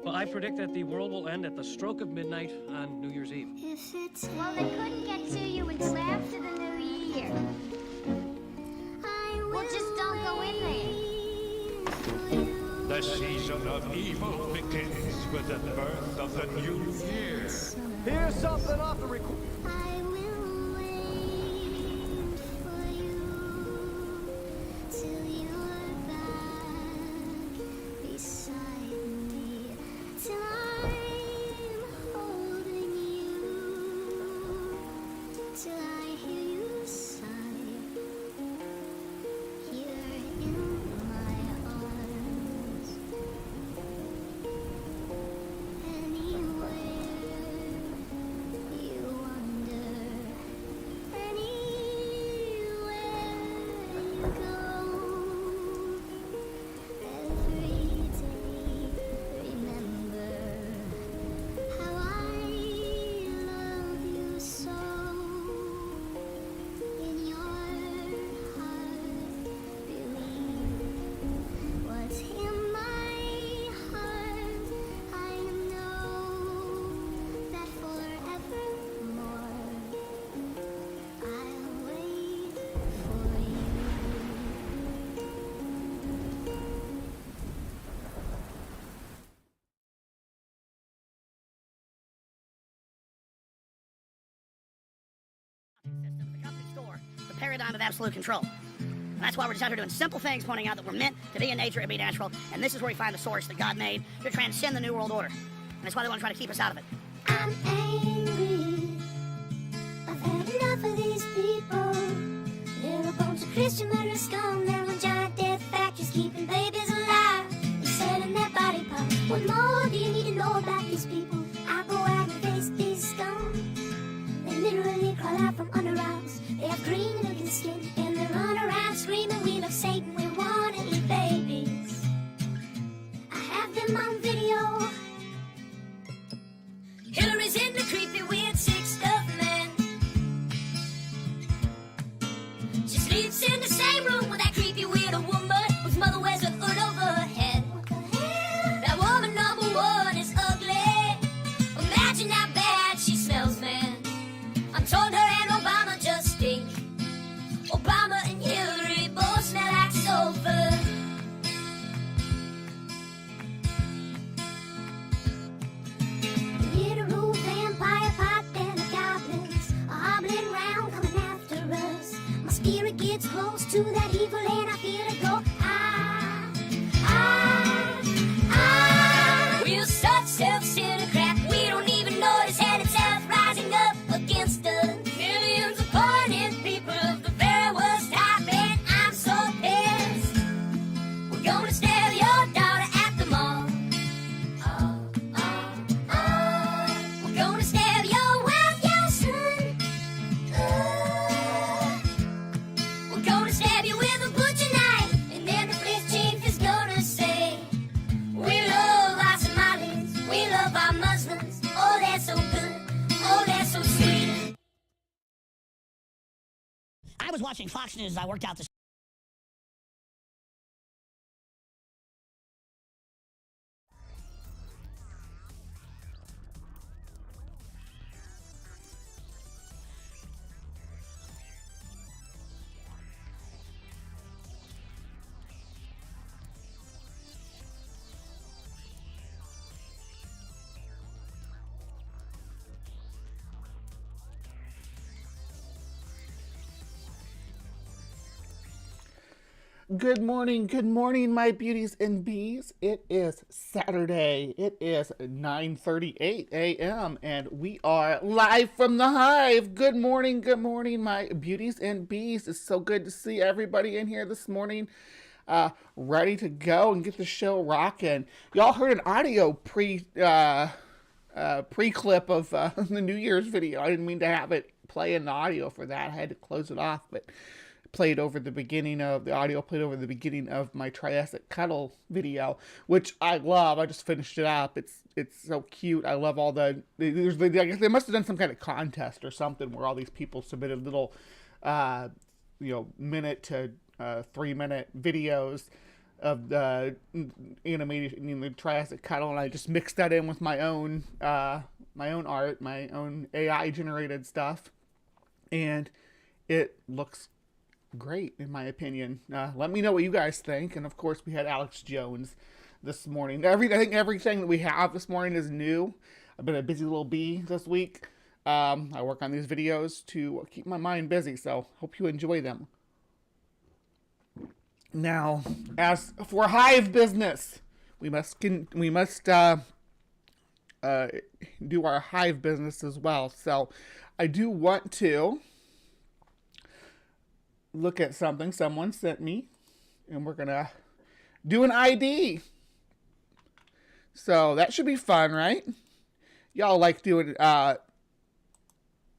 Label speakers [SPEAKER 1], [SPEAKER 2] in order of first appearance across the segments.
[SPEAKER 1] I predict that the world will end at the stroke of midnight on New Year's Eve.
[SPEAKER 2] Well, they couldn't get to you until after the New Year. Well, just don't go in there.
[SPEAKER 3] The season of evil begins with the birth of the new year.
[SPEAKER 4] Here's something off the record.
[SPEAKER 2] I will wait for you till you're back beside me, till I'm holding you, till I hear you sigh here in my arms. Anywhere you wander.
[SPEAKER 5] paradigm of absolute control. And that's why we're just out here doing simple things, pointing out that we're meant to be in nature and be natural, and this is where we find the source that God made to transcend the New World Order. And that's why they want to try to keep us out of it.
[SPEAKER 2] I'm angry. I've had enough of these people. They're a bunch of Christian murderers scum. They're on giant death factories keeping babies alive and selling their body parts. What more do you need to know about these people? I go out and face these scum. They literally crawl out from under rocks. They have green looking skin and they run around screaming, we love Satan, we want to eat babies. I have them on video.
[SPEAKER 5] Hillary's in the creepy, weird, sick stuff, man. She sleeps in the same room with that creepy, weird woman whose mother wears a hood over her head.
[SPEAKER 2] What the hell?
[SPEAKER 5] That woman number one is ugly. Imagine how bad she smells, man. I'm told her and Obama just stink. Obama and Hillary both smell like sulfur.
[SPEAKER 2] Literal vampire pipe and the goblins are hobbling round coming after us. My spirit gets close to that evil and I feel it go.
[SPEAKER 5] We're such self-centered crap, we don't even notice hell itself rising up against us. Millions of pointed people of the very worst type, and I'm so pissed. We're gonna stab your daughter at the mall. We're gonna stab your wife, your son. We're gonna stab you with a butcher knife, and then the police chief is gonna say, we love our Somalis, we love our Muslims. Oh, they're so good, oh, they're so sweet. I was watching Fox News as I worked out this.
[SPEAKER 6] Good morning, my beauties and bees. It is Saturday. It is 9:38 a.m. and we are live from the Hive. Good morning, my beauties and bees. It's so good to see everybody in here this morning, ready to go and get the show rocking. Y'all heard an audio pre-clip of the New Year's video. I didn't mean to have it play in the audio for that. I had to close it off, but played over the beginning of my Triassic Cuddle video, which I love. I just finished it up. It's so cute. I love all I guess they must have done some kind of contest or something where all these people submitted little, minute to 3 minute videos of the animated Triassic Cuddle, and I just mixed that in with my own art, my own AI generated stuff, and it looks great in my opinion. Let me know what you guys think. And of course we had Alex Jones this morning. I think everything that we have this morning is new. I've been a busy little bee this week. I work on these videos to keep my mind busy, so hope you enjoy them. Now, as for Hive business, we must do our Hive business as well. So I do want to look at something someone sent me, and we're gonna do an ID. So that should be fun, right? Y'all like doing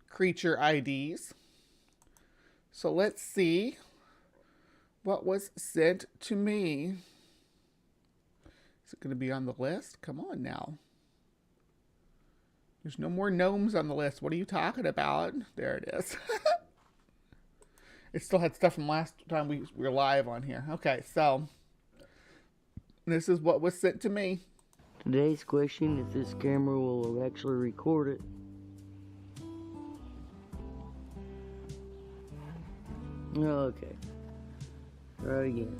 [SPEAKER 6] creature IDs. So let's see what was sent to me. Is it gonna be on the list? Come on now. There's no more gnomes on the list. What are you talking about? There it is. It still had stuff from last time we were live on here. Okay, so this is what was sent to me.
[SPEAKER 7] Today's question, if this camera will actually record it. Okay. Try again.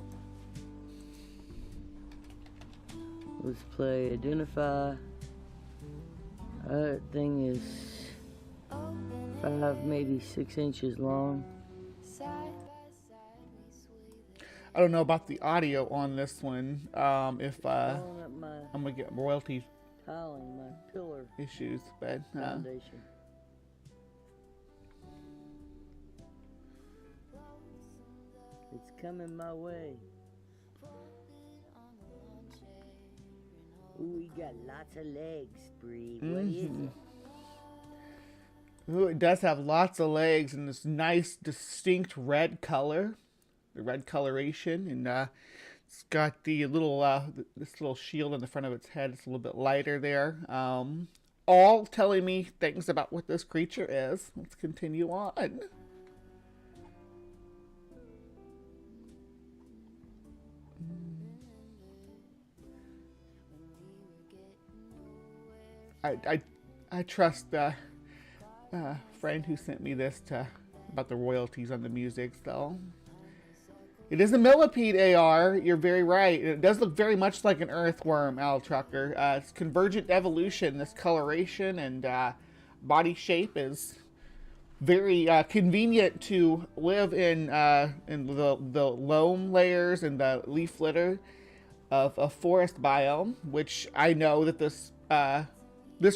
[SPEAKER 7] Let's play Identify. That thing is 5, maybe 6 inches long.
[SPEAKER 6] I don't know about the audio on this one. If
[SPEAKER 7] Blowing up my
[SPEAKER 6] I'm gonna get royalty
[SPEAKER 7] tiling, my pillar
[SPEAKER 6] issues, but
[SPEAKER 7] foundation. It's coming my way. Ooh, he got lots of legs, Bree. What is it?
[SPEAKER 6] ooh, it does have lots of legs and this nice, distinct red color, the red coloration, and it's got the little this little shield on the front of its head. It's a little bit lighter there. All telling me things about what this creature is. Let's continue on. I trust the friend who sent me this about the royalties on the music, though. It is a millipede AR. You're very right. It does look very much like an earthworm, Al Trucker. It's convergent evolution. This coloration and body shape is very convenient to live in the loam layers and the leaf litter of a forest biome, which I know that this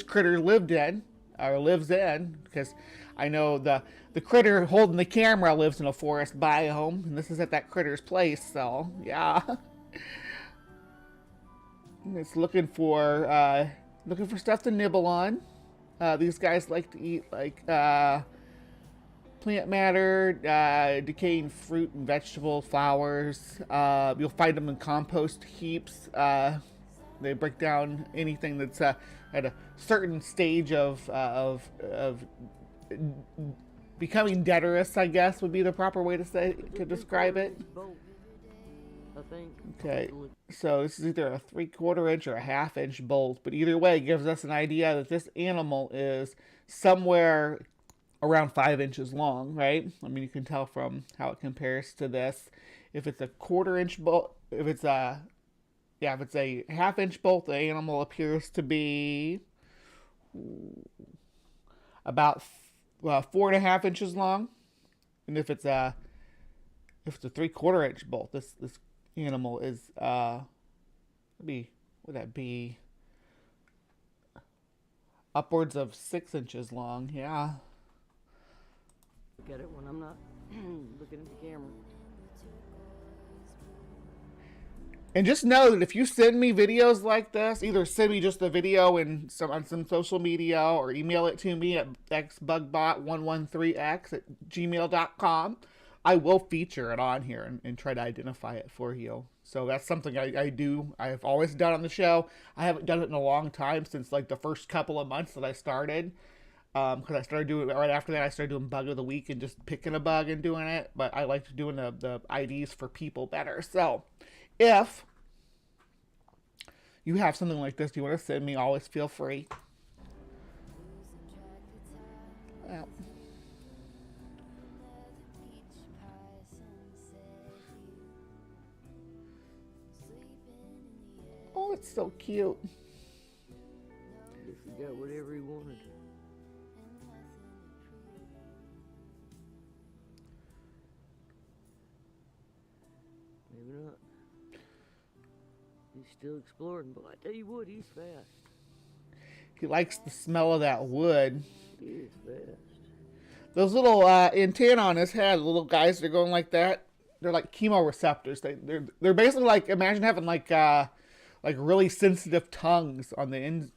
[SPEAKER 6] critter lived in, or lives in, because I know the critter holding the camera lives in a forest biome, and this is at that critter's place, so, yeah. It's looking for stuff to nibble on. These guys like to eat, like, plant matter, decaying fruit and vegetable flowers. You'll find them in compost heaps. They break down anything that's at a certain stage of becoming deaderous, I guess would be the proper way to describe it.
[SPEAKER 7] I think.
[SPEAKER 6] Okay, so this is either a 3/4 inch or a 1/2 inch bolt, but either way it gives us an idea that this animal is somewhere around 5 inches long, right? I mean, you can tell from how it compares to this. If it's a 1/4 inch bolt, if it's a 1/2 inch bolt, the animal appears to be about 4.5 inches long. And if it's a 3/4 inch bolt, this animal is would that be upwards of 6 inches long? Yeah.
[SPEAKER 7] Look at it when I'm not looking at the camera.
[SPEAKER 6] And just know that if you send me videos like this, either send me just the video on some social media or email it to me at xbugbot113x@gmail.com, I will feature it on here and try to identify it for you. So that's something I do. I've always done on the show. I haven't done it in a long time, since like the first couple of months that I started. Because I started doing it right after that. I started doing bug of the week and just picking a bug and doing it. But I liked doing the IDs for people better. So if you have something like this you want to send me, always feel free. Well. Oh, it's so cute.
[SPEAKER 7] Guess he got whatever he wanted. Maybe not. He's still exploring, but I tell you what, he's fast.
[SPEAKER 6] He likes the smell of that wood.
[SPEAKER 7] He is fast.
[SPEAKER 6] Those little antenna on his head, little guys that are going like that, they're like chemoreceptors. They're basically like, imagine having like really sensitive tongues on the ends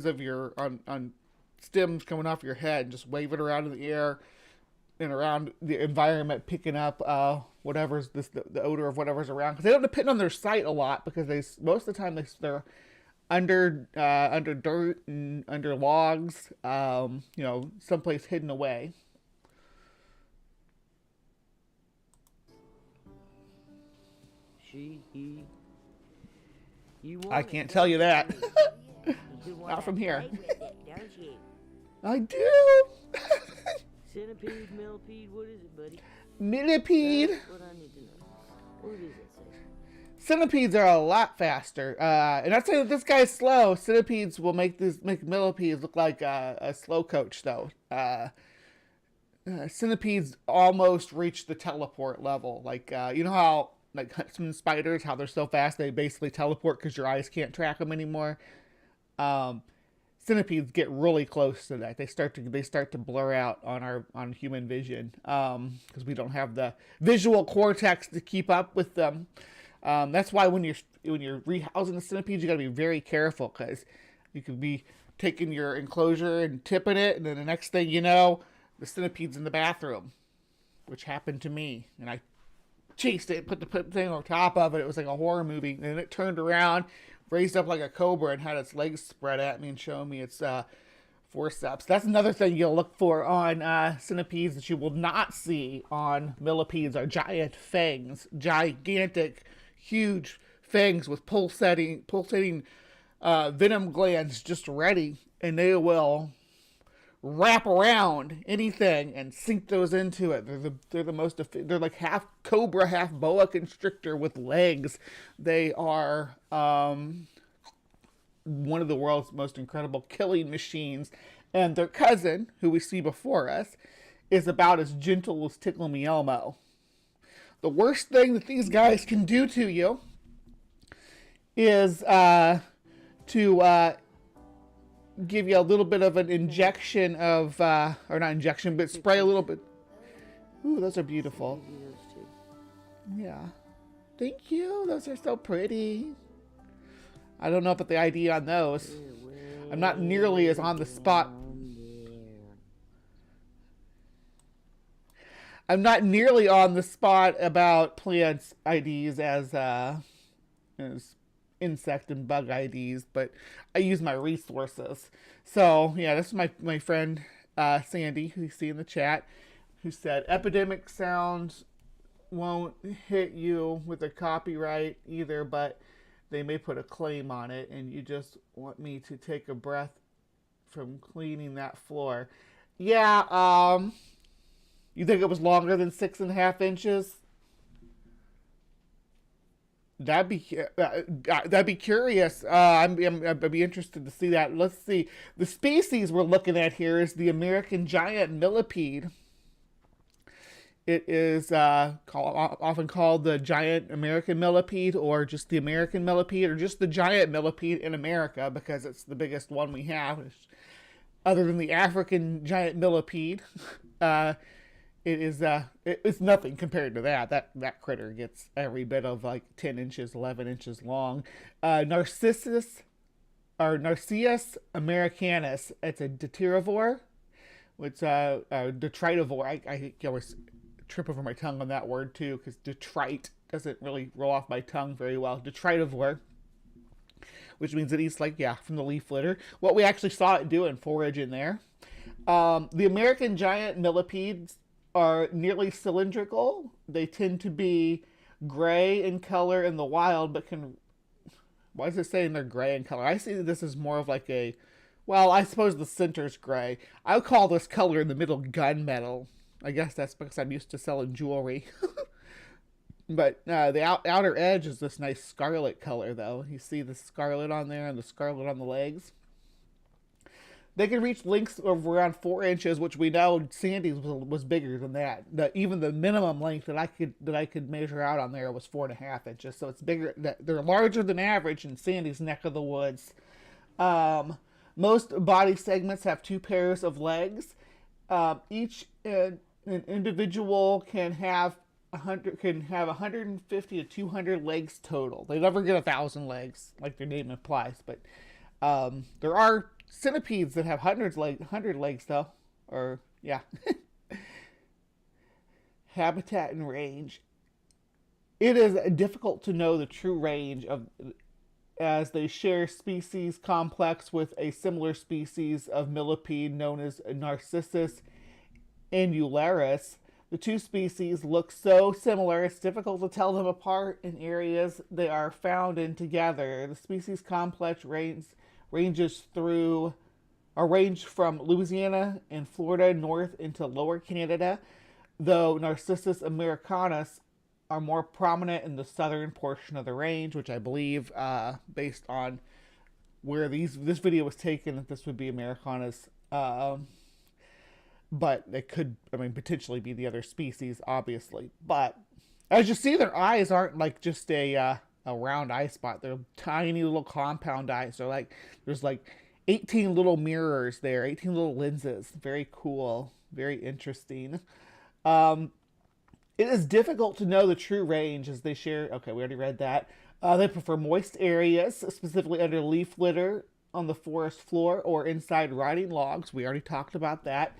[SPEAKER 6] of your on stems coming off your head, just waving around in the air and around the environment, picking up whatever's the odor of whatever's around. Because they don't depend on their sight a lot, because most of the time they're under dirt and under logs, someplace hidden away.
[SPEAKER 7] She, he. You
[SPEAKER 6] I
[SPEAKER 7] want
[SPEAKER 6] can't
[SPEAKER 7] it,
[SPEAKER 6] tell you that.
[SPEAKER 7] You want
[SPEAKER 6] Not
[SPEAKER 7] to
[SPEAKER 6] from here.
[SPEAKER 7] play with it, don't you?
[SPEAKER 6] I do.
[SPEAKER 7] Centipede, millipede, what is it, buddy?
[SPEAKER 6] Millipede.
[SPEAKER 7] That's what I need to know. What does it say?
[SPEAKER 6] Centipedes are a lot faster, and I'd say that this guy's slow. Centipedes will make millipedes look like a slow coach, though. Centipedes almost reach the teleport level. Like, you know how like huntsman spiders, how they're so fast they basically teleport because your eyes can't track them anymore. Centipedes get really close to that. They start to blur out on human vision because we don't have the visual cortex to keep up with them. That's why when you're rehousing the centipedes, you got to be very careful, because you could be taking your enclosure and tipping it, and then the next thing you know, the centipede's in the bathroom, which happened to me. And I chased it, put the thing on top of it. It was like a horror movie, and then it turned around, raised up like a cobra, and had its legs spread at me and showing me its forceps. That's another thing you'll look for on centipedes that you will not see on millipedes are giant fangs, gigantic, huge fangs with pulsating venom glands just ready, and they will wrap around anything and sink those into it. They're like half cobra, half boa constrictor with legs. They are one of the world's most incredible killing machines, and their cousin, who we see before us, is about as gentle as Tickle Me Elmo. The worst thing that these guys can do to you is to give you a little bit of an injection of, or not injection, but spray a little bit. Ooh, those are beautiful. Yeah. Thank you. Those are so pretty. I don't know about the ID on those. I'm not nearly as on the spot. I'm not nearly on the spot about plants IDs as insect and bug IDs, but I use my resources. So yeah, this is my friend Sandy, who you see in the chat, who said epidemic sounds won't hit you with a copyright either, but they may put a claim on it, and you just want me to take a breath from cleaning that floor. Yeah, you think it was longer than 6.5 inches? That'd be curious. I'd be interested to see that. Let's see. The species we're looking at here is the American giant millipede. It is often called the giant American millipede, or just the American millipede, or just the giant millipede in America, because it's the biggest one we have. Other than the African giant millipede, it's nothing compared to that. That critter gets every bit of like 10 inches, 11 inches long. Narcissus americanus. It's a detritivore. It's detritivore. I always trip over my tongue on that word too, because detrite doesn't really roll off my tongue very well. Detritivore, which means it eats from the leaf litter. What we actually saw it doing, foraging there. The American giant millipedes are nearly cylindrical. They tend to be gray in color in the wild, but why is it saying they're gray in color? I see this as more of like I suppose the center's gray. I would call this color in the middle gunmetal. I guess that's because I'm used to selling jewelry. But the outer edge is this nice scarlet color, though. You see the scarlet on there and the scarlet on the legs. They can reach lengths of around 4 inches, which we know Sandy's was bigger than that. Even the minimum length that I could measure out on there was 4.5 inches. So it's bigger. They're larger than average in Sandy's neck of the woods. Most body segments have 2 pairs of legs. Each an individual can have 150 to 200 legs total. They never get 1,000 legs, like their name implies. But there are centipedes that have 100 legs, though. Or yeah. Habitat and range. It is difficult to know the true range as they share species complex with a similar species of millipede known as Narcissus annularis. The two species look so similar, it's difficult to tell them apart in areas they are found in together. The species complex ranges from Louisiana and Florida north into lower Canada, though Narcissus americanus are more prominent in the southern portion of the range, which I believe, based on where this video was taken, that this would be americanus. But they could, potentially be the other species, obviously. But As you see, their eyes aren't like just a round eye spot. They're tiny little compound eyes. They're like, there's like 18 little mirrors there, 18 little lenses. Very cool, very interesting. It is difficult to know the true range as they share. Okay, we already read that. They prefer moist areas, specifically under leaf litter on the forest floor or inside rotting logs. We already talked about that.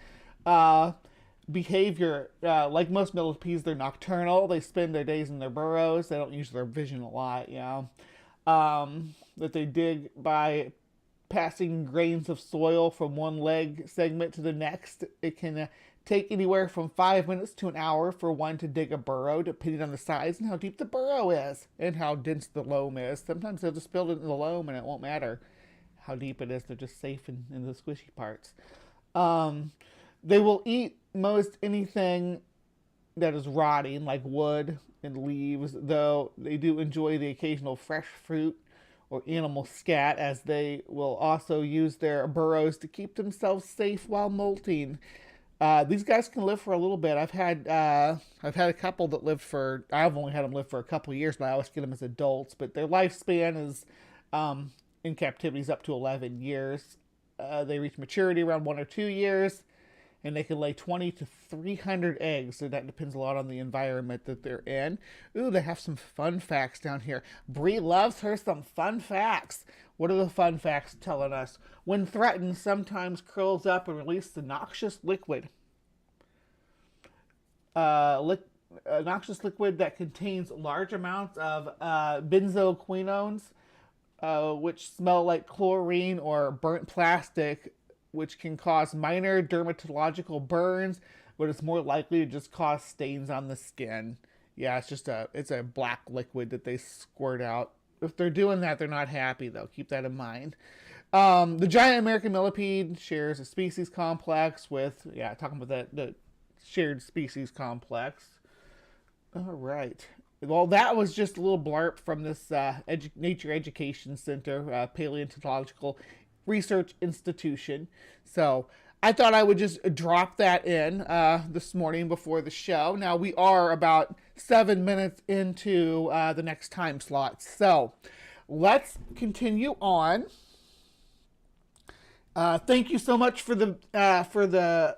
[SPEAKER 6] Behavior, like most millipedes, they're nocturnal. They spend their days in their burrows. They don't use their vision a lot, that they dig by passing grains of soil from one leg segment to the next. It can take anywhere from 5 minutes to an hour for one to dig a burrow, depending on the size and how deep the burrow is and how dense the loam is. Sometimes they'll just build it in the loam and it won't matter how deep it is. They're just safe in the squishy parts. They will eat most anything that is rotting, like wood and leaves, though they do enjoy the occasional fresh fruit or animal scat, as they will also use their burrows to keep themselves safe while molting. These guys can live for a little bit. I've had a couple that lived for. I've only had them live for a couple of years, but I always get them as adults. But their lifespan is in captivity is up to 11 years. They reach maturity around 1 or 2 years, and they can lay 20 to 300 eggs. So that depends a lot on the environment that they're in. Ooh, they have some fun facts down here. Bree loves her some fun facts. What are the fun facts telling us? When threatened, sometimes curls up and releases a noxious liquid. A noxious liquid that contains large amounts of benzoquinones, which smell like chlorine or burnt plastic, which can cause minor dermatological burns, but it's more likely to just cause stains on the skin. Yeah, it's a black liquid that they squirt out. If they're doing that, they're not happy, though. Keep that in mind. The giant American millipede shares a species complex with, talking about the shared species complex. All right. Well, that was just a little blurb from this Nature Education Center, Paleontological Research Institution. So I thought I would just drop that in this morning before the show. Now we are about 7 minutes into the next time slot, so let's continue on. Thank you so much for the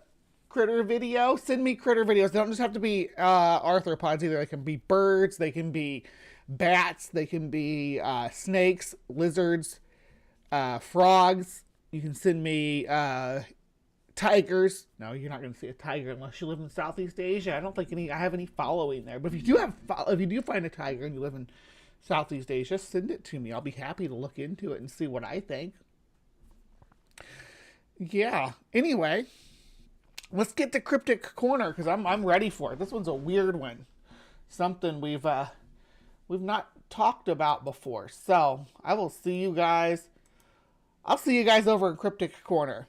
[SPEAKER 6] critter video. Send me critter videos. They don't just have to be arthropods either. They can be birds, they can be bats, they can be snakes, lizards, frogs. You can send me tigers. No, you're not going to see a tiger unless you live in Southeast Asia. I don't think I have any following there. But if you do find a tiger and you live in Southeast Asia, send it to me. I'll be happy to look into it and see what I think. Yeah. Anyway, let's get to Cryptic Corner because I'm ready for it. This one's a weird one. Something we've not talked about before. So I will see you guys. I'll see you guys over in Cryptic Corner.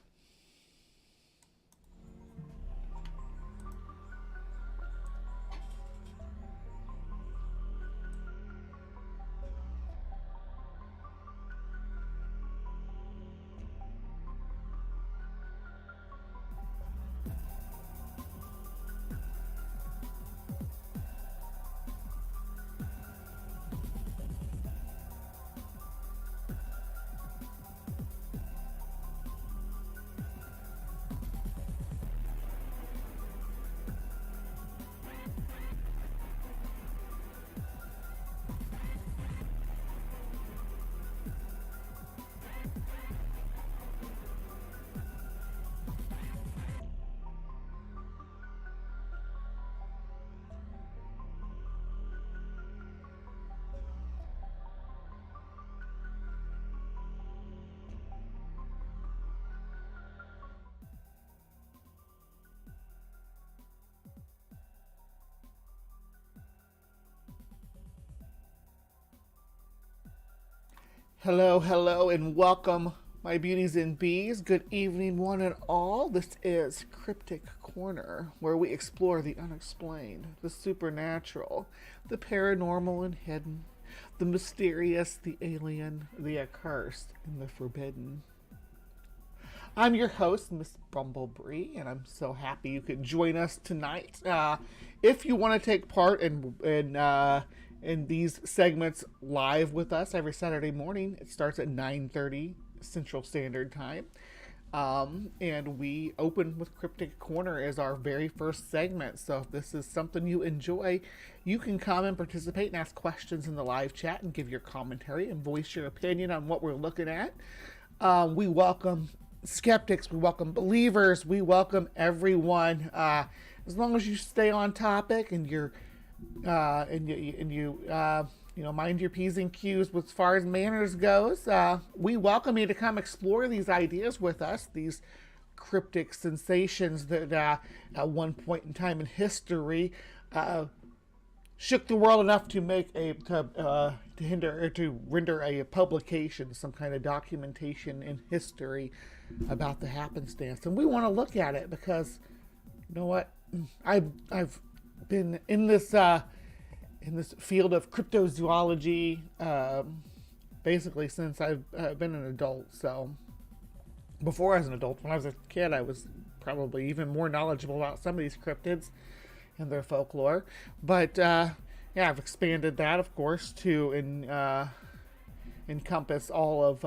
[SPEAKER 6] Hello, hello, and welcome, my beauties and bees. Good evening, one and all. This is Cryptic Corner, where we explore the unexplained, the supernatural, the paranormal and hidden, the mysterious, the alien, the accursed, and the forbidden. I'm your host, Miss Bumblebee, and I'm so happy you could join us tonight. If you want to take part in these segments live with us every Saturday morning, it starts at 9:30 Central Standard Time. And we open with Cryptic Corner as our very first segment. So if this is something you enjoy, you can come and participate and ask questions in the live chat and give your commentary and voice your opinion on what we're looking at. We welcome skeptics, we welcome believers, we welcome everyone. As long as you stay on topic and you're mind your P's and Q's as far as manners goes. We welcome you to come explore these ideas with us, these cryptic sensations that at one point in time in history shook the world enough to make to render a publication, some kind of documentation in history about the happenstance. And we want to look at it because, you know what, I've been in this field of cryptozoology basically since I've been an adult. So before I was an adult, when I was a kid, I was probably even more knowledgeable about some of these cryptids and their folklore. But I've expanded that, of course, to encompass all of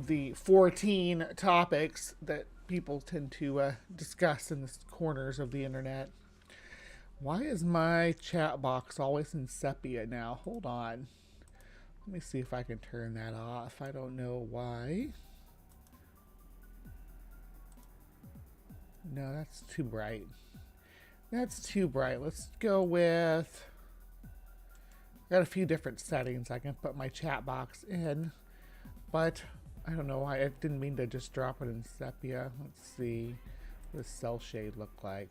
[SPEAKER 6] the 14 topics that people tend to discuss in the corners of the internet. Why is my chat box always in sepia now? Hold on. Let me see if I can turn that off. I don't know why. No, that's too bright. That's too bright. Let's go with... I've got a few different settings I can put my chat box in, but I don't know why. I didn't mean to just drop it in sepia. Let's see. What does cell shade look like?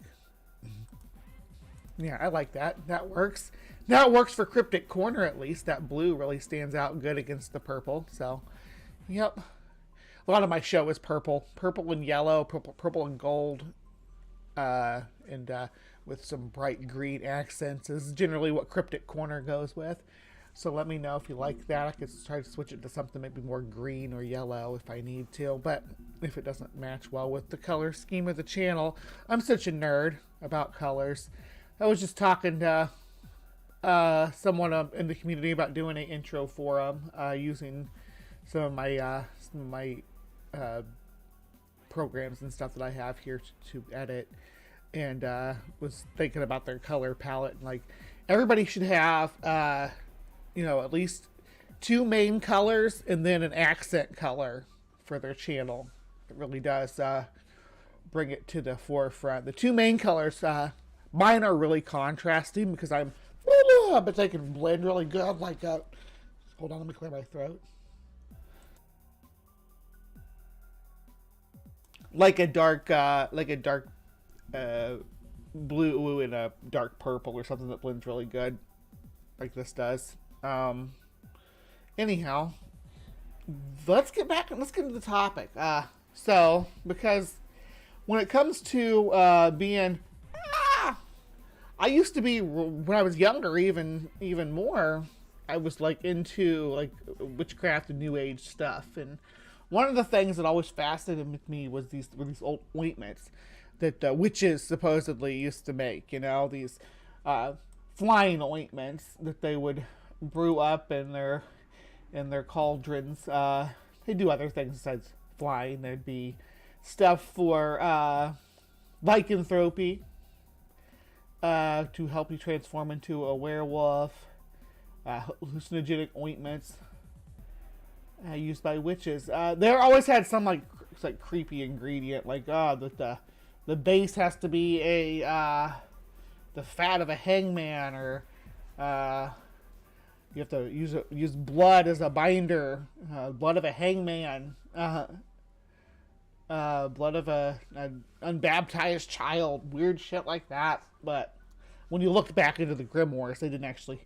[SPEAKER 6] Yeah, I like that. That works. That works for Cryptic Corner, at least. That blue really stands out good against the purple. So, yep. A lot of my show is purple. Purple and yellow, purple and gold. And with some bright green accents is generally what Cryptic Corner goes with. So let me know if you like that. I could try to switch it to something maybe more green or yellow if I need to. But if it doesn't match well with the color scheme of the channel, I'm such a nerd about colors. I was just talking to someone in the community about doing an intro for them using some of my programs and stuff that I have here to edit, and was thinking about their color palette. And like, everybody should have at least 2 main colors and then an accent color for their channel. It really does bring it to the forefront. The 2 main colors, mine are really contrasting because but they can blend really good. Like, hold on, let me clear my throat. Like a dark blue and a dark purple or something that blends really good, like this does. Anyhow, let's get into the topic. So because when it comes to being I used to be, when I was younger, even more, I was like into like witchcraft and new age stuff. And one of the things that always fascinated me was these old ointments that witches supposedly used to make. These flying ointments that they would brew up in their cauldrons. They do other things besides flying. There'd be stuff for lycanthropy. To help you transform into a werewolf, hallucinogenic ointments used by witches. They always had some like creepy ingredient, like that the base has to be the fat of a hangman, or you have to use blood as a binder, blood of a hangman, blood of an unbaptized child, weird shit like that. But when you looked back into the grimoires, they didn't actually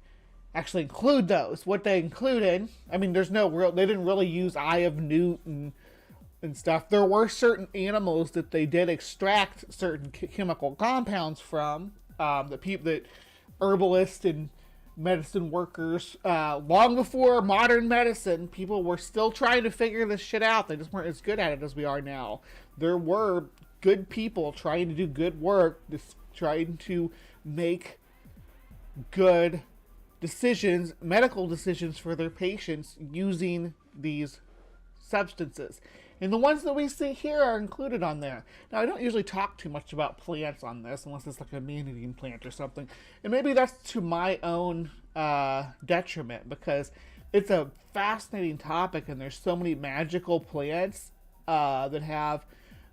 [SPEAKER 6] include those. What they included, I mean, they didn't really use Eye of Newt and stuff. There were certain animals that they did extract certain chemical compounds from, that herbalists and medicine workers, long before modern medicine, people were still trying to figure this shit out. They just weren't as good at it as we are now. There were good people trying to do good work, just trying to make good decisions, medical decisions for their patients using these substances. And the ones that we see here are included on there. Now, I don't usually talk too much about plants on this, unless it's like a man-eating plant or something. And maybe that's to my own detriment, because it's a fascinating topic, and there's so many magical plants that have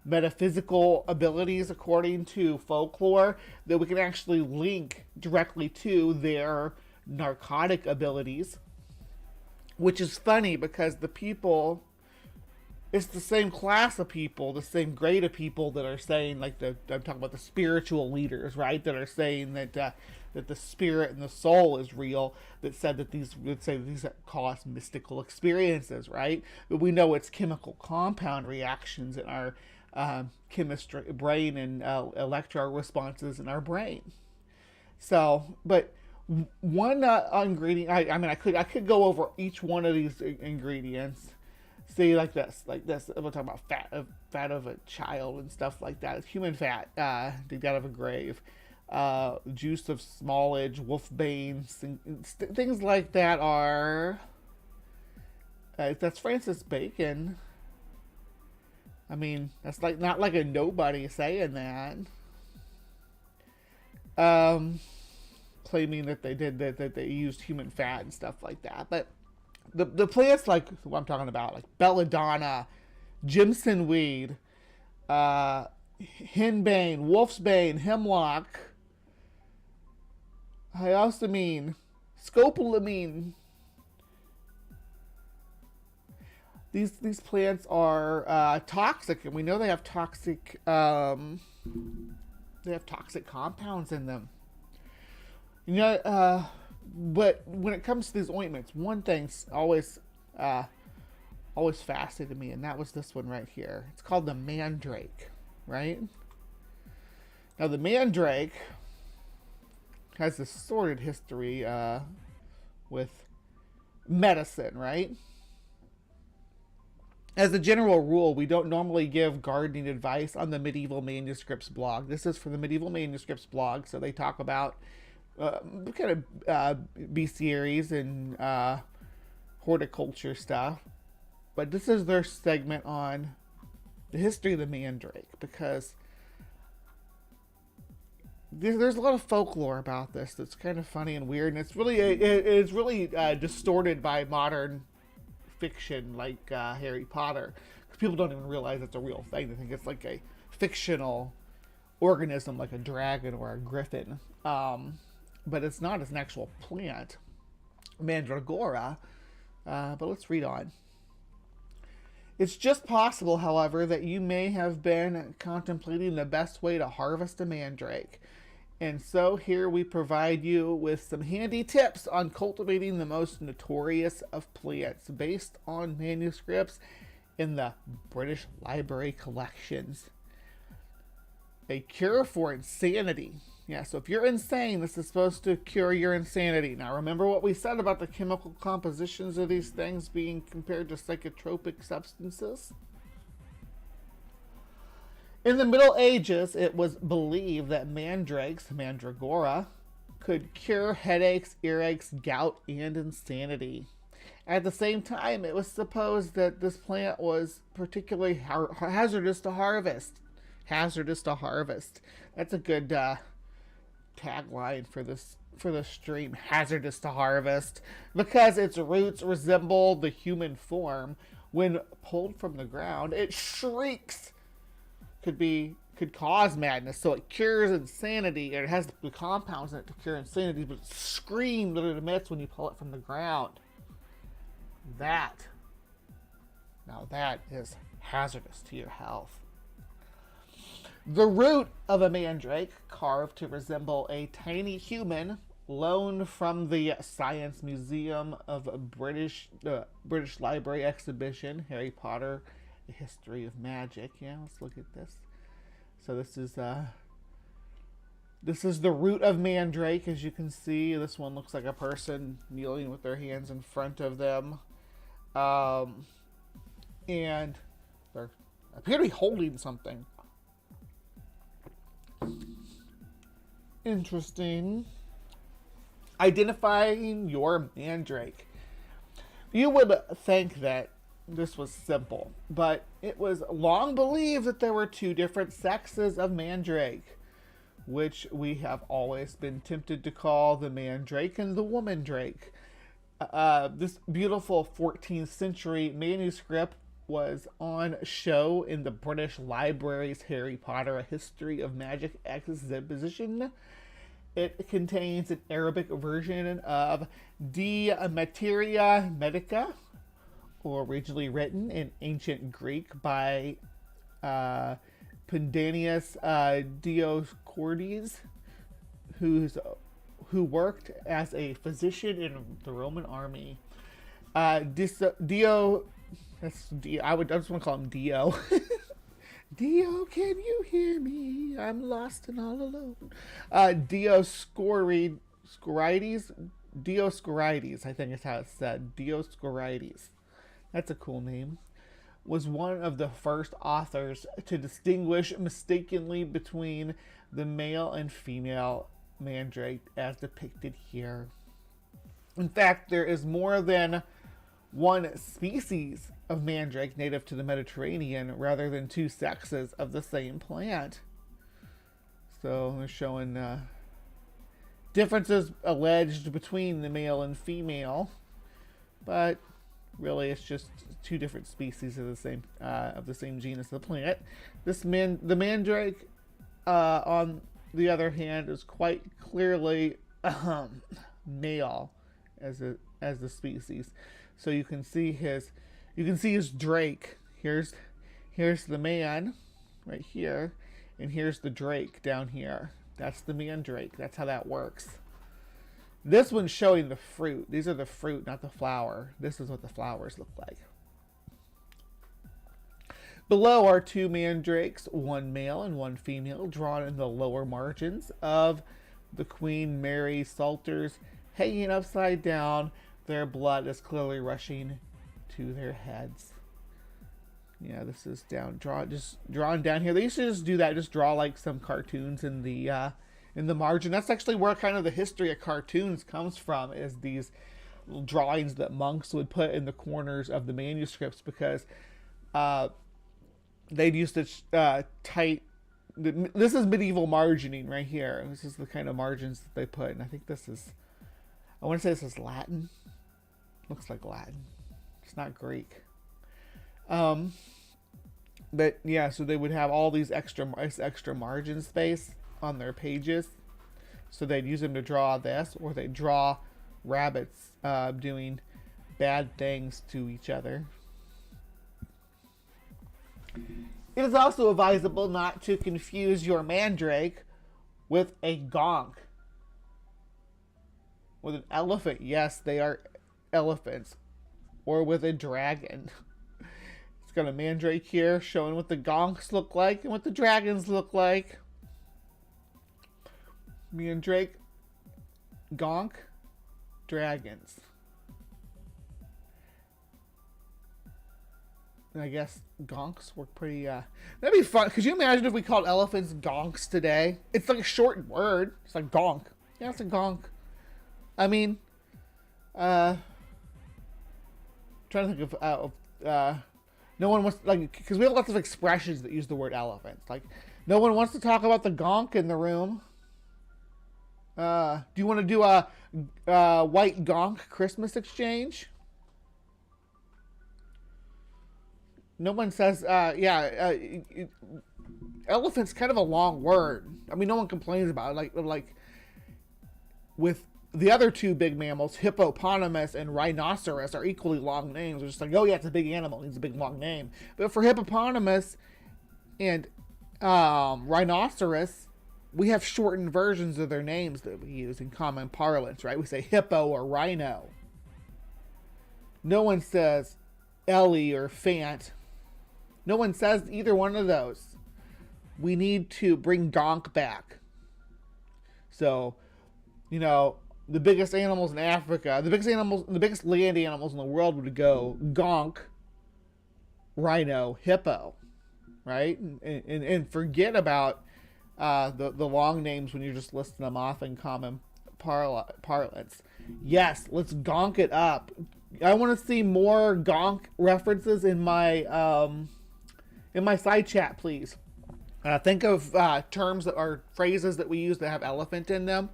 [SPEAKER 6] metaphysical abilities according to folklore that we can actually link directly to their narcotic abilities. Which is funny, because the people... it's the same class of people, the same grade of people that are saying, like, I'm talking about the spiritual leaders, right? That are saying that that the spirit and the soul is real. That said that these cause mystical experiences, right? But we know it's chemical compound reactions in our chemistry, brain, and electro responses in our brain. So, but one ingredient, I mean, I could go over each one of these ingredients. See, like this. I'm talking about fat of a child and stuff like that. It's human fat, digged out of a grave. Juice of smallage, wolfbane, things like that are... that's Francis Bacon. I mean, that's like not like a nobody saying that. Claiming that they used human fat and stuff like that, but the plants like what I'm talking about, like belladonna, Jimson weed, henbane, wolfsbane, hemlock, hyoscine, scopolamine. These plants are toxic, and we know they have toxic compounds in them. You know, but when it comes to these ointments, one thing's always fascinated me, and that was this one right here. It's called the mandrake, right? Now, the mandrake has this sordid history with medicine, right? As a general rule, we don't normally give gardening advice on the Medieval Manuscripts blog. This is for the Medieval Manuscripts blog, so they talk about kind of bestiaries and horticulture stuff. But this is their segment on the history of the mandrake, because there's a lot of folklore about this that's kind of funny and weird, and it's really distorted by modern fiction like Harry Potter, because people don't even realize it's a real thing. They think it's like a fictional organism like a dragon or a griffin, but it's not. It's an actual plant, mandragora. But let's read on. It's just possible, however, that you may have been contemplating the best way to harvest a mandrake. And so here we provide you with some handy tips on cultivating the most notorious of plants based on manuscripts in the British Library collections. A cure for insanity. Yeah, so if you're insane, this is supposed to cure your insanity. Now, remember what we said about the chemical compositions of these things being compared to psychotropic substances? In the Middle Ages, it was believed that mandrakes, mandragora, could cure headaches, earaches, gout, and insanity. At the same time, it was supposed that this plant was particularly hazardous to harvest. Hazardous to harvest. That's a good tagline for this stream. Hazardous to harvest, because its roots resemble the human form. When pulled from the ground, it shrieks. Could cause madness. So it cures insanity. It has the compounds in it to cure insanity, but it screams that it emits when you pull it from the ground. Now that is hazardous to your health. The root of a mandrake, carved to resemble a tiny human, loaned from the Science Museum of British Library exhibition, Harry Potter, A History of Magic. Yeah, let's look at this. So this is This is the root of mandrake, as you can see. This one looks like a person kneeling with their hands in front of them. And they appear to be holding something. Interesting. Identifying your mandrake. You would think that this was simple, but it was long believed that there were two different sexes of mandrake, which we have always been tempted to call the mandrake and the woman drake. This beautiful 14th century manuscript was on show in the British Library's Harry Potter: A History of Magic exhibition. It contains an Arabic version of De Materia Medica, originally written in ancient Greek by Pandanius Dioscorides, who worked as a physician in the Roman army. I just want to call him Dio. Dio, can you hear me? I'm lost and all alone. Dioscorides, I think is how it's said. Dioscorides. That's a cool name. Was one of the first authors to distinguish mistakenly between the male and female mandrake as depicted here. In fact, there is more than one species of mandrake native to the Mediterranean rather than two sexes of the same plant. So they're showing differences alleged between the male and female, but really it's just two different species of the same genus of the plant. The mandrake, on the other hand, is quite clearly male as the species. So you can see his drake. Here's the man right here, and here's the drake down here. That's the mandrake. That's how that works. This one's showing the fruit. These are the fruit, not the flower. This is what the flowers look like. Below are two mandrakes, one male and one female, drawn in the lower margins of the Queen Mary Psalters, hanging upside down. Their blood is clearly rushing to their heads. Yeah, this is drawn down here. They used to just do that, just draw like some cartoons in the margin. That's actually where kind of the history of cartoons comes from, is these drawings that monks would put in the corners of the manuscripts, because they'd used to this is medieval margining right here. This is the kind of margins that they put, and I think this is, I want to say this is Latin. Looks like Latin. It's not Greek. But yeah, so they would have all these extra margin space on their pages. So they'd use them to draw this, or they'd draw rabbits doing bad things to each other. It is also advisable not to confuse your mandrake with a gonk. With an elephant. Yes, they are elephants. Or with a dragon. It's got a mandrake here showing what the gonks look like and what the dragons look like. Mandrake, gonk, dragons. And I guess gonks were pretty, that'd be fun. Could you imagine if we called elephants gonks today? It's like a short word. It's like gonk. Yeah, it's a gonk. I mean, trying to think of no one wants, like, because we have lots of expressions that use the word elephants. Like, no one wants to talk about the gonk in the room. Do you want to do a white gonk Christmas exchange? No one says, elephant's kind of a long word. I mean, no one complains about it. Like with the other two big mammals, hippopotamus and rhinoceros, are equally long names. We're just like, oh yeah, it's a big animal, it needs a big long name. But for hippopotamus and rhinoceros, we have shortened versions of their names that we use in common parlance, right? We say hippo or rhino. No one says Ellie or Fant. No one says either one of those. We need to bring gonk back. So, you know, the biggest animals in Africa, the biggest land animals in the world would go gonk, rhino, hippo, right? And forget about the long names when you're just listing them off in common parlance. Yes, let's gonk it up. I want to see more gonk references in my side chat, please. Think of terms that are phrases that we use that have elephant in them,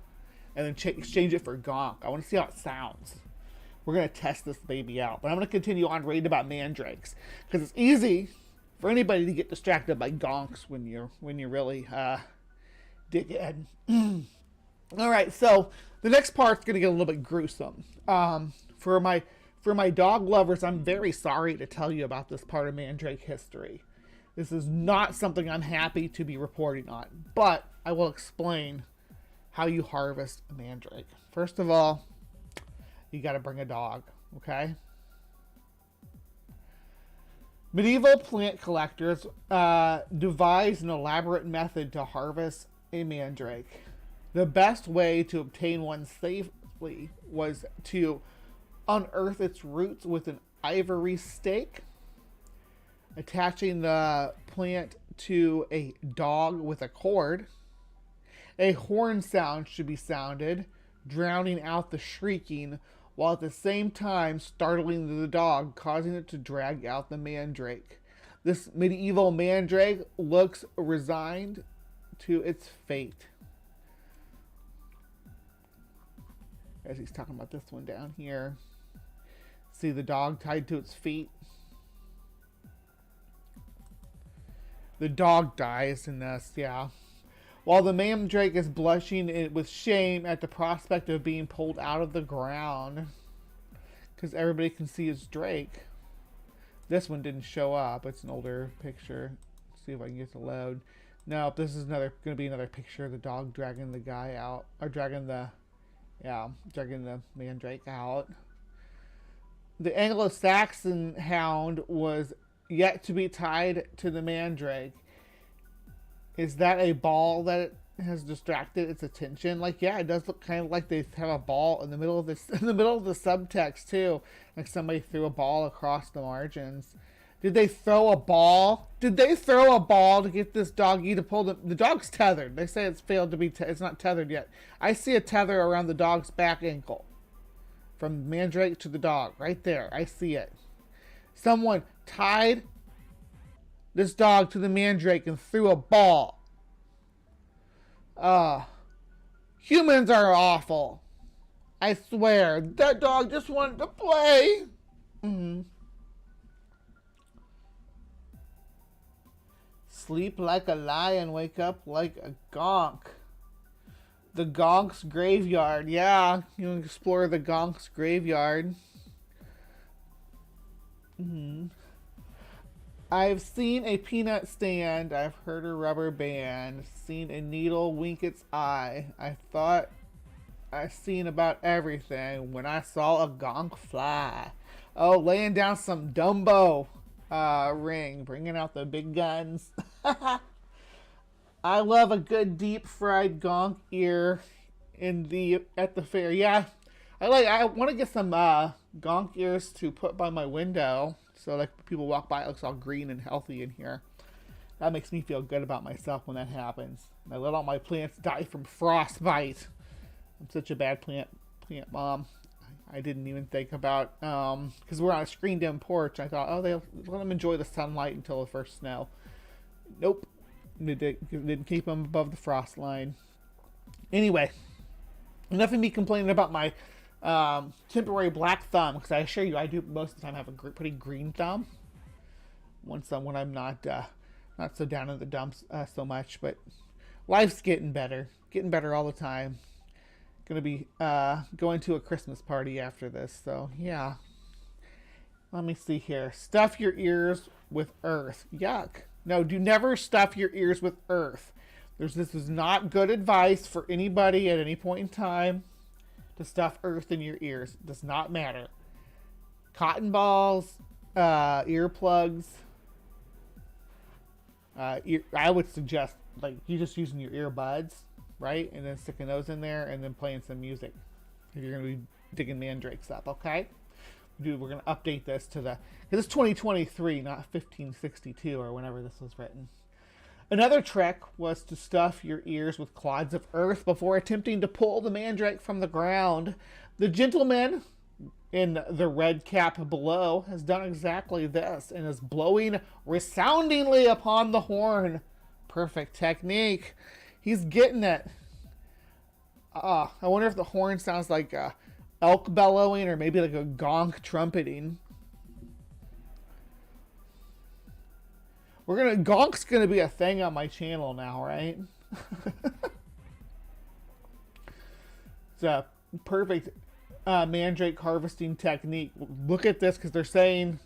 [SPEAKER 6] and then exchange it for gonk. I want to see how it sounds. We're going to test this baby out. But I'm going to continue on reading about mandrakes, because it's easy for anybody to get distracted by gonks when you really dig in. All right, so the next part's going to get a little bit gruesome. For my dog lovers, I'm very sorry to tell you about this part of mandrake history. This is not something I'm happy to be reporting on, but I will explain how you harvest a mandrake. First of all, you got to bring a dog, okay? Medieval plant collectors devised an elaborate method to harvest a mandrake. The best way to obtain one safely was to unearth its roots with an ivory stake, attaching the plant to a dog with a cord. A horn sound should be sounded, drowning out the shrieking, while at the same time startling the dog, causing it to drag out the mandrake. This medieval mandrake looks resigned to its fate. As he's talking about this one down here. See the dog tied to its feet? The dog dies in this, yeah. While the mandrake is blushing with shame at the prospect of being pulled out of the ground. Because everybody can see his drake. This one didn't show up. It's an older picture. Let's see if I can get to load. No, this is going to be another picture of the dog dragging the guy out. Or dragging the mandrake out. The Anglo-Saxon hound was yet to be tied to the mandrake. Is that a ball that has distracted its attention? Like, yeah, it does look kind of like they have a ball in the middle of this, in the middle of the subtext too. Like somebody threw a ball across the margins. Did they throw a ball? Did they throw a ball to get this doggy to pull the dog's tethered? They say it's failed to be. It's not tethered yet. I see a tether around the dog's back ankle, from mandrake to the dog, right there. I see it. Someone tied this dog to the mandrake and threw a ball. Humans are awful. I swear. That dog just wanted to play. Sleep like a lion, wake up like a gonk. The gonk's graveyard. Yeah, you can explore the gonk's graveyard. I've seen a peanut stand. I've heard a rubber band. Seen a needle wink its eye. I thought I seen about everything when I saw a gonk fly. Oh, laying down some Dumbo ring. Bringing out the big guns. I love a good deep fried gonk ear at the fair. Yeah, I want to get some gonk ears to put by my window. So like people walk by, it looks all green and healthy in here. That makes me feel good about myself when that happens. I let all my plants die from frostbite. I'm such a bad plant mom. I didn't even think about, because we're on a screened in porch. I thought, oh, they'll let them enjoy the sunlight until the first snow. Nope. Didn't keep them above the frost line. Anyway, enough of me complaining about my temporary black thumb, because I assure you I do most of the time have a pretty green thumb when I'm not so down in the dumps so much. But life's getting better all the time. Gonna be going to a Christmas party after this, so yeah. Let me see here. Stuff your ears with earth. Yuck. No, do never stuff your ears with earth. This is not good advice for anybody at any point in time to stuff earth in your ears. It does not matter. Cotton balls, earplugs. I would suggest like you just using your earbuds. right? And then sticking those in there and then playing some music. If you're going to be digging mandrakes up, okay? We're going to update this to the, because it's 2023, not 1562 or whenever this was written. Another trick was to stuff your ears with clods of earth before attempting to pull the mandrake from the ground. The gentleman in the red cap below has done exactly this and is blowing resoundingly upon the horn. Perfect technique. He's getting it. I wonder if the horn sounds like elk bellowing or maybe like a gonk trumpeting. Gonk's gonna be a thing on my channel now, right? It's a perfect mandrake harvesting technique. Look at this, because they're saying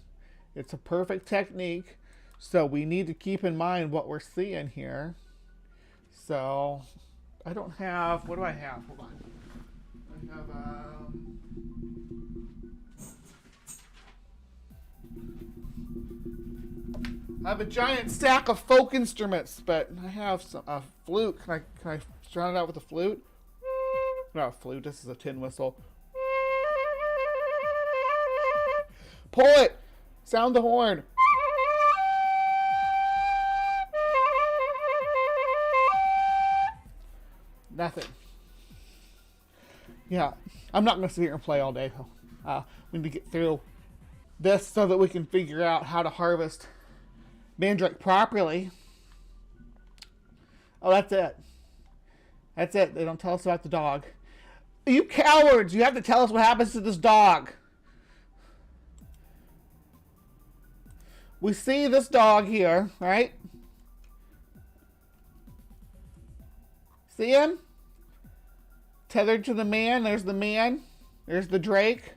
[SPEAKER 6] it's a perfect technique. So we need to keep in mind what we're seeing here. So I don't have, what do I have? Hold on. I have I have a giant stack of folk instruments, but I have a flute. Can I drown it out with a flute? Not a flute. This is a tin whistle. Pull it. Sound the horn. Nothing. Yeah, I'm not going to sit here and play all day. We need to get through this so that we can figure out how to harvest mandrake properly. Oh, that's it. That's it. They don't tell us about the dog. You cowards! You have to tell us what happens to this dog. We see this dog here, right? See him? Tethered to the man. There's the man. There's the drake.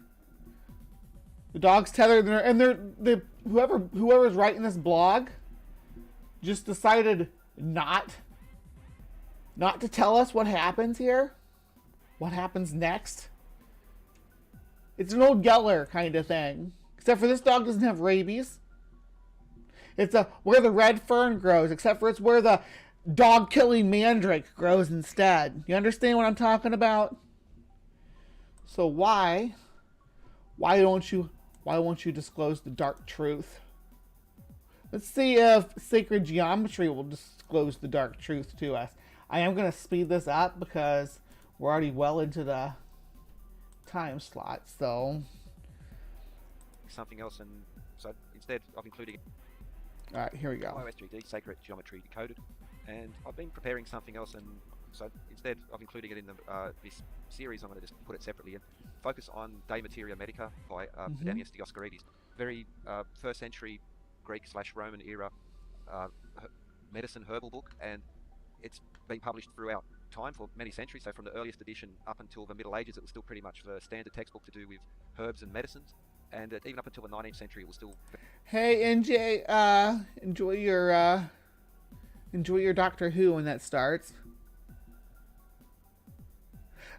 [SPEAKER 6] The dog's tethered, and whoever's writing this blog just decided not to tell us what happens here, what happens next. It's an old Geller kind of thing, except for this dog doesn't have rabies. It's where the red fern grows, except for it's where the dog-killing mandrake grows instead. You understand what I'm talking about? So why won't you disclose the dark truth? Let's see if sacred geometry will disclose the dark truth to us. I am going to speed this up because we're already well into the time slot, so.
[SPEAKER 8] Something else, and so instead of including.
[SPEAKER 6] All right, here we go.
[SPEAKER 8] OSGD, sacred geometry decoded, and I've been preparing something else, and so instead of including it in the this series, I'm going to just put it separately and focus on De Materia Medica by Pedanius Dioscorides. Very first century Greek/Roman era medicine herbal book, and it's been published throughout time for many centuries. So from the earliest edition up until the Middle Ages, it was still pretty much the standard textbook to do with herbs and medicines, and even up until the 19th century, it was still.
[SPEAKER 6] Hey NJ, enjoy your Doctor Who when that starts.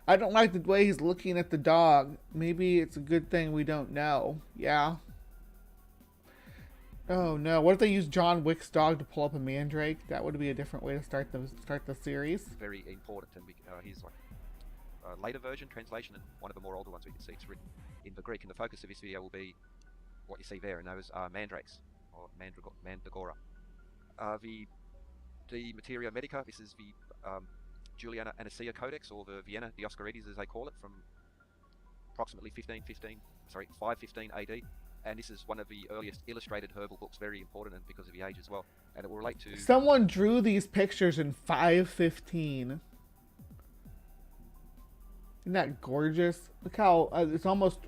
[SPEAKER 6] I don't like the way he's looking at the dog. Maybe it's a good thing we don't know. Yeah. Oh no! What if they use John Wick's dog to pull up a mandrake? That would be a different way to start the series.
[SPEAKER 8] Very important, and he's like a later version translation, and one of the more older ones we can see it's written in the Greek. And the focus of this video will be what you see there, and those are mandrakes or mandragora. The De Materia Medica. This is the Juliana Anicia Codex, or the Vienna Dioscorides as they call it, from approximately 515 AD. And this is one of the earliest illustrated herbal books, very important, and because of the age as well. And it will relate to.
[SPEAKER 6] Someone drew these pictures in 515. Isn't that gorgeous? Look how it's almost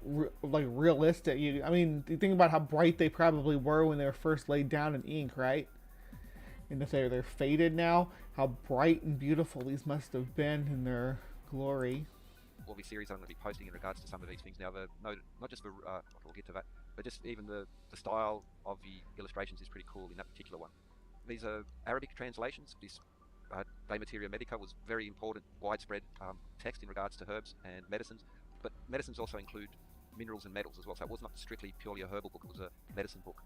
[SPEAKER 6] like realistic. I mean, you think about how bright they probably were when they were first laid down in ink, right? And if they're faded now, how bright and beautiful these must have been in their glory.
[SPEAKER 8] All the series I'm going to be posting in regards to some of these things now. Not just the we'll get to that, but just even the style of the illustrations is pretty cool in that particular one. These are Arabic translations. This De Materia Medica was very important, widespread text in regards to herbs and medicines, but medicines also include minerals and metals as well. So it was not strictly purely a herbal book; it was a medicine book.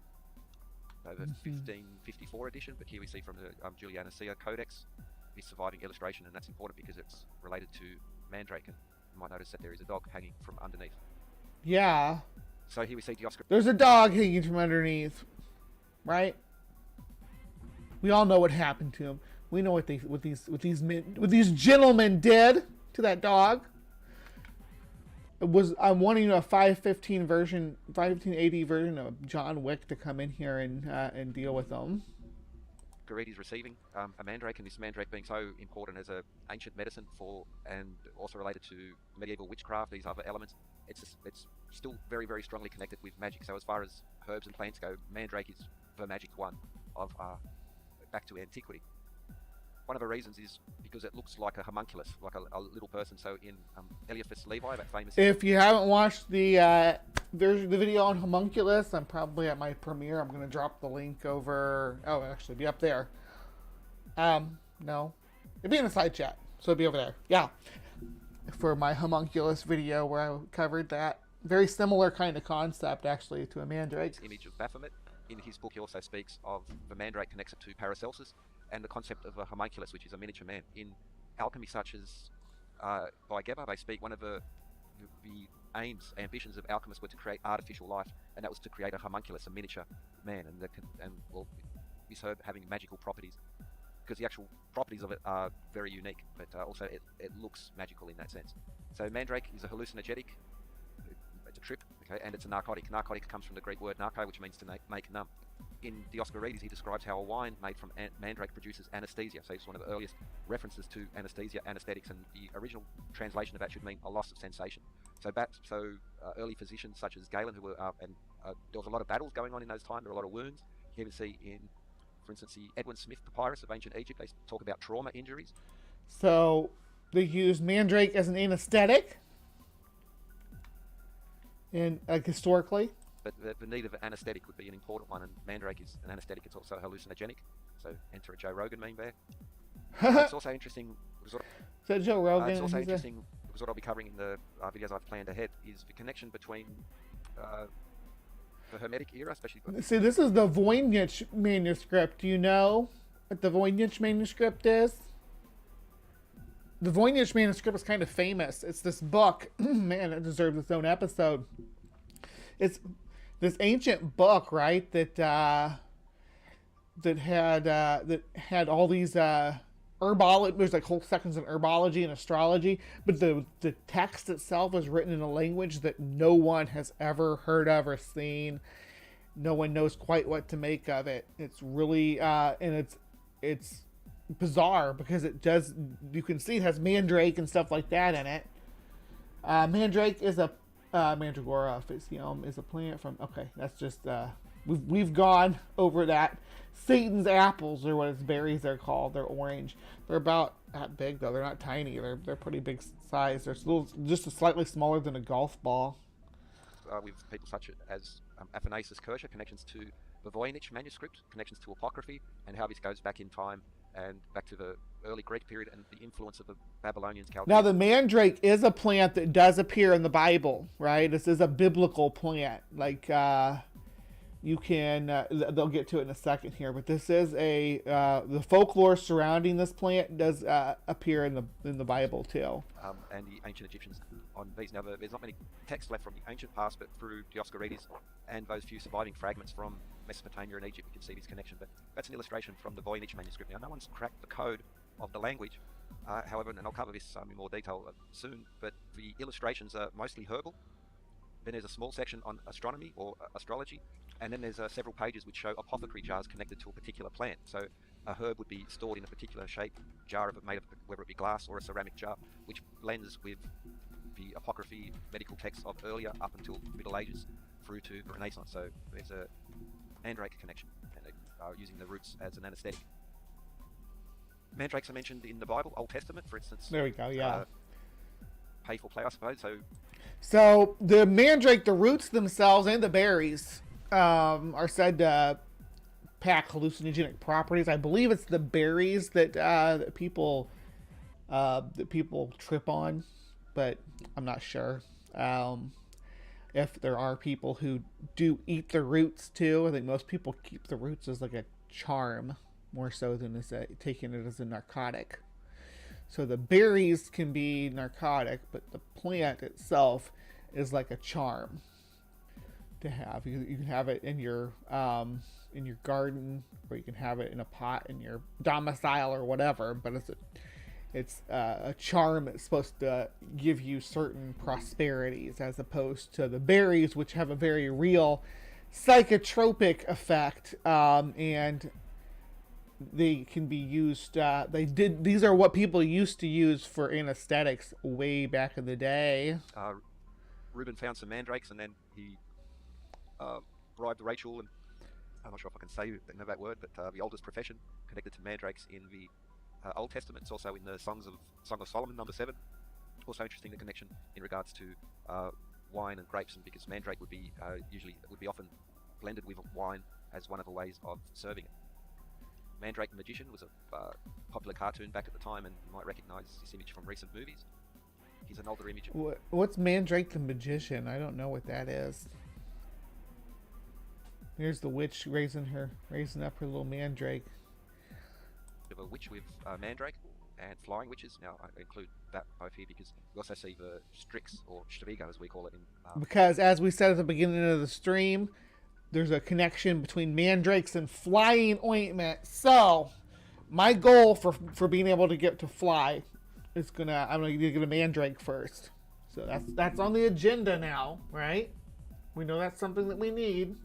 [SPEAKER 8] So the 1554 edition, but here we see from the Juliana Sia Codex, this surviving illustration, and that's important because it's related to Mandrake, and you might notice that there is a dog hanging from underneath.
[SPEAKER 6] Yeah.
[SPEAKER 8] So here we see Dioscorides.
[SPEAKER 6] There's a dog hanging from underneath, right? We all know what happened to him. We know what these gentlemen did to that dog. I'm wanting a 515 version, 515 AD version of John Wick to come in here and deal with them.
[SPEAKER 8] Dioscorides receiving a mandrake, and this mandrake being so important as a ancient medicine for, and also related to medieval witchcraft, these other elements. It's still very, very strongly connected with magic. So as far as herbs and plants go, mandrake is the magic one of back to antiquity. One of the reasons is because it looks like a homunculus, like a little person. So in Eliphas Levi, that famous...
[SPEAKER 6] If you haven't watched the video on homunculus, I'm probably at my premiere. I'm going to drop the link over... Oh, actually, it'll be up there. No. It'll be in the side chat, so it'll be over there. Yeah. For my homunculus video where I covered that. Very similar kind of concept, actually, to a mandrake.
[SPEAKER 8] Image of Baphomet. In his book, he also speaks of the mandrake connects it to Paracelsus, and the concept of a homunculus, which is a miniature man. In alchemy, such as by Geber, they speak one of the ambitions of alchemists were to create artificial life, and that was to create a homunculus, a miniature man, and this herb having magical properties, because the actual properties of it are very unique, but also it looks magical in that sense. So mandrake is a hallucinogenic. It's a trip, okay, and it's a narcotic. Narcotic comes from the Greek word narco, which means to make numb. In Dioscorides, he describes how a wine made from mandrake produces anesthesia. So it's one of the earliest references to anesthesia, anesthetics, and the original translation of that should mean a loss of sensation. So early physicians such as Galen, who were there was a lot of battles going on in those times. There were a lot of wounds. You can see in, for instance, the Edwin Smith papyrus of ancient Egypt. They talk about trauma injuries.
[SPEAKER 6] So they use mandrake as an anesthetic, and historically.
[SPEAKER 8] But the need of an anesthetic would be an important one, and mandrake is an anesthetic. It's also hallucinogenic. So enter a Joe Rogan meme there. It's also interesting.
[SPEAKER 6] Is that Joe Rogan?
[SPEAKER 8] It's also interesting because what I'll be covering in the videos I've planned ahead is the connection between the Hermetic era, especially.
[SPEAKER 6] See, this is the Voynich manuscript. Do you know what the Voynich manuscript is? The Voynich manuscript is kind of famous. It's this book. Man, it deserves its own episode. It's this ancient book, right? That had all these herbology. There's like whole sections of herbology and astrology, but the text itself was written in a language that no one has ever heard of or seen. No one knows quite what to make of it. It's really and it's bizarre because it does. You can see it has mandrake and stuff like that in it. Mandrake is a Mandragora officium is a plant from. Okay, that's just we've gone over that. Satan's apples are what its berries are called. They're orange. They're about that big though. They're not tiny. They're pretty big size. They're just slightly smaller than a golf ball.
[SPEAKER 8] With people such as Athanasius Kircher, connections to the Voynich manuscript, connections to apocryphy, and how this goes back in time and back to the early Greek period and the influence of the Babylonians.
[SPEAKER 6] Now, the mandrake is a plant that does appear in the Bible, right? This is a biblical plant. Like, you can, they'll get to it in a second here, but this is the folklore surrounding this plant does appear in the Bible too.
[SPEAKER 8] And the ancient Egyptians on these. Now, there's not many texts left from the ancient past, but through Dioscorides and those few surviving fragments from Mesopotamia and Egypt, you can see this connection. But that's an illustration from the Voynich manuscript. Now, no one's cracked the code of the language. However, and I'll cover this in more detail soon, but the illustrations are mostly herbal. Then there's a small section on astronomy or astrology, and then there's several pages which show apothecary jars connected to a particular plant. So a herb would be stored in a particular shape jar made of whether it be glass or a ceramic jar, which blends with the apocryphy medical texts of earlier up until the Middle Ages through to the Renaissance. So there's a mandrake connection, and they are using the roots as an anesthetic. Mandrakes are mentioned in the Bible, Old Testament, for instance.
[SPEAKER 6] There we go, yeah.
[SPEAKER 8] Pay for play, I suppose.
[SPEAKER 6] So the mandrake, the roots themselves and the berries are said to pack hallucinogenic properties. I believe it's the berries that people trip on, but I'm not sure. If there are people who do eat the roots too, I think most people keep the roots as like a charm more so than as taking it as a narcotic. So the berries can be narcotic, but the plant itself is like a charm to have. You can have it in your garden, or you can have it in a pot in your domicile or whatever. But it's a charm that's supposed to give you certain prosperities, as opposed to the berries, which have a very real psychotropic effect, and they can be used. These are what people used to use for anesthetics way back in the day.
[SPEAKER 8] Reuben found some mandrakes, and then he bribed Rachel, and I'm not sure if I can say that word, but the oldest profession connected to mandrakes in the Old Testament. It's also in the Song of Solomon, number 7. Also interesting, the connection in regards to wine and grapes, and because mandrake would be often blended with wine as one of the ways of serving it. Mandrake the Magician was a popular cartoon back at the time, and you might recognize this image from recent movies. He's an older image.
[SPEAKER 6] What's Mandrake the Magician? I don't know what that is. Here's the witch raising up her little mandrake.
[SPEAKER 8] Of a witch with mandrake and flying witches. Now I include that both here because we also see the Strix, or Strigo as we call it in
[SPEAKER 6] because as we said at the beginning of the stream, there's a connection between mandrakes and flying ointment. So my goal for being able to get to fly is I'm gonna get a mandrake first. So that's on the agenda now, right? We know that's something that we need.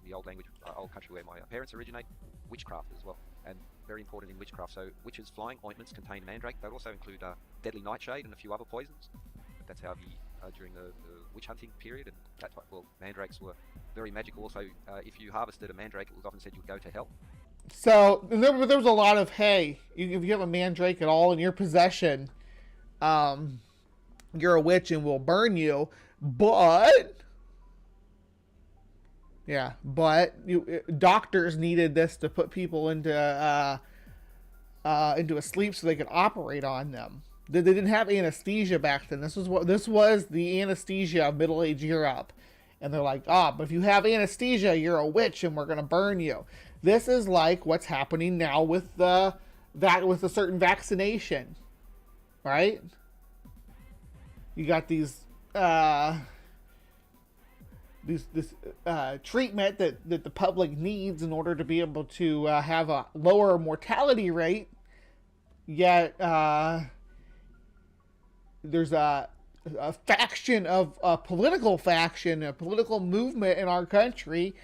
[SPEAKER 8] The old language, old country where my parents originate, witchcraft as well, and very important in witchcraft. So witches' flying ointments contain mandrake. They also include deadly nightshade and a few other poisons. That's how during the witch hunting period, and that type. Well, mandrakes were very magical. Also, if you harvested a mandrake, it was often said you would go to hell.
[SPEAKER 6] So there was a lot of, hey, if you have a mandrake at all in your possession, you're a witch and we'll burn you. But doctors needed this to put people into a sleep so they could operate on them. They didn't have anesthesia back then. This was the anesthesia of Middle Age Europe, and they're like, but if you have anesthesia, you're a witch, and we're gonna burn you. This is like what's happening now with a certain vaccination, right? You got these treatment that the public needs in order to be able to have a lower mortality rate, yet there's a faction of a political movement in our country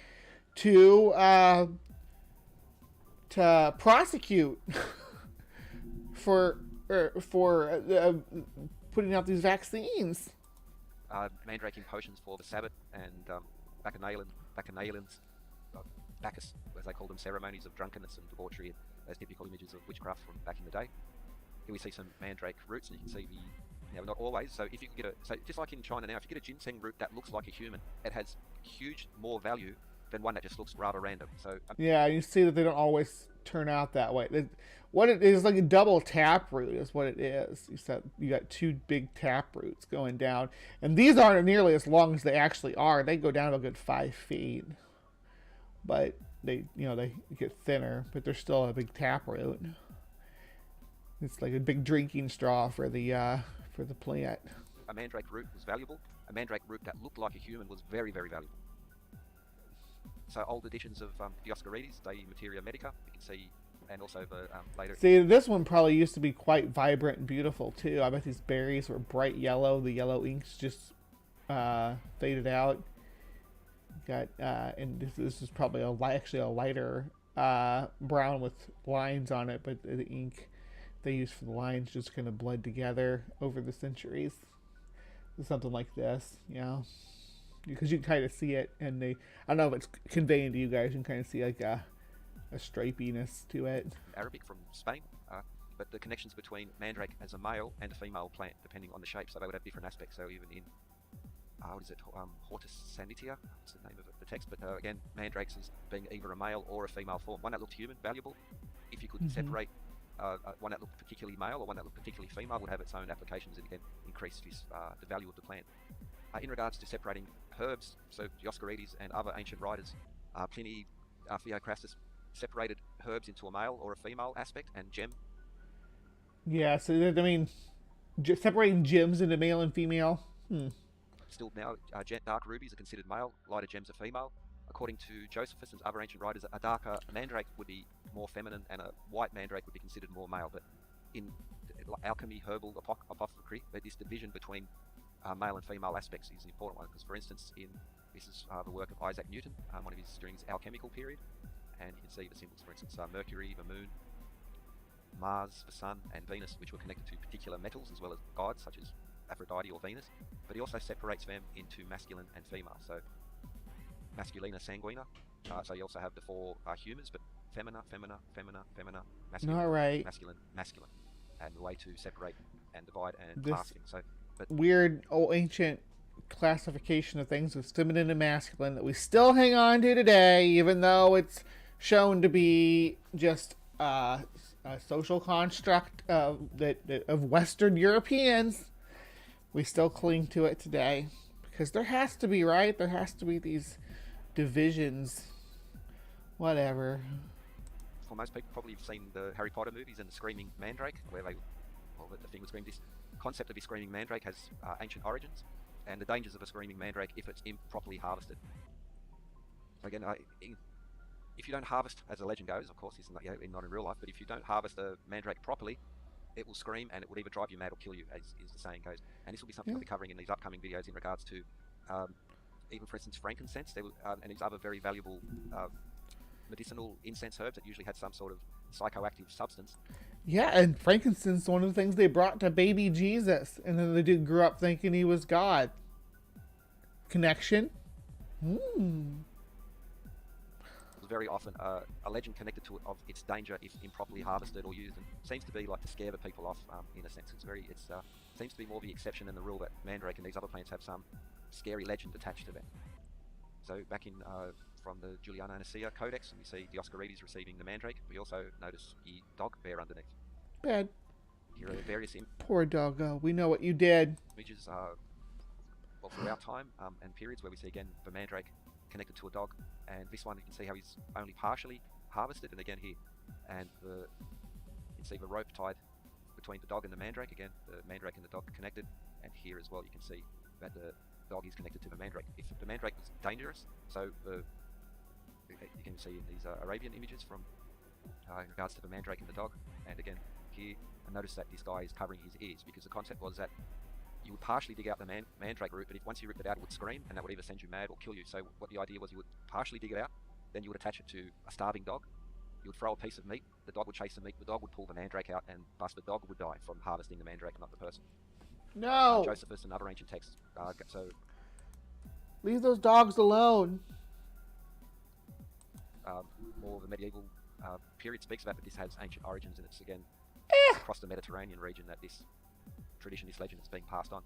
[SPEAKER 6] to prosecute for putting out these vaccines.
[SPEAKER 8] Mandraking potions for the Sabbath and Bacchanalians, Bacchus, as they call them, ceremonies of drunkenness and debauchery, as typical images of witchcraft from back in the day. Here we see some mandrake roots, and you can see not always. So if you can so just like in China now, if you get a ginseng root that looks like a human, it has huge more value than one that just looks rather random. So
[SPEAKER 6] yeah, you see that they don't always turn out that way. What it is, like a double tap root is what it is. You got two big tap roots going down, and these aren't nearly as long as they actually are. They go down to a good 5 feet, but they get thinner, but they're still a big tap root. It's like a big drinking straw for the plant.
[SPEAKER 8] A mandrake root was valuable. A mandrake root that looked like a human was very, very valuable. So old editions of Dioscorides, De Materia Medica, you can see, and also the later.
[SPEAKER 6] See, this one probably used to be quite vibrant and beautiful too. I bet these berries were bright yellow. The yellow inks just faded out. And this is probably actually a lighter brown with lines on it, but the ink they used for the lines just kind of bled together over the centuries. Something like this, because you can kind of see it, and I don't know if it's conveying to you guys. You can kind of see like a stripiness to it.
[SPEAKER 8] Arabic from Spain, but the connections between mandrake as a male and a female plant, depending on the shape, so they would have different aspects. So even in Hortus Sanitia, what's the name of it, the text, but again, mandrakes as being either a male or a female form. One that looked human, valuable. If you could separate one that looked particularly male or one that looked particularly female, would have its own applications and again increase the value of the plant. In regards to separating herbs, so Dioscorides and other ancient writers, Pliny, Theophrastus, separated herbs into a male or a female aspect, and gem.
[SPEAKER 6] Yeah, so I mean, separating gems into male and female.
[SPEAKER 8] Still now, dark rubies are considered male, lighter gems are female. According to Josephus and other ancient writers, a darker mandrake would be more feminine, and a white mandrake would be considered more male. But in alchemy, herbal apothecary, this division between male and female aspects is an important one. Because, for instance, this is the work of Isaac Newton, one of his during his alchemical period, and you can see the symbols, for instance, Mercury, the moon, Mars, the sun, and Venus, which were connected to particular metals as well as gods such as Aphrodite or Venus. But he also separates them into masculine and female. So masculina, sanguina. So you also have the four humors, but femina, masculine,
[SPEAKER 6] All right.
[SPEAKER 8] masculine, and the way to separate and divide and class things. So, but
[SPEAKER 6] weird old ancient classification of things with feminine and masculine that we still hang on to today, even though it's shown to be just a social construct of Western Europeans. We still cling to it today because there has to be, right? There has to be these divisions. Whatever.
[SPEAKER 8] For most people, probably you've seen the Harry Potter movies and the Screaming Mandrake, where the thing would scream. This concept of a Screaming Mandrake has ancient origins, and the dangers of a Screaming Mandrake if it's improperly harvested. Again, if you don't harvest, as the legend goes, of course, it's not in real life, but if you don't harvest a mandrake properly, it will scream and it will either drive you mad or kill you, as the saying goes. And this will be something I'll be covering in these upcoming videos in regards to, even for instance, frankincense, and these other very valuable medicinal incense herbs that usually had some sort of psychoactive substance.
[SPEAKER 6] Yeah, and frankincense, one of the things they brought to baby Jesus, and then the dude grew up thinking he was God. Connection?
[SPEAKER 8] Very often a legend connected to it of its danger if improperly harvested or used, and seems to be like to scare the people off. In a sense, it seems to be more the exception than the rule that mandrake and these other plants have some scary legend attached to them. So back in from the Juliana Nicaea Codex, we see Dioscorides receiving the mandrake. We also notice the dog bear underneath.
[SPEAKER 6] Bad.
[SPEAKER 8] Here are various
[SPEAKER 6] poor doggo. We know what you did.
[SPEAKER 8] Images throughout time and periods where we see again the mandrake connected to a dog, and this one you can see how he's only partially harvested, and again here, and you can see the rope tied between the dog and the mandrake, again the mandrake and the dog connected, and here as well you can see that the dog is connected to the mandrake. If the mandrake was dangerous, so you can see in these Arabian images from in regards to the mandrake and the dog, and again here, and notice that this guy is covering his ears, because the concept was that you would partially dig out the mandrake root, but once you ripped it out, it would scream, and that would either send you mad or kill you. So what the idea was, you would partially dig it out, then you would attach it to a starving dog. You would throw a piece of meat, the dog would chase the meat, the dog would pull the mandrake out, and thus the dog would die from harvesting the mandrake, not the person.
[SPEAKER 6] No!
[SPEAKER 8] Josephus and other ancient texts. So
[SPEAKER 6] leave those dogs alone.
[SPEAKER 8] more of the medieval period speaks about that this has ancient origins, and it's again across the Mediterranean region that this tradition, this legend is being passed on.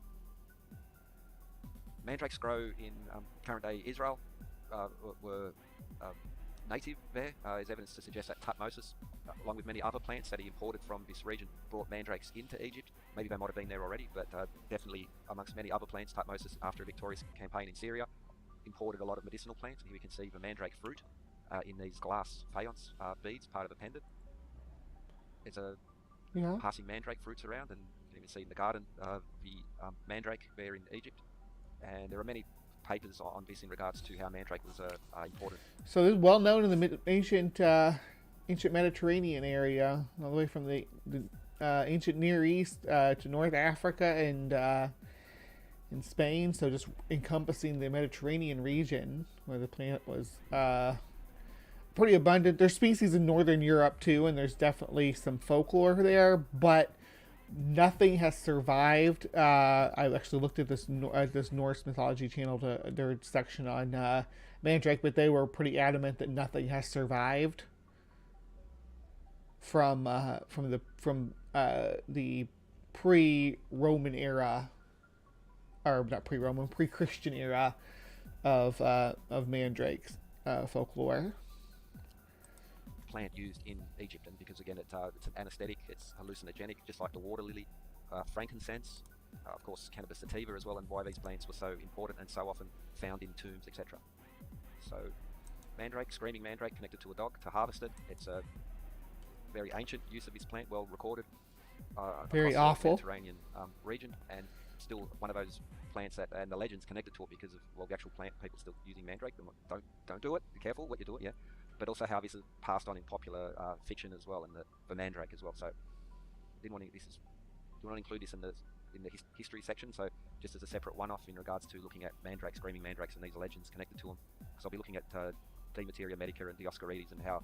[SPEAKER 8] Mandrakes grow in current day Israel, were native there. Is evidence to suggest that Tutmosis, along with many other plants that he imported from this region, brought mandrakes into Egypt. Maybe they might have been there already, but definitely amongst many other plants, Tutmosis, after a victorious campaign in Syria, imported a lot of medicinal plants. And here we can see the mandrake fruit in these glass faience beads, part of a pendant. There's a passing mandrake fruits around, and you can even see in the garden the mandrake there in Egypt. And there are many papers on this in regards to how mandrake was imported.
[SPEAKER 6] So this is well known in the ancient Mediterranean area, all the way from the ancient Near East to North Africa and in Spain. So just encompassing the Mediterranean region where the plant was pretty abundant. There's species in Northern Europe too, and there's definitely some folklore there, but nothing has survived. I actually looked at this Norse mythology channel, their section on mandrake, but they were pretty adamant that nothing has survived from the pre-Roman era, or not pre-Roman, pre-Christian era of mandrakes folklore.
[SPEAKER 8] Plant used in Egypt, and because again it's an anesthetic, it's hallucinogenic, just like the water lily, frankincense, of course cannabis sativa as well, and why these plants were so important and so often found in tombs, etc. So mandrake, screaming mandrake, connected to a dog to harvest it. It's a very ancient use of this plant, well recorded.
[SPEAKER 6] Very
[SPEAKER 8] across
[SPEAKER 6] awful.
[SPEAKER 8] the Mediterranean region, and still one of those plants that, and the legends connected to it because of, well, the actual plant, people still using mandrake. Don't do it. Be careful what you do it. Yeah, but also how this is passed on in popular fiction as well, and the mandrake as well. So didn't want to, do you want to include this in the history section? So just as a separate one-off in regards to looking at mandrakes, screaming mandrakes, and these legends connected to them. So I'll be looking at De Materia Medica and Dioscorides, and how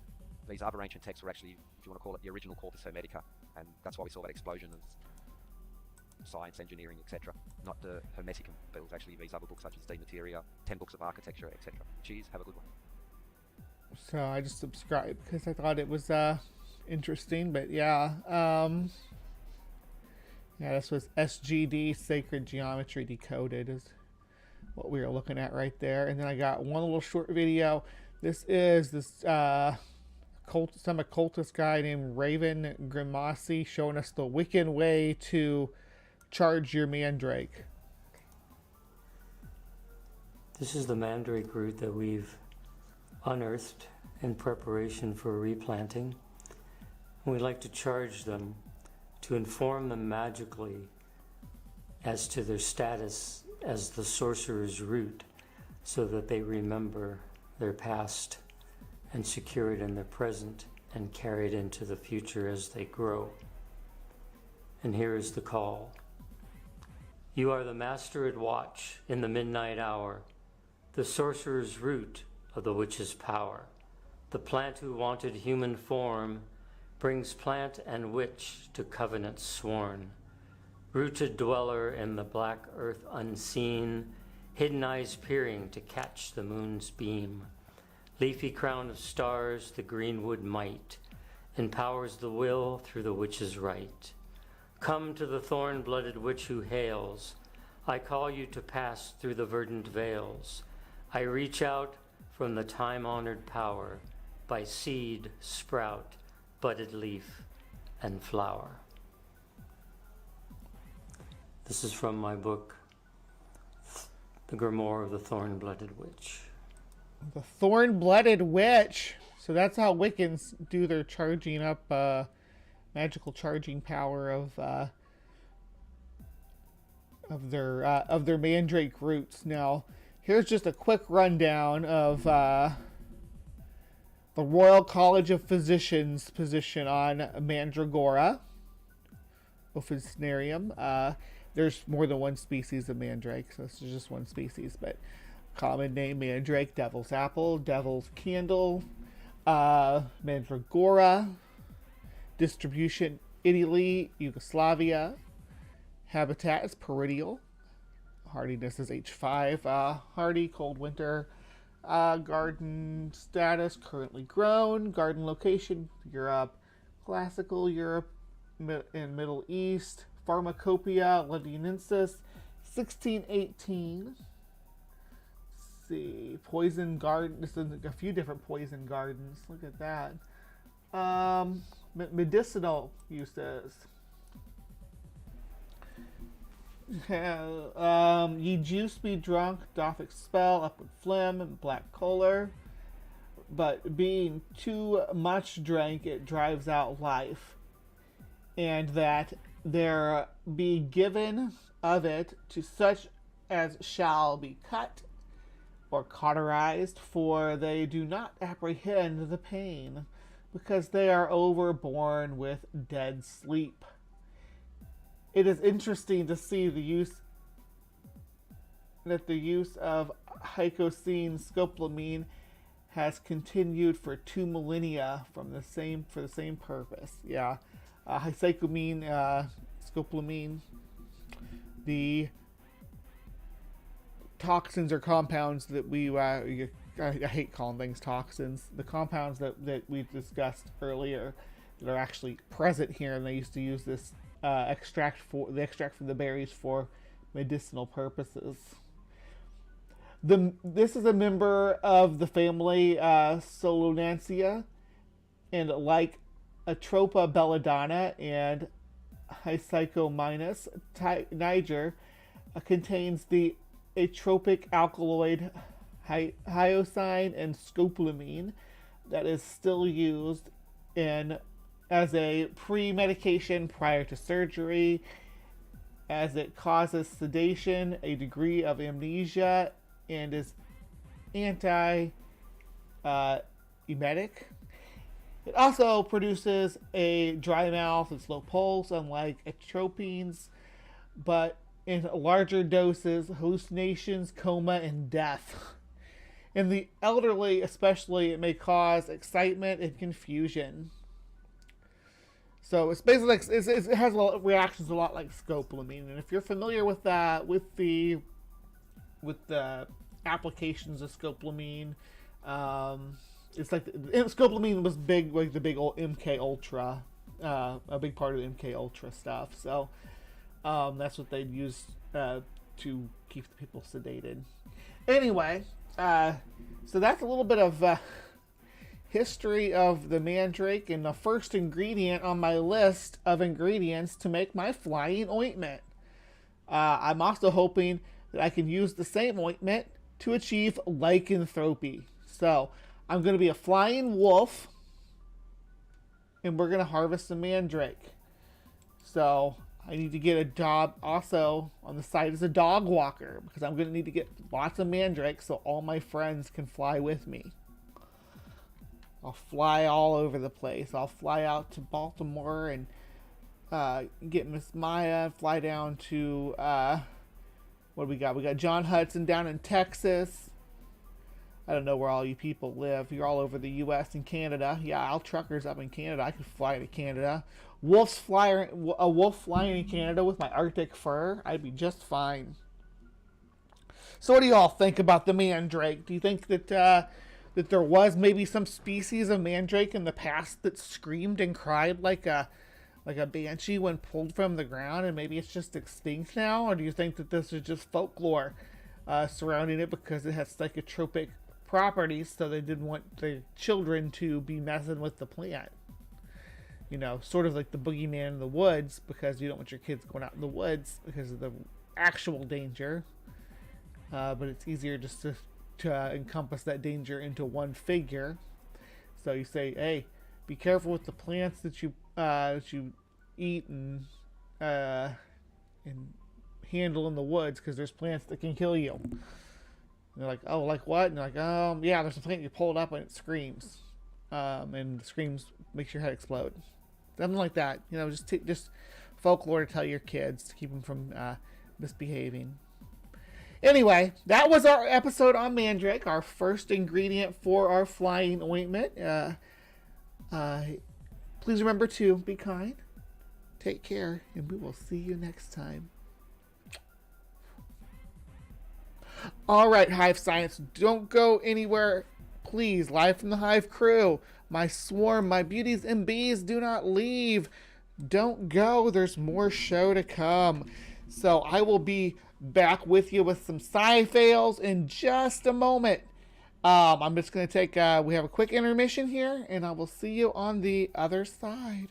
[SPEAKER 8] these other ancient texts were actually, if you want to call it, the original Corpus Hermetica, and that's why we saw that explosion of science, engineering, etc. Not the Hermeticum, but it was actually these other books such as De Materia, 10 books of architecture, etc. Cheers, have a good one.
[SPEAKER 6] So I just subscribed because I thought it was interesting, but yeah. Yeah, this was SGD, Sacred Geometry Decoded, is what we were looking at right there. And then I got one little short video. This is some occultist guy named Raven Grimassi showing us the Wiccan way to charge your mandrake.
[SPEAKER 9] This is the mandrake root that we've unearthed in preparation for replanting. And we'd like to charge them to inform them magically as to their status as the sorcerer's root, so that they remember their past and secure it in their present and carry it into the future as they grow. And here is the call. You are the master at watch in the midnight hour, the sorcerer's root of the witch's power. The plant who wanted human form brings plant and witch to covenants sworn. Rooted dweller in the black earth unseen, hidden eyes peering to catch the moon's beam. Leafy crown of stars, the greenwood might, empowers the will through the witch's right. Come to the thorn-blooded witch who hails. I call you to pass through the verdant vales. I reach out from the time-honored power, by seed, sprout, budded leaf, and flower. This is from my book, The Grimoire of the Thorn-Blooded Witch.
[SPEAKER 6] The Thorn-Blooded Witch. So that's how Wiccans do their charging up, magical charging power of their mandrake roots. Now, here's just a quick rundown of the Royal College of Physicians' position on Mandragora officinarium. There's more than one species of mandrake, so this is just one species, but common name mandrake, devil's apple, devil's candle, Mandragora, distribution Italy, Yugoslavia, habitat is peridial, hardiness is H5, hardy, cold winter, garden status, currently grown, garden location, Europe, classical Europe and Middle East, Pharmacopoeia londinensis, 1618. See, poison garden. This is a few different poison gardens. Look at that. Medicinal uses. Ye juice be drunk, doth expel upward phlegm and black choler, but being too much drank, it drives out life, and that there be given of it to such as shall be cut or cauterized, for they do not apprehend the pain, because they are overborne with dead sleep. It is interesting to see the use of hycosine scopolamine has continued for 2 millennia for the same purpose. Yeah, hycosine scopolamine, the toxins or compounds that I hate calling things toxins. The compounds that we discussed earlier that are actually present here, and they used to use this extract from the berries for medicinal purposes. This is a member of the family Solanaceae, and like Atropa belladonna and Hypsicomynus niger, contains the atropic alkaloid hyoscine and scopolamine that is still used as a pre-medication prior to surgery, as it causes sedation, a degree of amnesia, and is anti-emetic. It also produces a dry mouth and slow pulse, unlike atropines, but in larger doses, hallucinations, coma, and death. In the elderly especially, it may cause excitement and confusion. So it's basically like, it has reactions a lot like scopolamine, and if you're familiar with that, with the applications of scopolamine, it's like scopolamine was big, like the big old MK Ultra, a big part of the MK Ultra stuff. So that's what they'd use to keep the people sedated. Anyway, so that's a little bit of history of the mandrake and the first ingredient on my list of ingredients to make my flying ointment. I'm also hoping that I can use the same ointment to achieve lycanthropy. So I'm going to be a flying wolf, and we're going to harvest the mandrake. So I need to get a job also on the side as a dog walker, because I'm going to need to get lots of mandrakes so all my friends can fly with me. I'll fly all over the place. I'll fly out to Baltimore and get Miss Maya, fly down to, what do we got? We got John Hudson down in Texas. I don't know where all you people live. You're all over the U.S. and Canada. Yeah, Al Trucker's up in Canada. I could fly to Canada. A wolf flying in Canada with my Arctic fur. I'd be just fine. So what do you all think about the mandrake? Do you think that that there was maybe some species of mandrake in the past that screamed and cried like a banshee when pulled from the ground, and maybe it's just extinct now? Or do you think that this is just folklore surrounding it because it has psychotropic properties, so they didn't want the children to be messing with the plant? You know, sort of like the boogeyman in the woods, because you don't want your kids going out in the woods because of the actual danger. But it's easier just to encompass that danger into one figure. So you say, hey, be careful with the plants that you eat and handle in the woods, because there's plants that can kill you. And they're like, oh, like what? And they're like, yeah, there's a plant you pull it up and it screams, and the screams makes your head explode. Something like that. You know, just folklore to tell your kids to keep them from misbehaving. Anyway, that was our episode on mandrake, our first ingredient for our flying ointment. Please remember to be kind, take care, and we will see you next time. All right, Hive Science, don't go anywhere, please. Live from the Hive crew, my swarm, my beauties and bees, do not leave. Don't go. There's more show to come. So I will be back with you with some sci-fails in just a moment. I'm just going to take, we have a quick intermission here, and I will see you on the other side.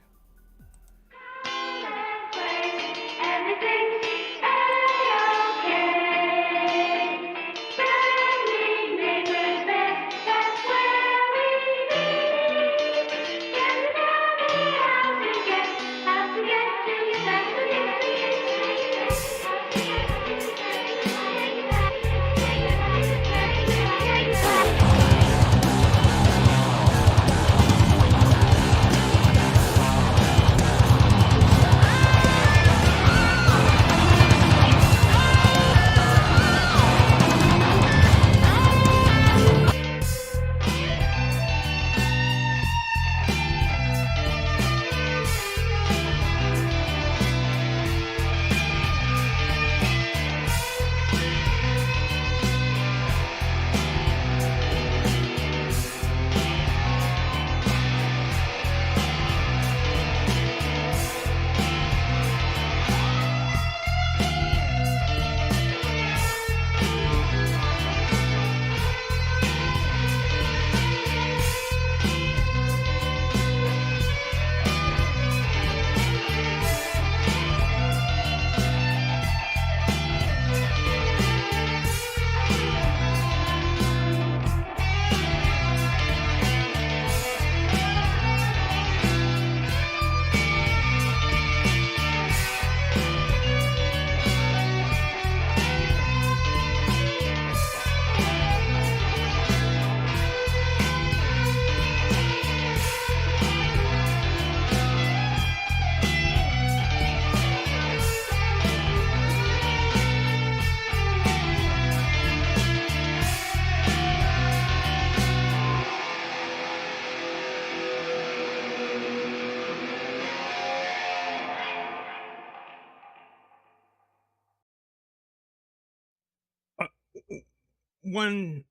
[SPEAKER 10] one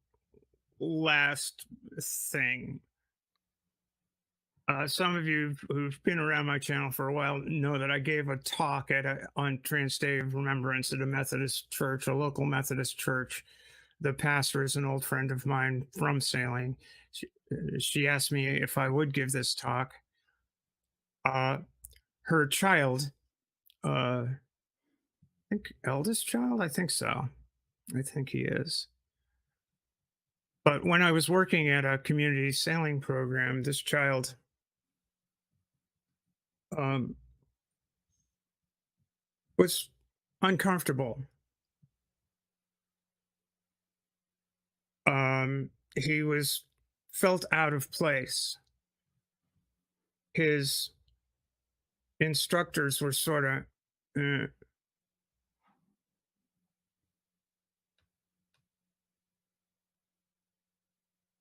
[SPEAKER 10] last thing. Some of you who've been around my channel for a while know that I gave a talk on Trans Day of Remembrance at a Methodist church, a local Methodist church. The pastor is an old friend of mine from sailing. She asked me if I would give this talk. Her child, I think eldest child, I think so. I think he is. But when I was working at a community sailing program, this child was uncomfortable. He felt out of place. His instructors were sort of and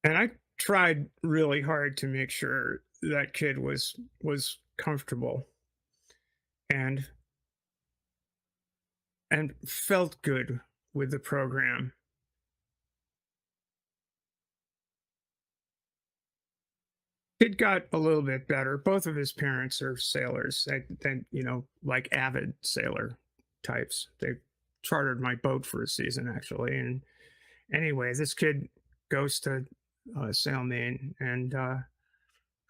[SPEAKER 10] I tried really hard to make sure that kid was comfortable and felt good with the program. Kid got a little bit better. Both of his parents are sailors, like avid sailor types. They chartered my boat for a season, actually. And anyway, this kid goes to Sailmain and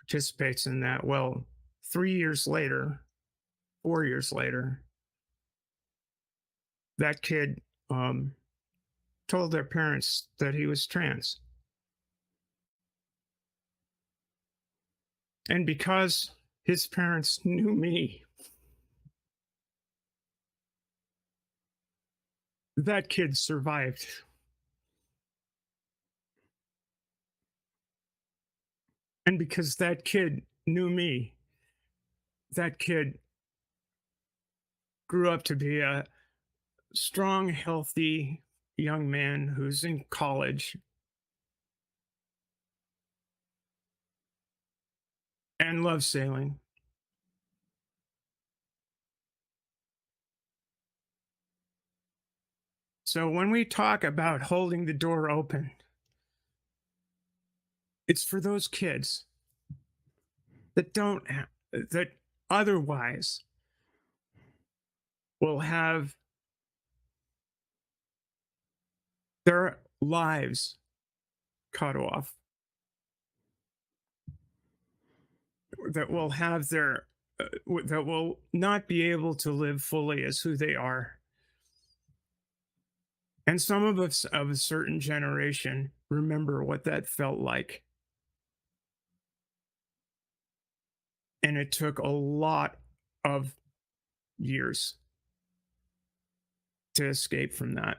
[SPEAKER 10] participates in that. Well, 4 years later, that kid told their parents that he was trans. And because his parents knew me, that kid survived. And because that kid knew me, that kid grew up to be a strong, healthy young man who's in college and loves sailing. So when we talk about holding the door open, it's for those kids that that otherwise will have their lives cut off, that will have that will not be able to live fully as who they are. And some of us of a certain generation remember what that felt like. And it took a lot of years to escape from that.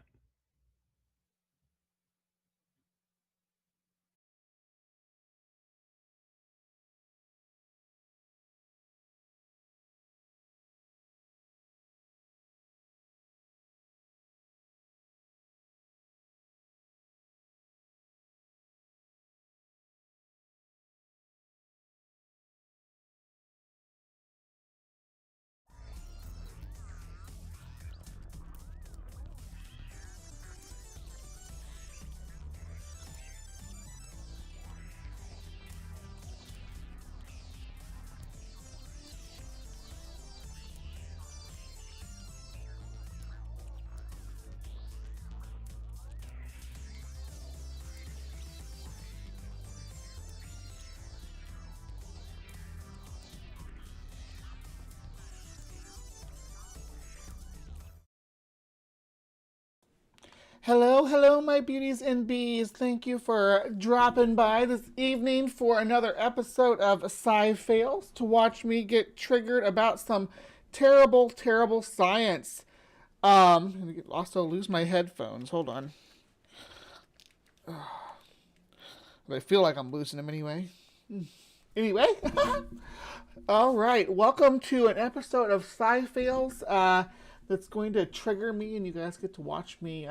[SPEAKER 6] Hello, my beauties and bees. Thank you for dropping by this evening for another episode of Sci Fails to watch me get triggered about some terrible, terrible science. I'm gonna also lose my headphones. Hold on. I feel like I'm losing them anyway. Anyway. All right. Welcome to an episode of Sci Fails that's going to trigger me, and you guys get to watch me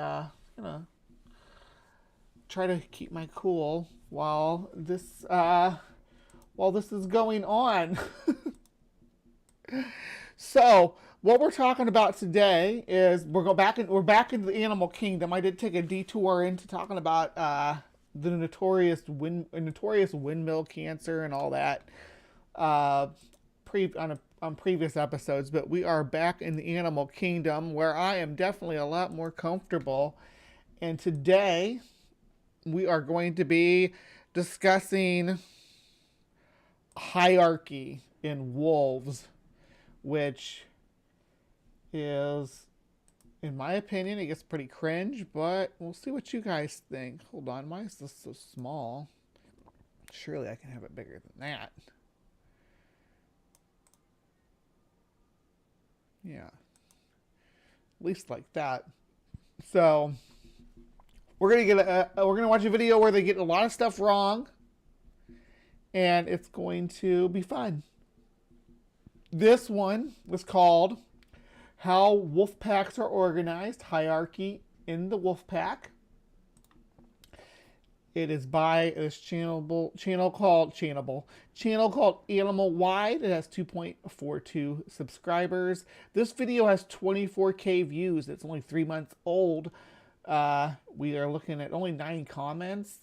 [SPEAKER 6] try to keep my cool while this is going on. So what we're talking about today is we're back into the animal kingdom. I did take a detour into talking about the notorious windmill cancer and all that on previous episodes, but we are back in the animal kingdom where I am definitely a lot more comfortable. And today we are going to be discussing hierarchy in wolves, which is, in my opinion, it gets pretty cringe, but we'll see what you guys think. Hold on, why is this so small? Surely I can have it bigger than that. Yeah, at least like that. So we're gonna watch a video where they get a lot of stuff wrong, and it's going to be fun. This one was called "How Wolf Packs Are Organized: Hierarchy in the Wolf Pack." It is by this channel called Animal Wide. It has 2.42 subscribers. This video has 24K views. It's only 3 months old. We are looking at only 9 comments.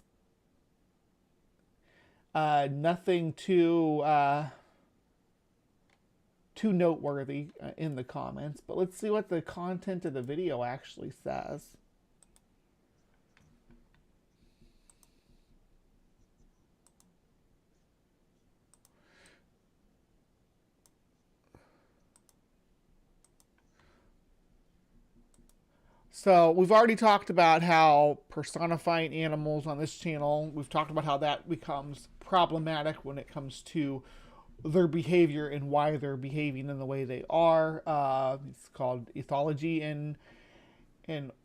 [SPEAKER 6] Nothing too noteworthy in the comments, but let's see what the content of the video actually says. So we've already talked about how personifying animals on this channel, we've talked about how that becomes problematic when it comes to their behavior and why they're behaving in the way they are. It's called ethology in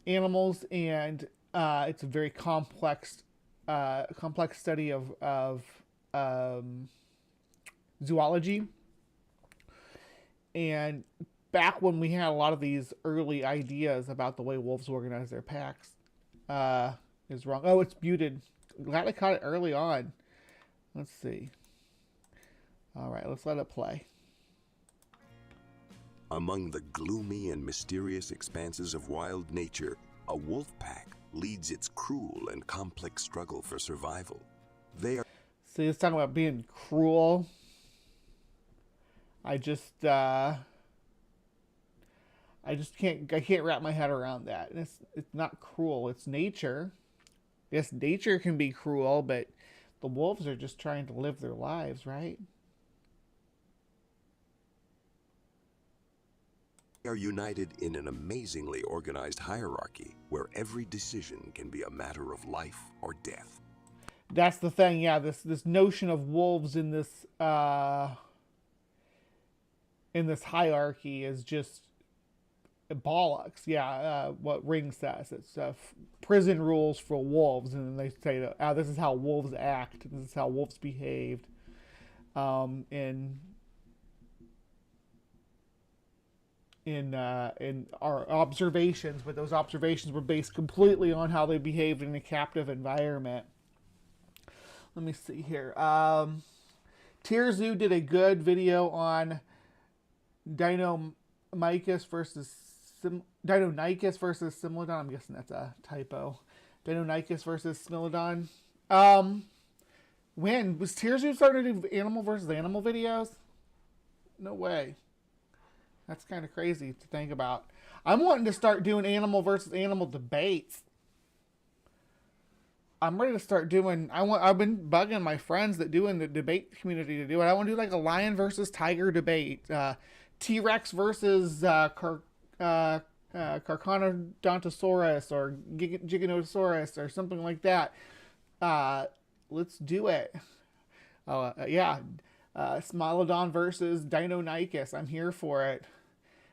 [SPEAKER 6] animals, and it's a very complex study of zoology. And back when we had a lot of these early ideas about the way wolves organize their packs, is wrong. Oh, it's muted. Glad I caught it early on. Let's see. All right, let's let it play.
[SPEAKER 11] Among the gloomy and mysterious expanses of wild nature, a wolf pack leads its cruel and complex struggle for survival. They are...
[SPEAKER 6] See, it's talking about being cruel. I can't wrap my head around that. And it's not cruel, it's nature. Yes, nature can be cruel, but the wolves are just trying to live their lives, right?
[SPEAKER 11] They are united in an amazingly organized hierarchy where every decision can be a matter of life or death.
[SPEAKER 6] That's the thing, yeah. This notion of wolves in this hierarchy is just bollocks. Yeah, what Ring says, it's prison rules for wolves, and then they say that this is how wolves act, this is how wolves behaved, in our observations, but those observations were based completely on how they behaved in a captive environment. Let me see here. Tierzoo did a good video on Deinonychus versus Smilodon. I'm guessing that's a typo. Deinonychus versus Smilodon. When was Tierzoo starting to do animal versus animal videos? No way. That's kind of crazy to think about. I'm wanting to start doing animal versus animal debates. I'm ready to start doing. I've been bugging my friends that do in the debate community to do it. I want to do like a lion versus tiger debate, T-Rex versus Carcharodontosaurus or Giganotosaurus or something like that. Let's do it. Yeah, Smilodon versus Deinonychus. I'm here for it.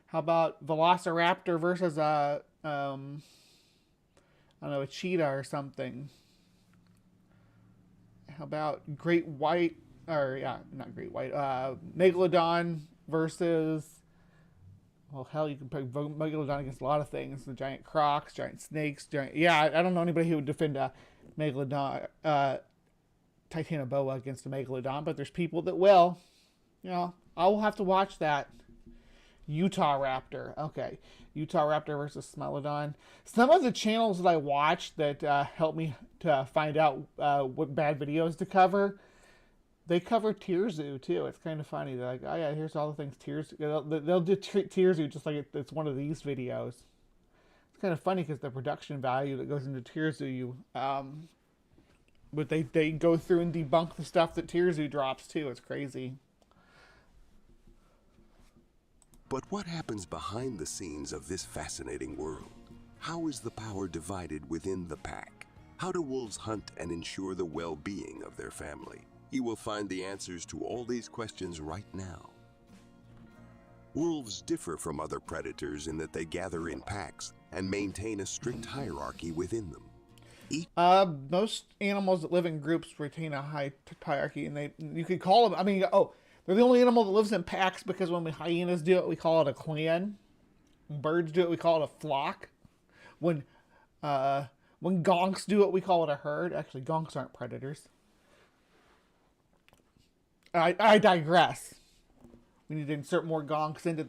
[SPEAKER 6] How about Velociraptor versus I don't know, a cheetah or something? How about Great White, or yeah, not Great White, Megalodon versus, well, hell, you can put Megalodon against a lot of things. The giant crocs, giant snakes, yeah, I don't know anybody who would defend a Megalodon, Titanoboa against a Megalodon, but there's people that will. You know, I will have to watch that. Utah Raptor. Okay. Utah Raptor versus Smilodon. Some of the channels that I watch that help me to find out what bad videos to cover, they cover Tier Zoo too. It's kind of funny. They're like, oh yeah, here's all the things Tier Zoo. They'll do Tier Zoo just like it's one of these videos. It's kind of funny because the production value that goes into Tier Zoo, but they go through and debunk the stuff that Tier Zoo drops too. It's crazy.
[SPEAKER 11] But what happens behind the scenes of this fascinating world? How is the power divided within the pack? How do wolves hunt and ensure the well-being of their family? You will find the answers to all these questions right now. Wolves differ from other predators in that they gather in packs and maintain a strict hierarchy within them.
[SPEAKER 6] Most animals that live in groups retain a high hierarchy, and you could call them, they're the only animal that lives in packs because when hyenas do it, we call it a clan. When birds do it, we call it a flock. When gonks do it, we call it a herd. Actually, gonks aren't predators. I digress. We need to insert more gonks into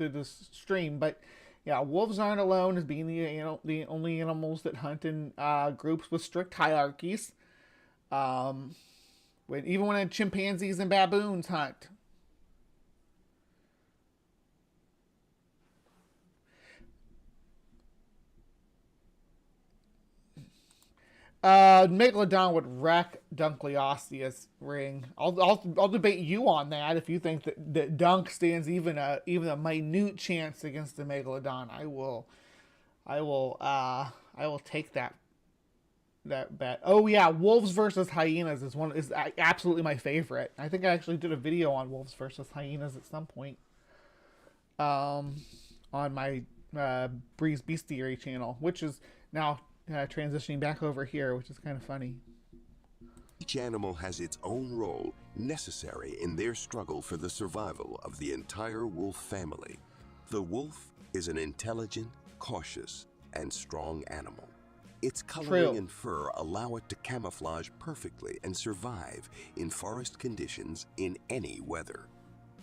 [SPEAKER 6] this stream. But yeah, wolves aren't alone as being the only animals that hunt in groups with strict hierarchies. Even when chimpanzees and baboons hunt. Megalodon would wreck Dunkleosteus ring. I'll debate you on that if you think that Dunk stands even a minute chance against the Megalodon. I will take that bet. Oh yeah, wolves versus hyenas is absolutely my favorite. I think I actually did a video on wolves versus hyenas at some point on my Breeze Bestiary channel, which is now transitioning back over here, which is kind of funny.
[SPEAKER 11] Each animal has its own role necessary in their struggle for the survival of the entire wolf family. The wolf is an intelligent, cautious, and strong animal. Its coloring and fur allow it to camouflage perfectly and survive in forest conditions in any weather.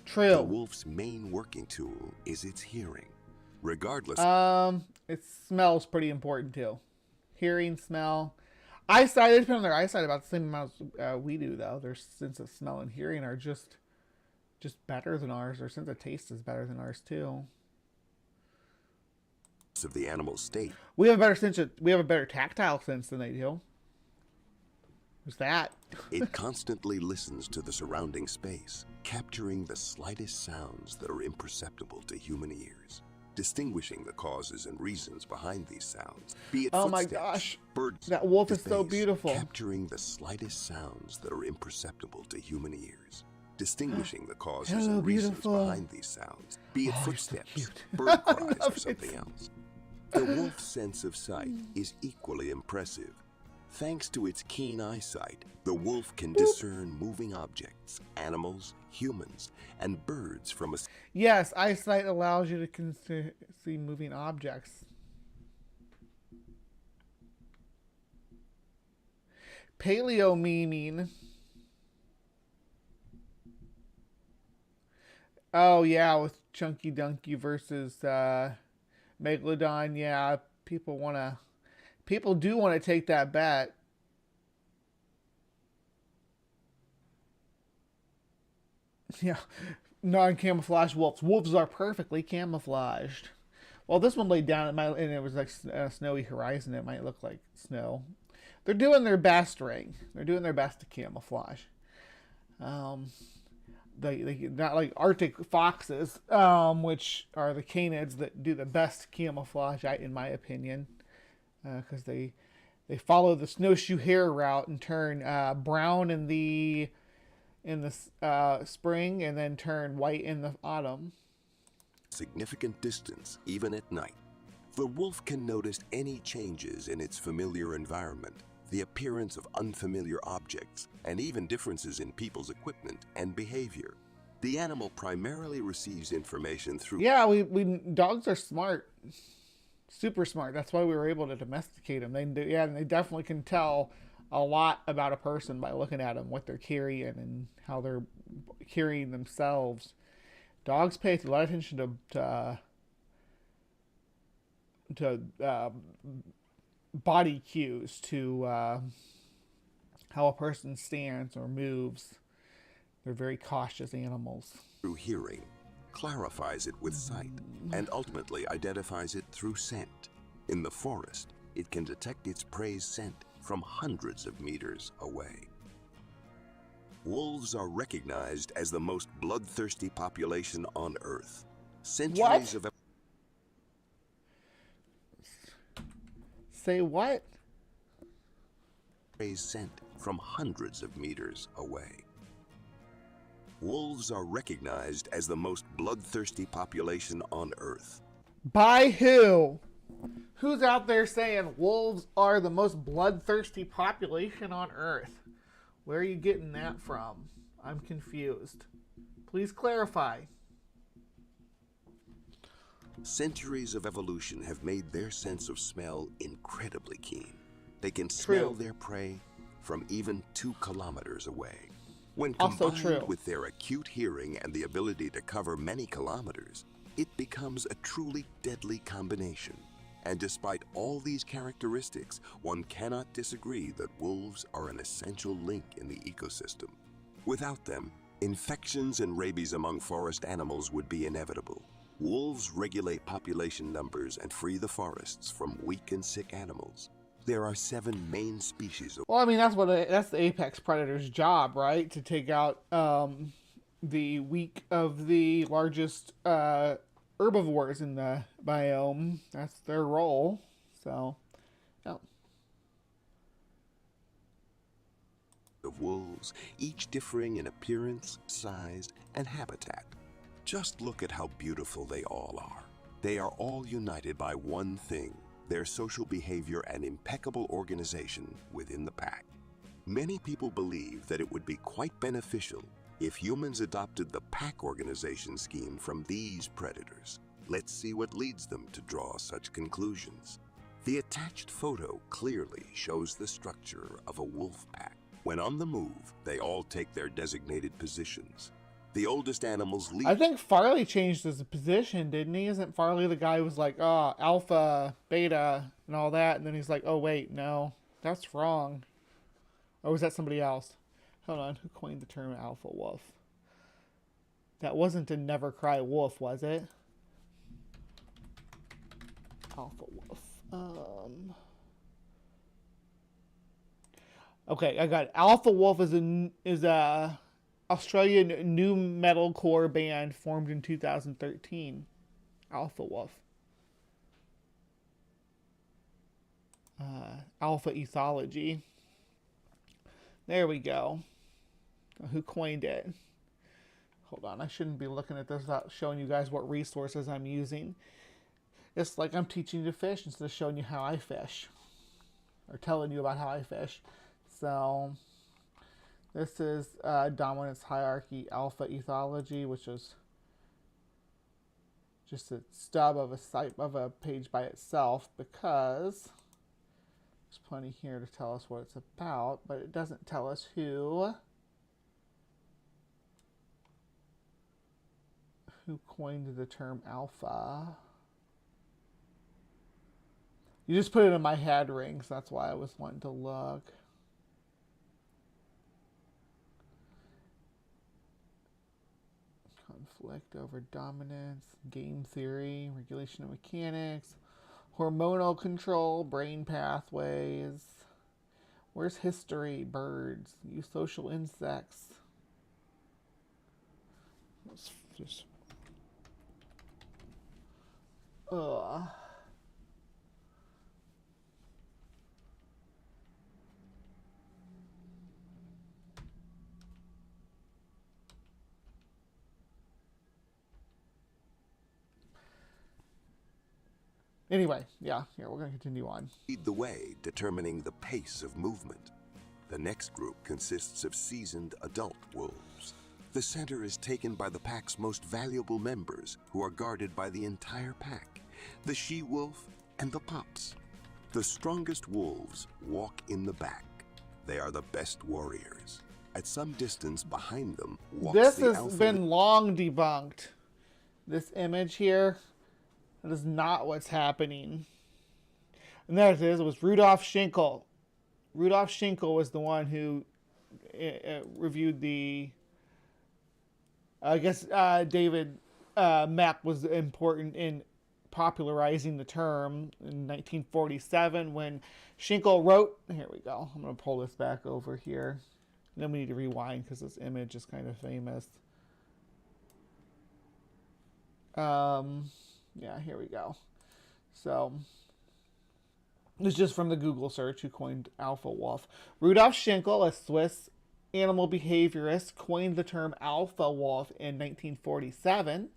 [SPEAKER 6] True.
[SPEAKER 11] The wolf's main working tool is its hearing. Regardless...
[SPEAKER 6] Its smell is pretty important too. Hearing, smell. Eyesight, they depend on their eyesight about the same amount as we do, though. Their sense of smell and hearing are just better than ours. Their sense of taste is better than ours too.
[SPEAKER 11] Of the animal state.
[SPEAKER 6] We have a better tactile sense than they do. What's that?
[SPEAKER 11] It constantly listens to the surrounding space, capturing the slightest sounds that are imperceptible to human ears, distinguishing the causes and reasons behind these sounds. Be it
[SPEAKER 6] oh
[SPEAKER 11] footsteps,
[SPEAKER 6] my gosh,
[SPEAKER 11] birds,
[SPEAKER 6] that wolf is
[SPEAKER 11] the
[SPEAKER 6] so
[SPEAKER 11] bass,
[SPEAKER 6] beautiful.
[SPEAKER 11] Capturing the slightest sounds that are imperceptible to human ears, distinguishing the causes and reasons behind these sounds. Be it footsteps, bird cries, or something else. The wolf's sense of sight is equally impressive. Thanks to its keen eyesight, the wolf can discern moving objects, animals, humans, and birds from a...
[SPEAKER 6] Yes, eyesight allows you to see moving objects. Paleo memeing. Oh yeah, with Chunky Donkey versus Megalodon. Yeah, people do want to take that bet. Yeah, non-camouflage wolves. Wolves are perfectly camouflaged. Well, this one laid down, and it was like a snowy horizon. It might look like snow. They're doing their best, Ring. They're doing their best to camouflage. They not like Arctic foxes, which are the canids that do the best camouflage, in my opinion, because they follow the snowshoe hare route and turn brown in the spring and then turn white in the autumn.
[SPEAKER 11] Significant distance, even at night. The wolf can notice any changes in its familiar environment, the appearance of unfamiliar objects, and even differences in people's equipment and behavior. The animal primarily receives information through...
[SPEAKER 6] Yeah, dogs are smart. Super smart. That's why we were able to domesticate them. And they definitely can tell a lot about a person by looking at them, what they're carrying and how they're carrying themselves. Dogs pay a lot of attention to body cues, to how a person stands or moves. They're very cautious animals.
[SPEAKER 11] Through hearing, clarifies it with sight, and ultimately identifies it through scent. In the forest, it can detect its prey's scent from hundreds of meters away. Wolves are recognized as the most bloodthirsty population on Earth. Centuries of
[SPEAKER 6] Say what?
[SPEAKER 11] Prey's scent from hundreds of meters away. Wolves are recognized as the most bloodthirsty population on Earth.
[SPEAKER 6] By who? Who's out there saying wolves are the most bloodthirsty population on Earth? Where are you getting that from? I'm confused. Please clarify.
[SPEAKER 11] Centuries of evolution have made their sense of smell incredibly keen. They can smell their prey from even 2 kilometers away. When combined with their acute hearing and the ability to cover many kilometers, it becomes a truly deadly combination. And despite all these characteristics, one cannot disagree that wolves are an essential link in the ecosystem. Without them, infections and rabies among forest animals would be inevitable. Wolves regulate population numbers and free the forests from weak and sick animals. There are 7 main species of...
[SPEAKER 6] Well, I mean, that's the apex predator's job, right? To take out the weak of the largest herbivores in the biome. That's their role. So, yeah.
[SPEAKER 11] Of wolves, each differing in appearance, size, and habitat. Just look at how beautiful they all are. They are all united by one thing: their social behavior and impeccable organization within the pack. Many people believe that it would be quite beneficial if humans adopted the pack organization scheme from these predators. Let's see what leads them to draw such conclusions. The attached photo clearly shows the structure of a wolf pack. When on the move, they all take their designated positions. The oldest animals lead.
[SPEAKER 6] I think Farley changed his position, didn't he? Isn't Farley the guy who was like, oh, alpha, beta, and all that? And then he's like, oh, wait, no, that's wrong. Or was that somebody else? Hold on, who coined the term alpha wolf? That wasn't a Never Cry Wolf, was it? Alpha wolf. Okay, I got it. Alpha wolf is a Australian new metalcore band formed in 2013. Alpha wolf. Alpha ethology. There we go. Who coined it? Hold on, I shouldn't be looking at this without showing you guys what resources I'm using. It's like I'm teaching you to fish instead of showing you how I fish. Or telling you about how I fish. So, this is Dominance Hierarchy Alpha Ethology, which is just a stub of a site of a page by itself, because there's plenty here to tell us what it's about, but it doesn't tell us who coined the term alpha. You just put it in my head rings, that's why I was wanting to look. Conflict over dominance, game theory, regulation of mechanics, hormonal control, brain pathways. Where's history? Birds. Use social insects. Let's just... Ugh. Anyway, yeah, here, we're going to continue on.
[SPEAKER 11] Lead the way, determining the pace of movement. The next group consists of seasoned adult wolves. The center is taken by the pack's most valuable members, who are guarded by the entire pack, the she-wolf and the pups. The strongest wolves walk in the back. They are the best warriors. At some distance behind them walks
[SPEAKER 6] this
[SPEAKER 11] the
[SPEAKER 6] has
[SPEAKER 11] alpha.
[SPEAKER 6] been long debunked. This image here, that is not what's happening. And there it is. It was Rudolf Schinkel. Rudolf Schinkel was the one who reviewed the... I guess David Mack was important in popularizing the term in 1947 when Schinkel wrote... Here we go. I'm going to pull this back over here. And then we need to rewind because this image is kind of famous. Yeah, here we go. So, it's just from the Google search who coined alpha wolf. Rudolf Schinkel, a Swiss animal behaviorist, coined the term alpha wolf in 1947.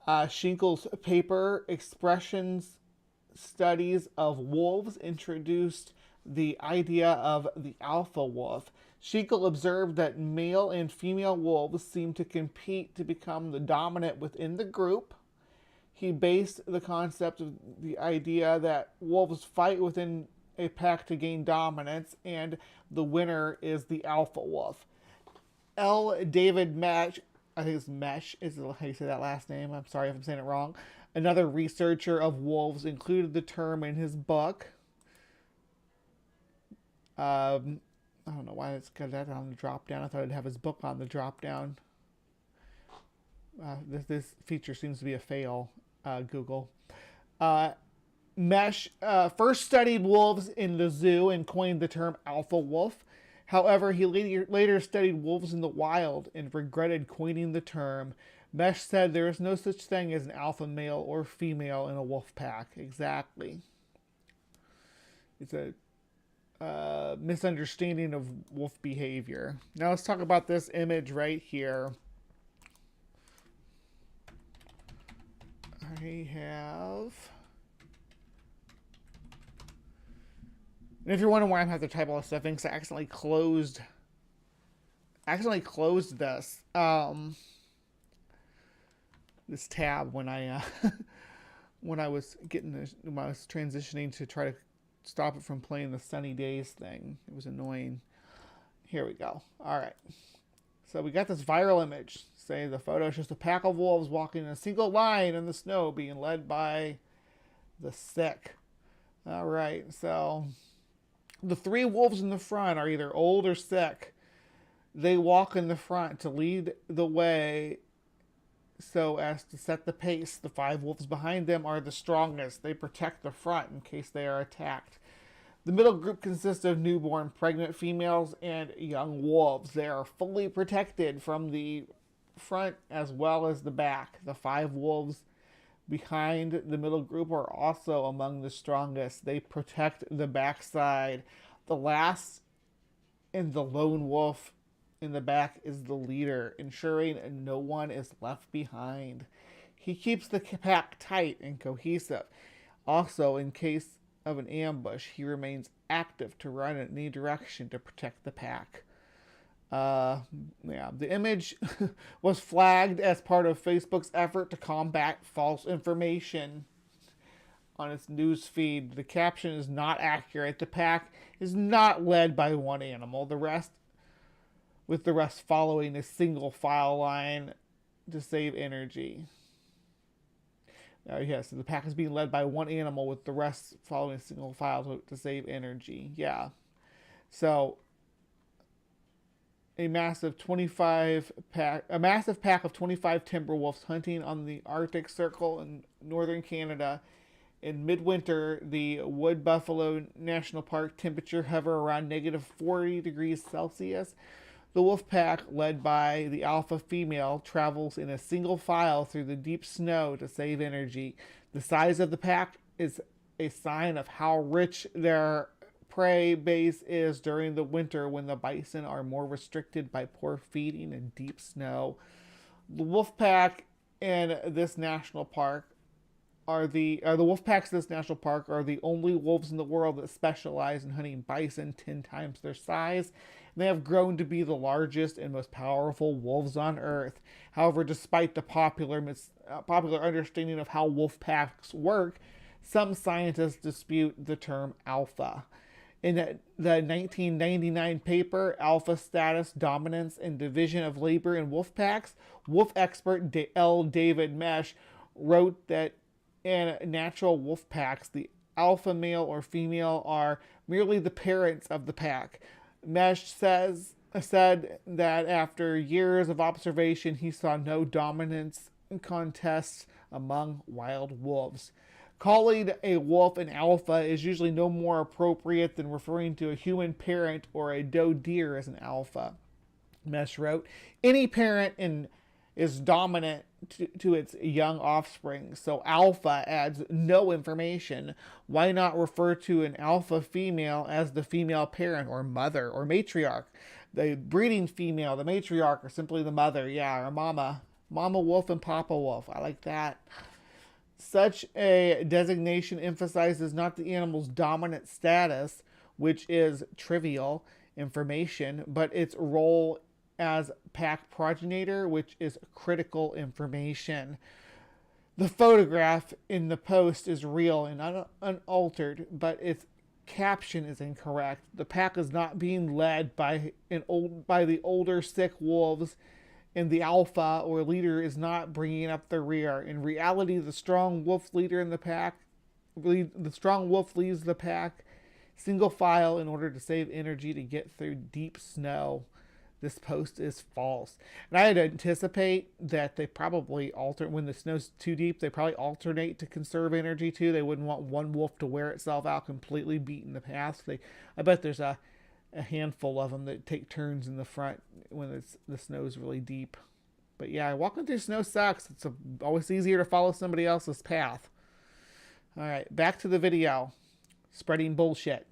[SPEAKER 6] Schinkel's paper, Expressions Studies of Wolves, introduced the idea of the alpha wolf. Schinkel observed that male and female wolves seem to compete to become the dominant within the group. He based the concept of the idea that wolves fight within a pack to gain dominance, and the winner is the alpha wolf. L. David Mesh, I think it's Mesh, is how you say that last name. I'm sorry if I'm saying it wrong. Another researcher of wolves included the term in his book. I don't know why it's got that on the drop down. I thought I'd have his book on the drop down. This feature seems to be a fail, Google. Mesh first studied wolves in the zoo and coined the term alpha wolf. However, he later studied wolves in the wild and regretted coining the term. Mesh said there is no such thing as an alpha male or female in a wolf pack. Exactly. It's a misunderstanding of wolf behavior. Now let's talk about this image right here. I have... And if you're wondering why I'm having to type all this stuff in, because I accidentally closed this this tab when I when I was transitioning to try to stop it from playing the sunny days thing. It was annoying. Here we go. All right. So we got this viral image. Say the photo shows a pack of wolves walking in a single line in the snow, being led by the sick. All right. So the three wolves in the front are either old or sick. They walk in the front to lead the way so as to set the pace. The five wolves behind them are the strongest. They protect the front in case they are attacked. The middle group consists of newborn, pregnant females and young wolves. They are fully protected from the front as well as the back. The five wolves behind the middle group are also among the strongest. They protect the backside. The last and the lone wolf in the back is the leader, ensuring no one is left behind. He keeps the pack tight and cohesive. Also, in case of an ambush, he remains active to run in any direction to protect the pack. Yeah, the image was flagged as part of Facebook's effort to combat false information on its news feed. The caption is not accurate. The pack is not led by one animal. The rest following a single file line to save energy. Yes, so the pack is being led by one animal with the rest following a single file to save energy. Yeah. So a massive pack of 25 timber wolves hunting on the Arctic Circle in northern Canada. In midwinter, the Wood Buffalo National Park temperature hover around -40 degrees Celsius. The wolf pack, led by the alpha female, travels in a single file through the deep snow to save energy. The size of the pack is a sign of how rich their prey base is during the winter when the bison are more restricted by poor feeding and deep snow. The wolf pack in this national park the wolf packs in this national park are the only wolves in the world that specialize in hunting bison 10 times their size. They have grown to be the largest and most powerful wolves on Earth. However, despite the popular understanding of how wolf packs work, some scientists dispute the term alpha. In the 1999 paper, Alpha Status, Dominance, and Division of Labor in Wolf Packs, wolf expert L. David Mesh wrote that in natural wolf packs, the alpha male or female are merely the parents of the pack. Mesh said that after years of observation, he saw no dominance contests among wild wolves. Calling a wolf an alpha is usually no more appropriate than referring to a human parent or a doe deer as an alpha. Mesh wrote, any parent is dominant to its young offspring, so alpha adds no information. Why not refer to an alpha female as the female parent or mother or matriarch? The breeding female, the matriarch, or simply the mother, or mama. Mama wolf and papa wolf. I like that. Such a designation emphasizes not the animal's dominant status, which is trivial information, but its role as pack progenitor, which is critical information. The photograph in the post is real and unaltered, but its caption is incorrect. The pack is not being led by the older sick wolves, and the alpha or leader is not bringing up the rear. In reality, the strong wolf leader in the pack, the strong wolf leads the pack single file in order to save energy to get through deep snow. This post is false. And I had to anticipate that they probably when the snow's too deep, they probably alternate to conserve energy too. They wouldn't want one wolf to wear itself out completely, beating the path. I bet there's a handful of them that take turns in the front when the snow's really deep. But yeah, walking through snow sucks. It's always easier to follow somebody else's path. All right, back to the video. Spreading bullshit.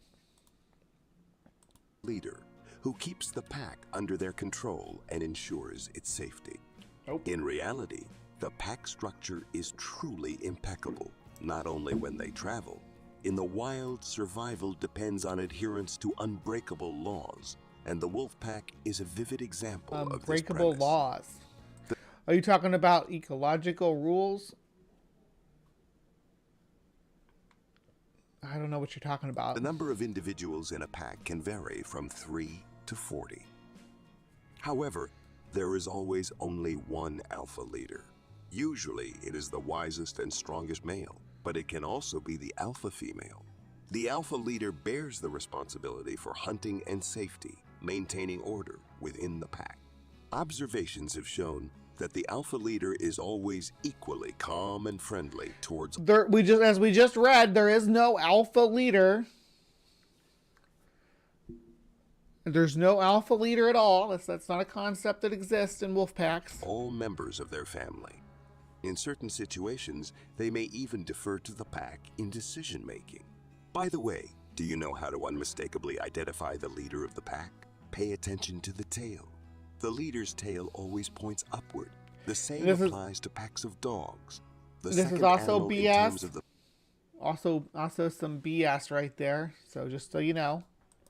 [SPEAKER 11] Leader who keeps the pack under their control and ensures its safety.
[SPEAKER 6] Nope.
[SPEAKER 11] In reality, the pack structure is truly impeccable, not only when they travel. In the wild, survival depends on adherence to unbreakable laws, and the wolf pack is a vivid example of this
[SPEAKER 6] unbreakable
[SPEAKER 11] premise.
[SPEAKER 6] laws. Are you talking about ecological rules? I don't know what you're talking about.
[SPEAKER 11] The number of individuals in a pack can vary from 3 to 40. However, there is always only one alpha leader. Usually, it is the wisest and strongest male, but it can also be the alpha female. The alpha leader bears the responsibility for hunting and safety, maintaining order within the pack. Observations have shown that the alpha leader is always equally calm and friendly towards...
[SPEAKER 6] As we just read, there is no alpha leader. There's no alpha leader at all. That's not a concept that exists in wolf packs.
[SPEAKER 11] all members of their family. In certain situations, they may even defer to the pack in decision-making. By the way, do you know how to unmistakably identify the leader of the pack? Pay attention to the tail. The leader's tail always points upward. The same applies to packs of dogs.
[SPEAKER 6] This is also BS. Also some BS right there. So just so you know.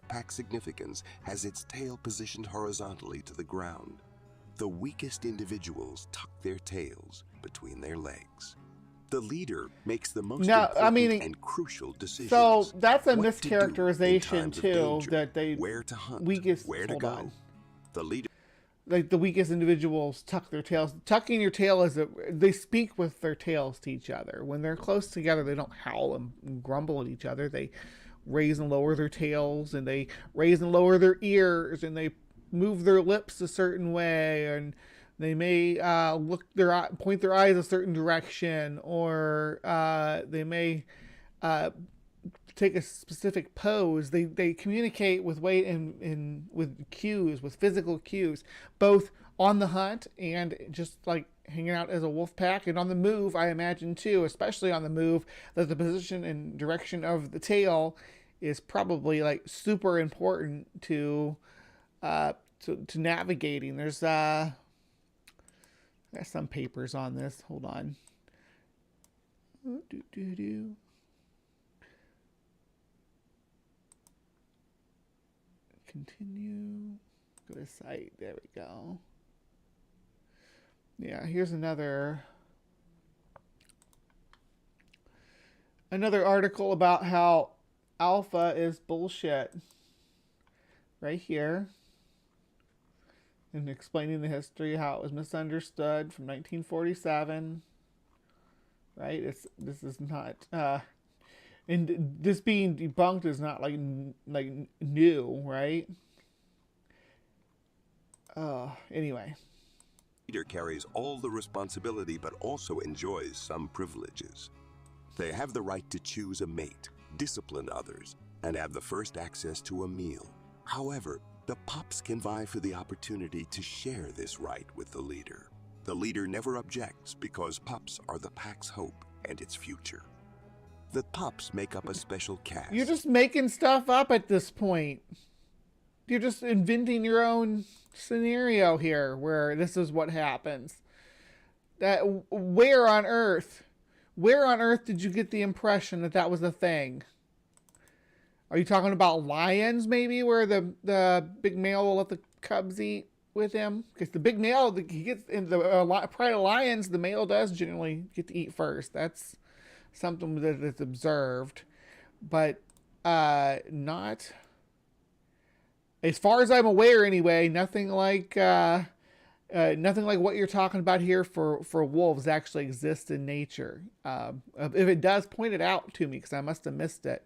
[SPEAKER 11] Pack significance has its tail positioned horizontally to the ground. The weakest individuals tuck their tails between their legs. The leader makes the most important and crucial decisions.
[SPEAKER 6] So that's a mischaracterization too, that they
[SPEAKER 11] where to hunt,
[SPEAKER 6] weakest,
[SPEAKER 11] where to go. The leader,
[SPEAKER 6] like the weakest individuals tuck their tails. Tucking your tail is they speak with their tails to each other. When they're close together, they don't howl and grumble at each other. They raise and lower their tails, and they raise and lower their ears, and they move their lips a certain way, and they may point their eyes a certain direction, or they may take a specific pose. They communicate with with cues, with physical cues, both on the hunt and just like hanging out as a wolf pack, and on the move. I imagine too, especially on the move, that the position and direction of the tail is probably like super important to navigating. There's some papers on this. Hold on. Continue. Go to site. There we go. Yeah, here's another article about how alpha is bullshit. Right here. And explaining the history, how it was misunderstood from 1947. Right? This is not and this being debunked is not like new, right? Anyway.
[SPEAKER 11] Leader carries all the responsibility but also enjoys some privileges. They have the right to choose a mate, discipline others, and have the first access to a meal. However, the pups can vie for the opportunity to share this right with the leader. The leader never objects because pups are the pack's hope and its future. The pups make up a special caste.
[SPEAKER 6] You're just making stuff up at this point. You're just inventing your own scenario here where this is what happens. Where on earth did you get the impression that that was a thing? Are you talking about lions, maybe, where the big male will let the cubs eat with him? Because the big male, he gets in the pride of lions, the male does generally get to eat first. That's something that is observed, but not, as far as I'm aware, anyway. Nothing like what you're talking about here for wolves actually exists in nature. If it does, point it out to me, because I must have missed it.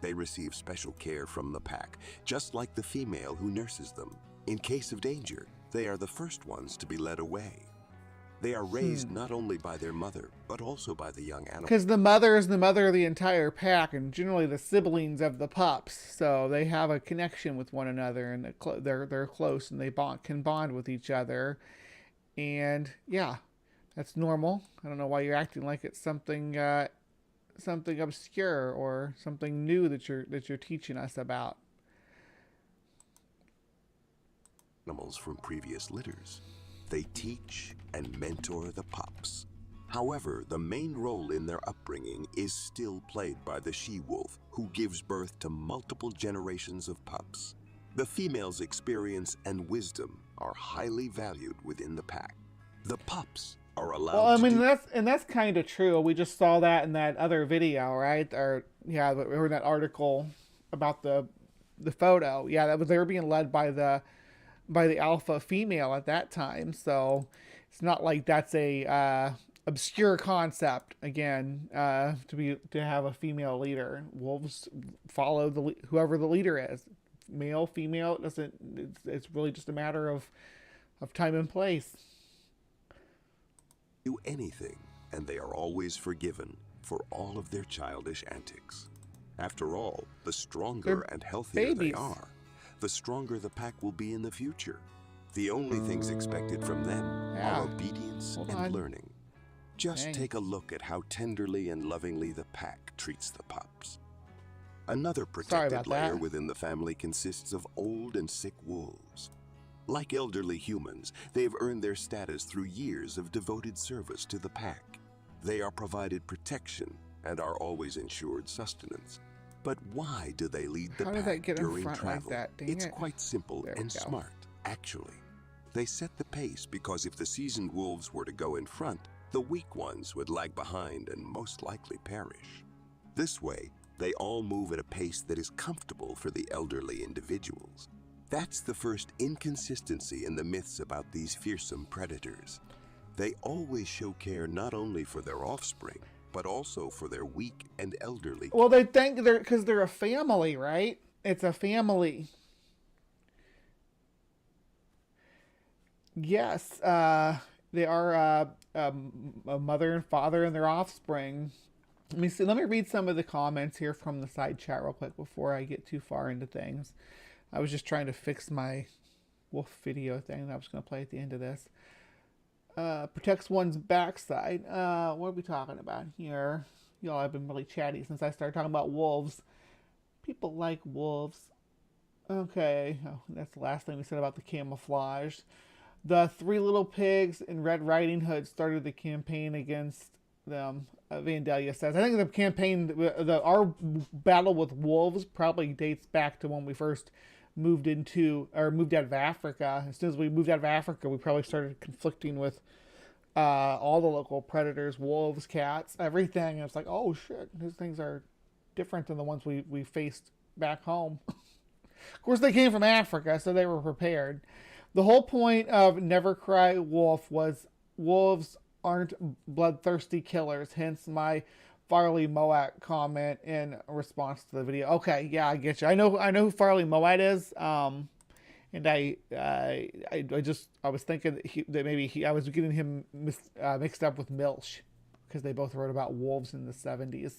[SPEAKER 11] They receive special care from the pack, just like the female who nurses them. In case of danger, they are the first ones to be led away. They are raised not only by their mother, but also by the young animal.
[SPEAKER 6] Because the mother is the mother of the entire pack, and generally the siblings of the pups. So they have a connection with one another, and they're close, and they can bond with each other. And yeah, that's normal. I don't know why you're acting like it's something obscure or something new that you're teaching us about.
[SPEAKER 11] Animals from previous litters. They teach and mentor the pups. However, the main role in their upbringing is still played by the she-wolf, who gives birth to multiple generations of pups. The female's experience and wisdom are highly valued within the pack. The pups are allowed
[SPEAKER 6] well, I mean, that's kind of true. We just saw that in that other video, right? Or yeah, or that article about the photo. Yeah, that was, they were being led by the alpha female at that time. So it's not like that's a obscure concept again, to have a female leader. Wolves follow whoever the leader is, male, female. It doesn't. It's really just a matter of time and place.
[SPEAKER 11] Do anything, and they are always forgiven for all of their childish antics. After all, the stronger and healthier they are, the stronger the pack will be in the future. The only things expected from them are obedience and learning. Just take a look at how tenderly and lovingly the pack treats the pups. Another protected layer within the family consists of old and sick wolves. Like elderly humans, they've earned their status through years of devoted service to the pack. They are provided protection and are always ensured sustenance. But why do they lead the pack during travel? It's quite simple and smart, actually. They set the pace because if the seasoned wolves were to go in front, the weak ones would lag behind and most likely perish. This way, they all move at a pace that is comfortable for the elderly individuals. That's the first inconsistency in the myths about these fearsome predators. They always show care not only for their offspring, but also for their weak and elderly.
[SPEAKER 6] Well, they think because they're a family, right? It's a family. Yes, they are a mother and father and their offspring. Let me read some of the comments here from the side chat real quick before I get too far into things. I was just trying to fix my wolf video thing that I was going to play at the end of this. Protects one's backside. What are we talking about here? Y'all have been really chatty since I started talking about wolves. People like wolves. Okay. Oh, that's the last thing we said about the camouflage. The Three Little Pigs and Red Riding Hood started the campaign against them. Vandalia says, I think the campaign, our battle with wolves probably dates back to when we first moved out of Africa. As soon as we moved out of Africa, we probably started conflicting with all the local predators, wolves, cats, everything. And it's like, oh shit, these things are different than the ones we faced back home. Of course, they came from Africa, so they were prepared. The whole point of Never Cry Wolf was wolves aren't bloodthirsty killers, hence my Farley Moat comment in response to the video. Okay, yeah, I get you. I know who Farley Moat is. And I was thinking that maybe I was getting him mixed up with Milch, because they both wrote about wolves in the 70s.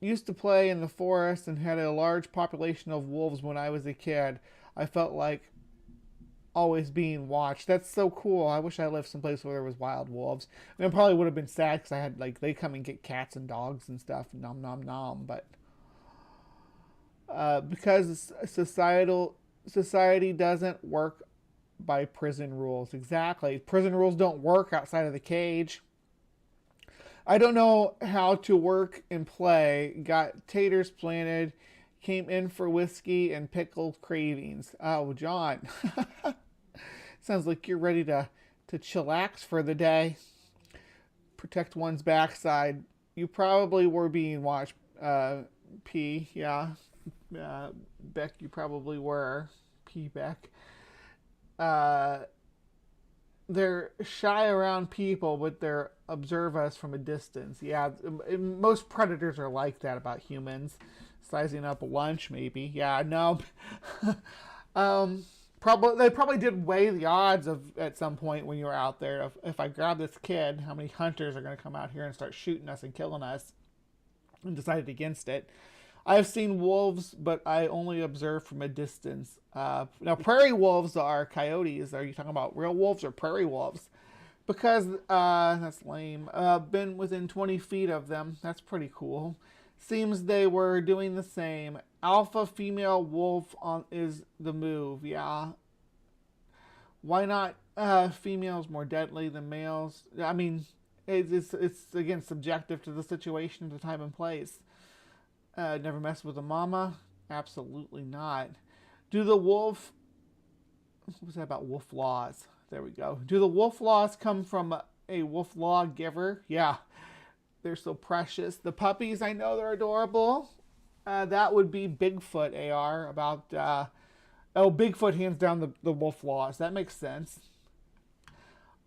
[SPEAKER 6] Used to play in the forest and had a large population of wolves when I was a kid. I felt like always being watched. That's so cool. I wish I lived someplace where there was wild wolves. I mean, it probably would have been sad because I had, like, they come and get cats and dogs and stuff. Nom nom nom. But because society doesn't work by prison rules. Exactly. Prison rules don't work outside of the cage. I don't know how to work and play. Got taters planted. Came in for whiskey and pickled cravings. Oh, John. Sounds like you're ready to chillax for the day. Protect one's backside. You probably were being watched, P. Yeah. Beck, you probably were. P. Beck. They're shy around people, but they observe us from a distance. Yeah, most predators are like that about humans. Sizing up lunch, maybe. Yeah, no. They probably did weigh the odds of at some point when you were out there. If I grab this kid, how many hunters are going to come out here and start shooting us and killing us? And decided against it. I've seen wolves, but I only observe from a distance. Now, prairie wolves are coyotes. Are you talking about real wolves or prairie wolves? Because, that's lame. Been within 20 feet of them. That's pretty cool. Seems they were doing the same. Alpha female wolf is the move. Yeah. Why not females more deadly than males? I mean, it's again subjective to the situation, the time and place. Never mess with a mama? Absolutely not. What was that about wolf laws? There we go. Do the wolf laws come from a wolf law giver? Yeah. They're so precious. The puppies, I know they're adorable. That would be Bigfoot, AR. About, Bigfoot hands down the wolf laws. That makes sense.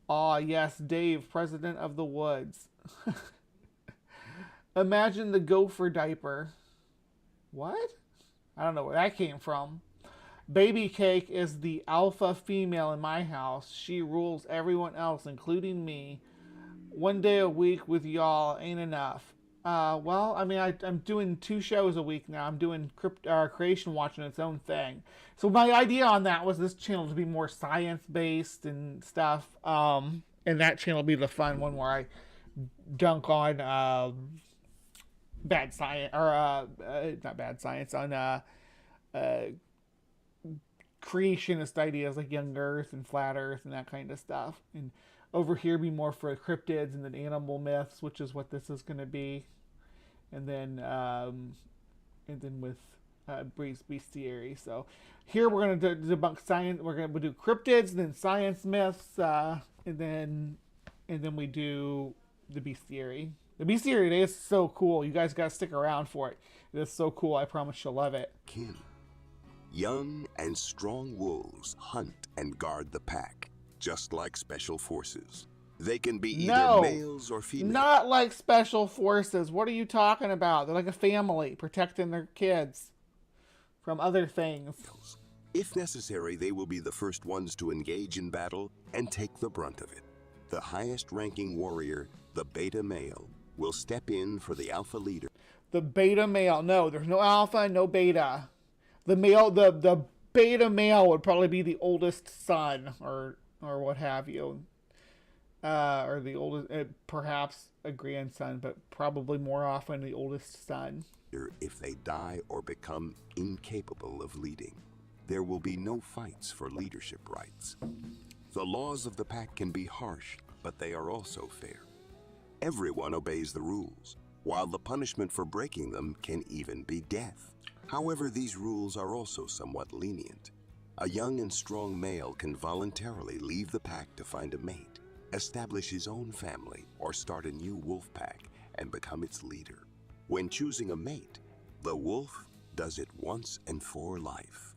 [SPEAKER 6] Aw, yes, Dave, president of the woods. Imagine the gopher diaper. What? I don't know where that came from. Baby Cake is the alpha female in my house. She rules everyone else, including me. One day a week with y'all ain't enough. Well, I mean, I'm doing 2 shows a week now. I'm doing Creation watching its own thing. So my idea on that was this channel to be more science-based and stuff. And that channel will be the fun one where I dunk on bad science, or not bad science, on creationist ideas like young Earth and flat Earth and that kind of stuff. And over here be more for cryptids and then animal myths, which is what this is going to be. And then with bestiary. So here we're going to debunk science. We're going to do cryptids, then science myths, and then we do the bestiary. The bestiary today is so cool. You guys got to stick around for it. It is so cool. I promise you'll love it.
[SPEAKER 11] Kin. Young and strong wolves hunt and guard the pack, just like special forces. They can be either males or females.
[SPEAKER 6] Not like special forces. What are you talking about? They're like a family protecting their kids from other things.
[SPEAKER 11] If necessary, they will be the first ones to engage in battle and take the brunt of it. The highest ranking warrior, the beta male, will step in for the alpha leader.
[SPEAKER 6] The beta male. No, there's no alpha, no beta. The male, the beta male would probably be the oldest son or what have you. Or the oldest, perhaps a grandson, but probably more often the oldest son.
[SPEAKER 11] If they die or become incapable of leading, there will be no fights for leadership rights. The laws of the pack can be harsh, but they are also fair. Everyone obeys the rules, while the punishment for breaking them can even be death. However, these rules are also somewhat lenient. A young and strong male can voluntarily leave the pack to find a mate, establish his own family, or start a new wolf pack and become its leader. When choosing a mate, the wolf does it once and for life.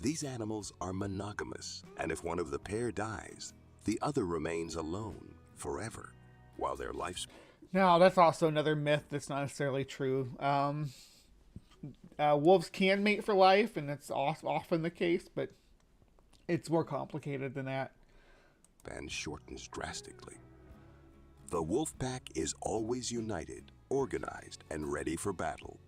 [SPEAKER 11] These animals are monogamous, and if one of the pair dies, the other remains alone forever while their lifespan.
[SPEAKER 6] Now, that's also another myth that's not necessarily true. Wolves can mate for life, and that's often the case, but it's more complicated than that.
[SPEAKER 11] And shortens drastically. The wolf pack is always united, organized, and ready for battle.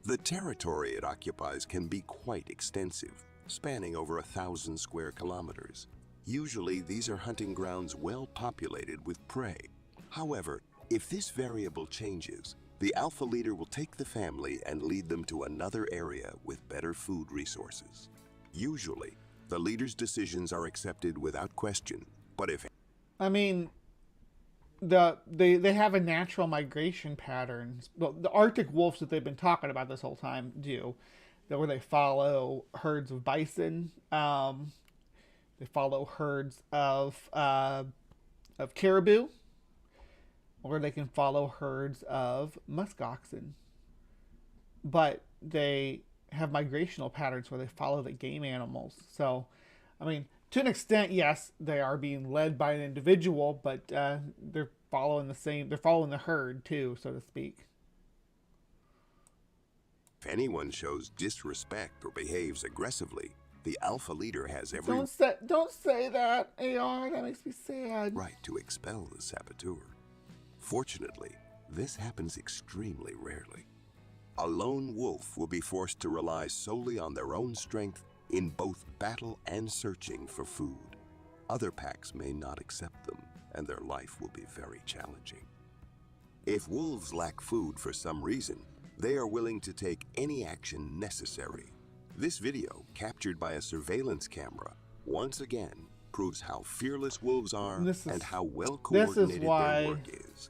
[SPEAKER 11] The territory it occupies can be quite extensive, spanning over 1,000 square kilometers. Usually, these are hunting grounds well populated with prey. However, if this variable changes, the alpha leader will take the family and lead them to another area with better food resources. Usually, the leader's decisions are accepted without question, but if...
[SPEAKER 6] I mean, they have a natural migration pattern. Well, the Arctic wolves that they've been talking about this whole time do, where they follow herds of bison. They follow herds of caribou, or they can follow herds of muskoxen. But they have migrational patterns where they follow the game animals. So, I mean, to an extent, yes, they are being led by an individual, but they're following the herd too, so to speak.
[SPEAKER 11] If anyone shows disrespect or behaves aggressively, the alpha leader has every
[SPEAKER 6] Don't say that, AR. That makes me sad.
[SPEAKER 11] right to expel the saboteur. Fortunately, this happens extremely rarely. A lone wolf will be forced to rely solely on their own strength in both battle and searching for food. Other packs may not accept them, and their life will be very challenging. If wolves lack food for some reason, they are willing to take any action necessary. This video, captured by a surveillance camera, once again proves how fearless wolves are and how well coordinated their work is.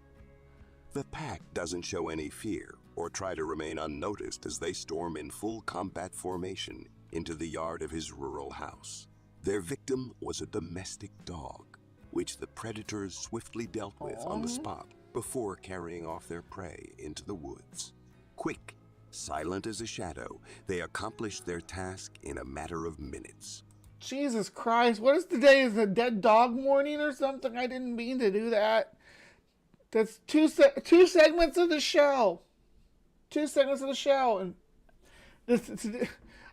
[SPEAKER 11] The pack doesn't show any fear or try to remain unnoticed as they storm in full combat formation into the yard of his rural house. Their victim was a domestic dog, which the predators swiftly dealt with on the spot before carrying off their prey into the woods. Quick, silent as a shadow, they accomplished their task in a matter of minutes.
[SPEAKER 6] Jesus Christ, what is today? Is a dead dog morning or something? I didn't mean to do that. That's two segments of the show. 2 segments of the show. And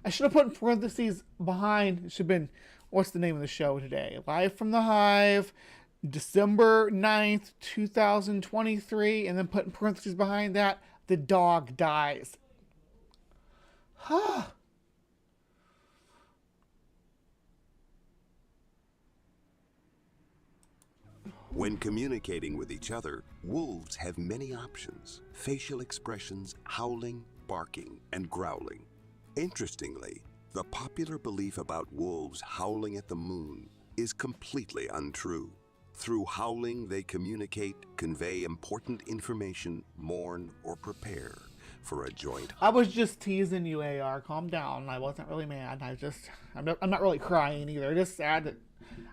[SPEAKER 6] I should have put in parentheses behind. It should have been, what's the name of the show today? Live from the Hive, December 9th, 2023. And then put in parentheses behind that, the dog dies. Huh.
[SPEAKER 11] When communicating with each other, wolves have many options: facial expressions, howling, barking, and growling. Interestingly, the popular belief about wolves howling at the moon is completely untrue. Through howling, they communicate, convey important information, mourn, or prepare for a joint.
[SPEAKER 6] I was just teasing you, AR. Calm down. I wasn't really mad. I'm not really crying either. Just sad that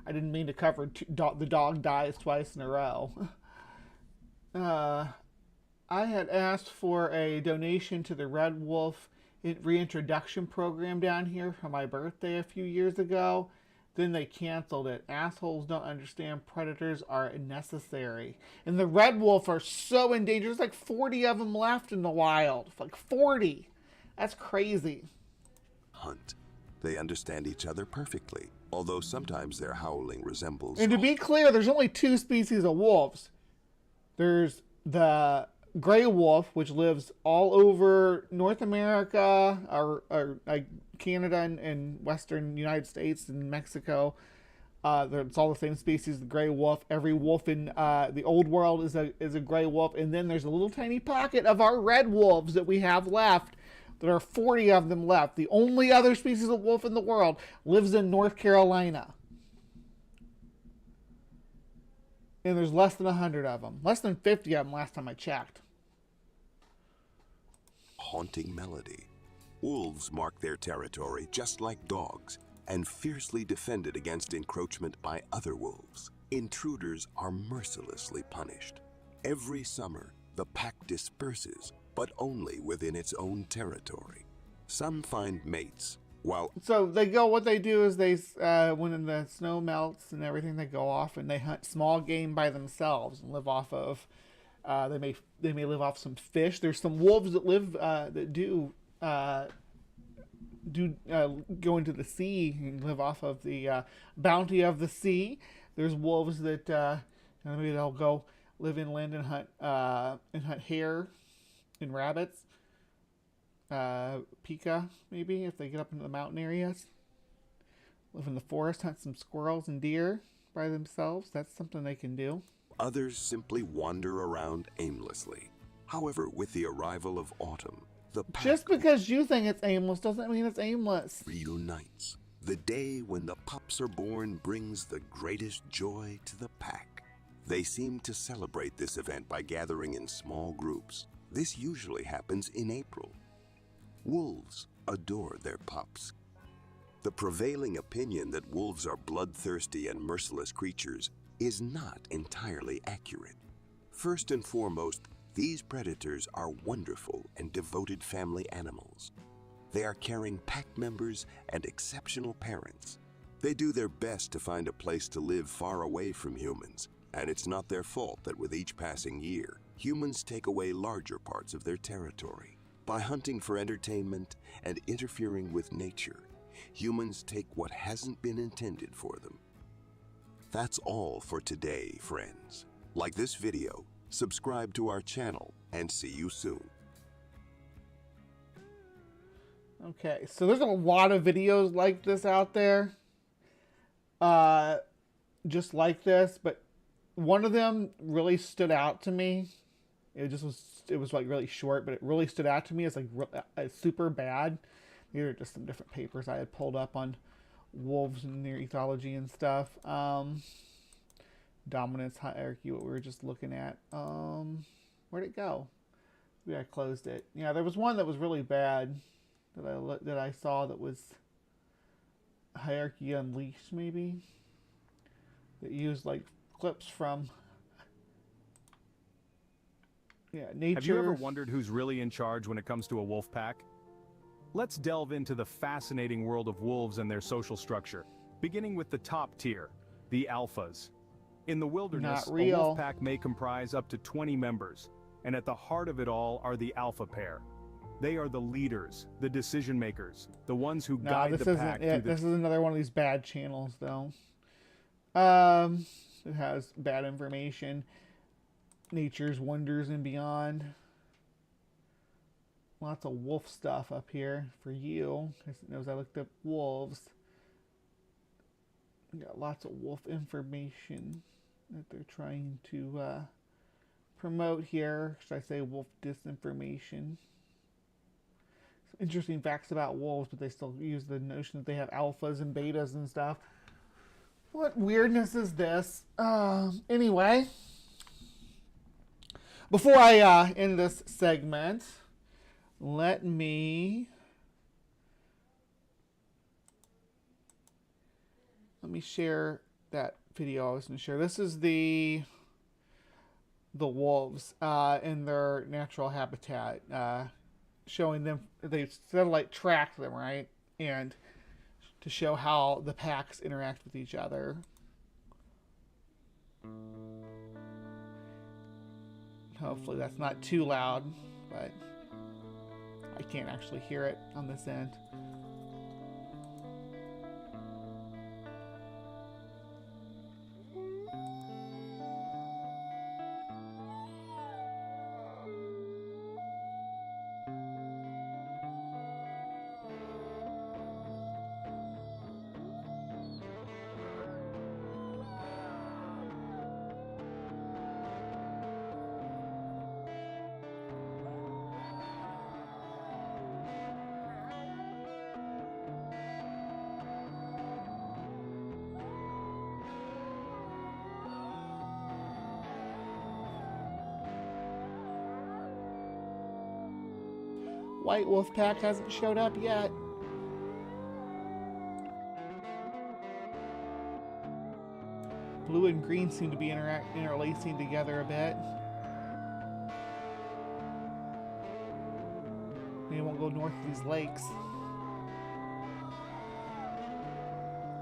[SPEAKER 6] I didn't mean to cover the dog dies twice in a row. I had asked for a donation to the Red Wolf reintroduction program down here for my birthday a few years ago. Then they canceled it. Assholes don't understand predators are necessary. And the Red Wolf are so endangered. There's like 40 of them left in the wild. Like 40. That's crazy.
[SPEAKER 11] Hunt. They understand each other perfectly, although sometimes their howling resembles...
[SPEAKER 6] And to be clear, there's only 2 species of wolves. There's the gray wolf, which lives all over North America, or like Canada and western United States and Mexico. It's all the same species, the gray wolf. Every wolf in the old world is a gray wolf. And then there's a little tiny pocket of our red wolves that we have left. There are 40 of them left. The only other species of wolf in the world lives in North Carolina. And there's less than 100 of them. Less than 50 of them last time I checked.
[SPEAKER 11] Haunting melody. Wolves mark their territory just like dogs, and fiercely defended against encroachment by other wolves. Intruders are mercilessly punished. Every summer, the pack disperses, but only within its own territory. Some find mates, while...
[SPEAKER 6] So they go, what they do is they, when the snow melts and everything, they go off and they hunt small game by themselves and live off of, they may live off some fish. There's some wolves that live, that do go into the sea and live off of the bounty of the sea. There's wolves that maybe they'll go live inland and hunt hare and rabbits, pika maybe if they get up into the mountain areas. Live in the forest, hunt some squirrels and deer by themselves. That's something they can do.
[SPEAKER 11] Others simply wander around aimlessly. However, with the arrival of autumn, the pack
[SPEAKER 6] just because you think it's aimless doesn't mean it's aimless.
[SPEAKER 11] Reunites. The day when the pups are born brings the greatest joy to the pack. They seem to celebrate this event by gathering in small groups. This usually happens in April. Wolves adore their pups. The prevailing opinion that wolves are bloodthirsty and merciless creatures is not entirely accurate. First and foremost, these predators are wonderful and devoted family animals. They are caring pack members and exceptional parents. They do their best to find a place to live far away from humans, and it's not their fault that with each passing year, humans take away larger parts of their territory. By hunting for entertainment and interfering with nature, humans take what hasn't been intended for them. That's all for today, friends. Like this video, subscribe to our channel, and see you soon.
[SPEAKER 6] Okay, so there's a lot of videos like this out there. Just like this, but one of them really stood out to me. It was like really short, but it really stood out to me. It's like super bad. These are just some different papers I had pulled up on wolves and their ethology and stuff. Dominance hierarchy, what we were just looking at. Where'd it go? Maybe I closed it. Yeah, there was one that was really bad that I saw that was Hierarchy Unleashed, maybe, that used like clips from nature.
[SPEAKER 12] Have you ever wondered who's really in charge when it comes to a wolf pack? Let's delve into the fascinating world of wolves and their social structure, beginning with the top tier, the alphas. In the wilderness, a wolf pack may comprise up to 20 members, and at the heart of it all are the alpha pair. They are the leaders, the decision makers, the ones who guide the pack.
[SPEAKER 6] This is another one of these bad channels, though. It has bad information. Nature's Wonders and Beyond. Lots of wolf stuff up here for you. As I looked up wolves, we got lots of wolf information that they're trying to promote here. Should I say wolf disinformation? Interesting facts about wolves, but they still use the notion that they have alphas and betas and stuff. What weirdness is this? Anyway, before I end this segment, let me share that video I was going to share. This is the wolves in their natural habitat. Showing them, they satellite track them, right? And to show how the packs interact with each other. Hopefully that's not too loud, but I can't actually hear it on this end. White wolf pack hasn't showed up yet. Blue and green seem to be interlacing together a bit. Maybe won't go north of these lakes.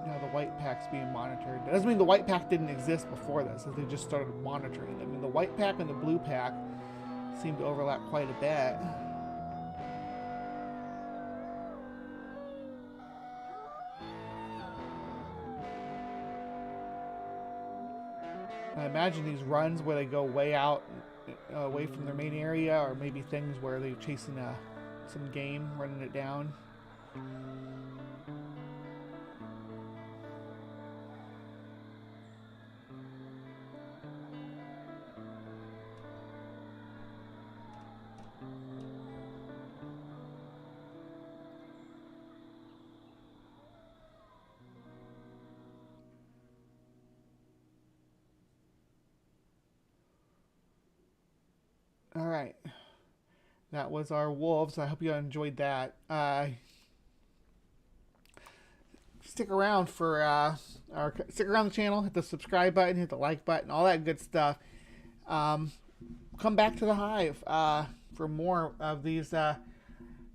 [SPEAKER 6] Now the white pack's being monitored. That doesn't mean the white pack didn't exist before this, as they just started monitoring them. I mean, the white pack and the blue pack seem to overlap quite a bit. I imagine these runs where they go way out, away from their main area, or maybe things where they're chasing some game, running it down. All right, that was our wolves. I hope you enjoyed that. Stick around for stick around the channel. Hit the subscribe button, hit the like button, all that good stuff. Come back to the Hive for more of these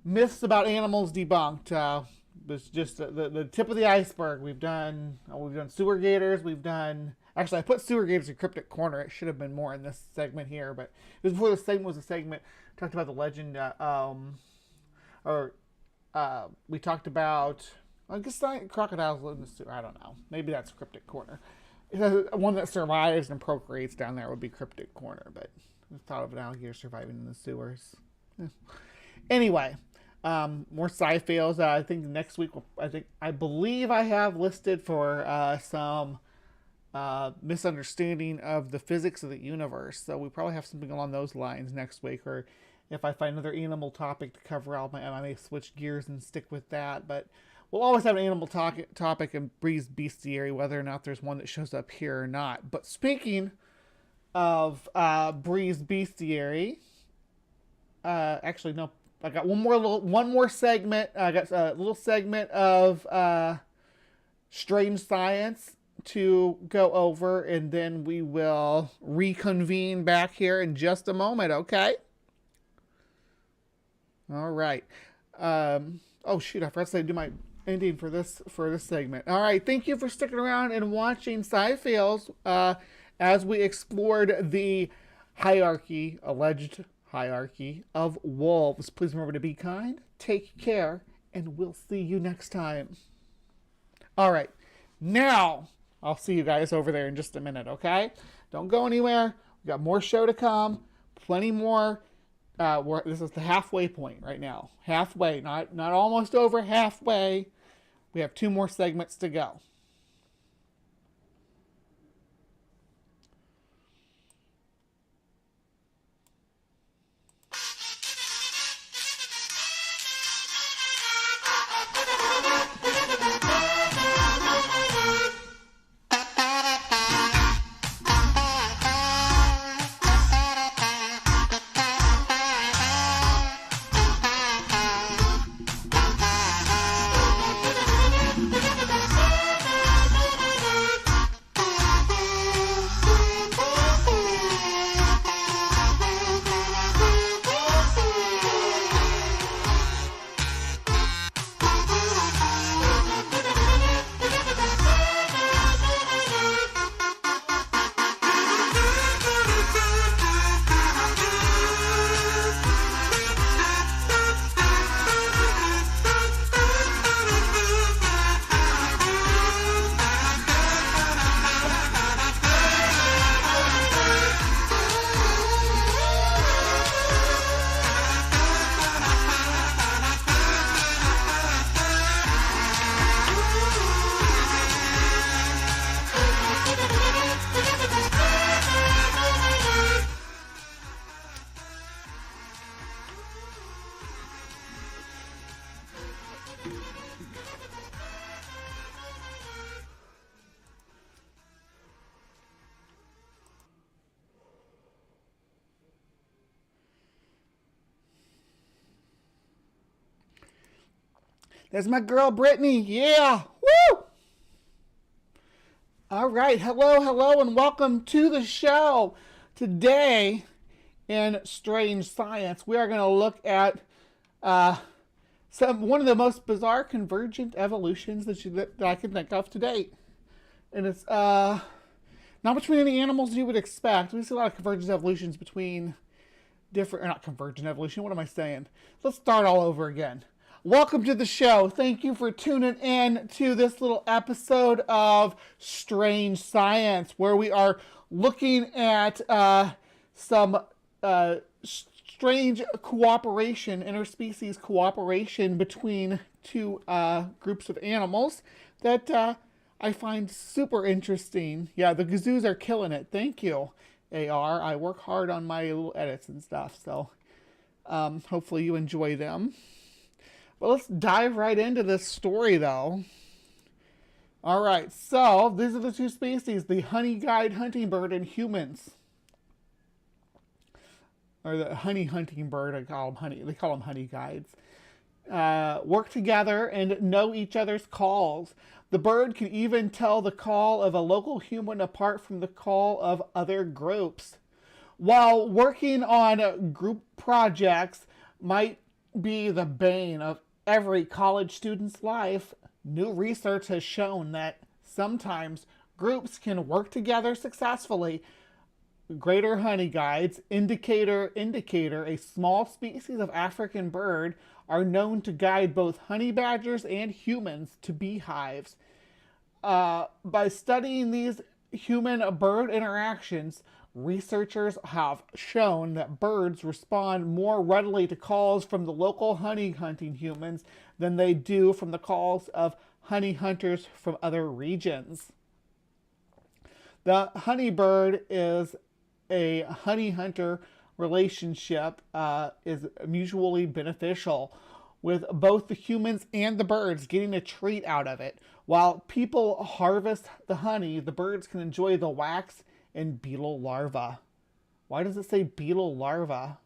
[SPEAKER 6] myths about animals debunked. It's just the tip of the iceberg. We've done sewer gators. We've done. Actually, I put sewer gators in CryptoCorner. It should have been more in this segment here, but it was before the segment was a segment. Talked about the legend, we talked about, I guess, crocodiles live in the sewer. I don't know. Maybe that's CryptoCorner. One that survives and procreates down there would be CryptoCorner, but I thought of an alligator surviving in the sewers. Anyway, more sci-fails. I think next week, I believe I have listed for some misunderstanding of the physics of the universe. So we probably have something along those lines next week, or if I find another animal topic to cover, I may switch gears and stick with that. But we'll always have an animal topic in Bree's Bestiary, whether or not there's one that shows up here or not. But speaking of Bree's Bestiary, actually no, I got one more segment. I got a little segment of strange science to go over, and then we will reconvene back here in just a moment. Okay. All right. Oh shoot, I forgot to do my ending for this segment. All right, thank you for sticking around and watching Sci-Fails as we explored the alleged hierarchy of wolves. Please remember to be kind, take care, and we'll see you next time. All right, now I'll see you guys over there in just a minute, okay? Don't go anywhere. We got more show to come. Plenty more. This is the halfway point right now. Halfway, not almost over, halfway. We have 2 more segments to go. There's my girl, Brittany. Yeah. Woo! All right, hello, and welcome to the show. Today, in Strange Science, we are going to look at one of the most bizarre convergent evolutions that I can think of to date. And it's not between any animals you would expect. We see a lot of convergent evolutions between different, or not convergent evolution, what am I saying? Let's start all over again. Welcome to the show. Thank you for tuning in to this little episode of Strange Science, where we are looking at some strange cooperation, interspecies cooperation between two groups of animals that I find super interesting. Yeah, the gazoos are killing it. Thank you, AR. I work hard on my little edits and stuff, so hopefully you enjoy them. But let's dive right into this story, though. All right, so these are the two species, the honey-guide hunting bird and humans. Or the honey hunting bird, they call them honey guides. Work together and know each other's calls. The bird can even tell the call of a local human apart from the call of other groups. While working on group projects might be the bane of every college student's life, new research has shown that sometimes groups can work together successfully. Greater honey guides, indicator, a small species of African bird, are known to guide both honey badgers and humans to beehives. By studying these human-bird interactions, researchers have shown that birds respond more readily to calls from the local honey hunting humans than they do from the calls of honey hunters from other regions. The honeybird is a honey hunter relationship is mutually beneficial, with both the humans and the birds getting a treat out of it. While people harvest the honey, the birds can enjoy the wax and beetle larvae. Why does it say beetle larvae?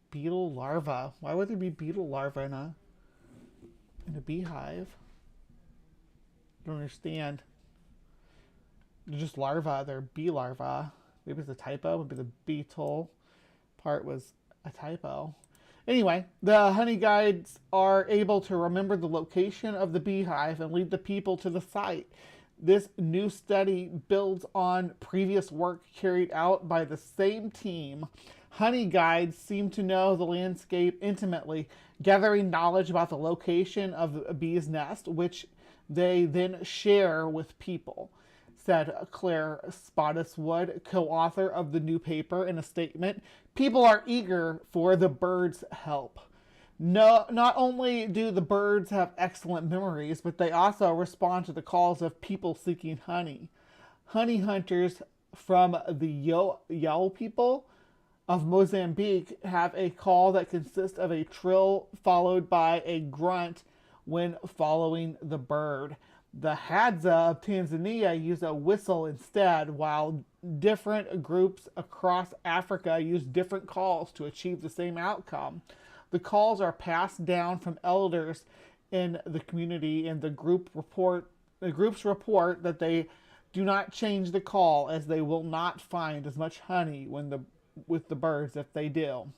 [SPEAKER 6] Beetle larvae. Why would there be beetle larvae in a beehive? I don't understand. They're just larvae. They're bee larvae. Maybe it's a typo. Maybe the beetle part was a typo. Anyway, the honey guides are able to remember the location of the beehive and lead the people to the site. This new study builds on previous work carried out by the same team. Honey guides seem to know the landscape intimately, gathering knowledge about the location of a bee's nest, which they then share with people, said Claire Spottiswoode, co-author of the new paper, in a statement. People are eager for the birds' help. No, not only do the birds have excellent memories, but they also respond to the calls of people seeking honey. Honey hunters from the Yao people of Mozambique have a call that consists of a trill followed by a grunt when following the bird. The Hadza of Tanzania use a whistle instead, while different groups across Africa use different calls to achieve the same outcome. The calls are passed down from elders in the community, and the groups report that they do not change the call, as they will not find as much honey with the birds if they do.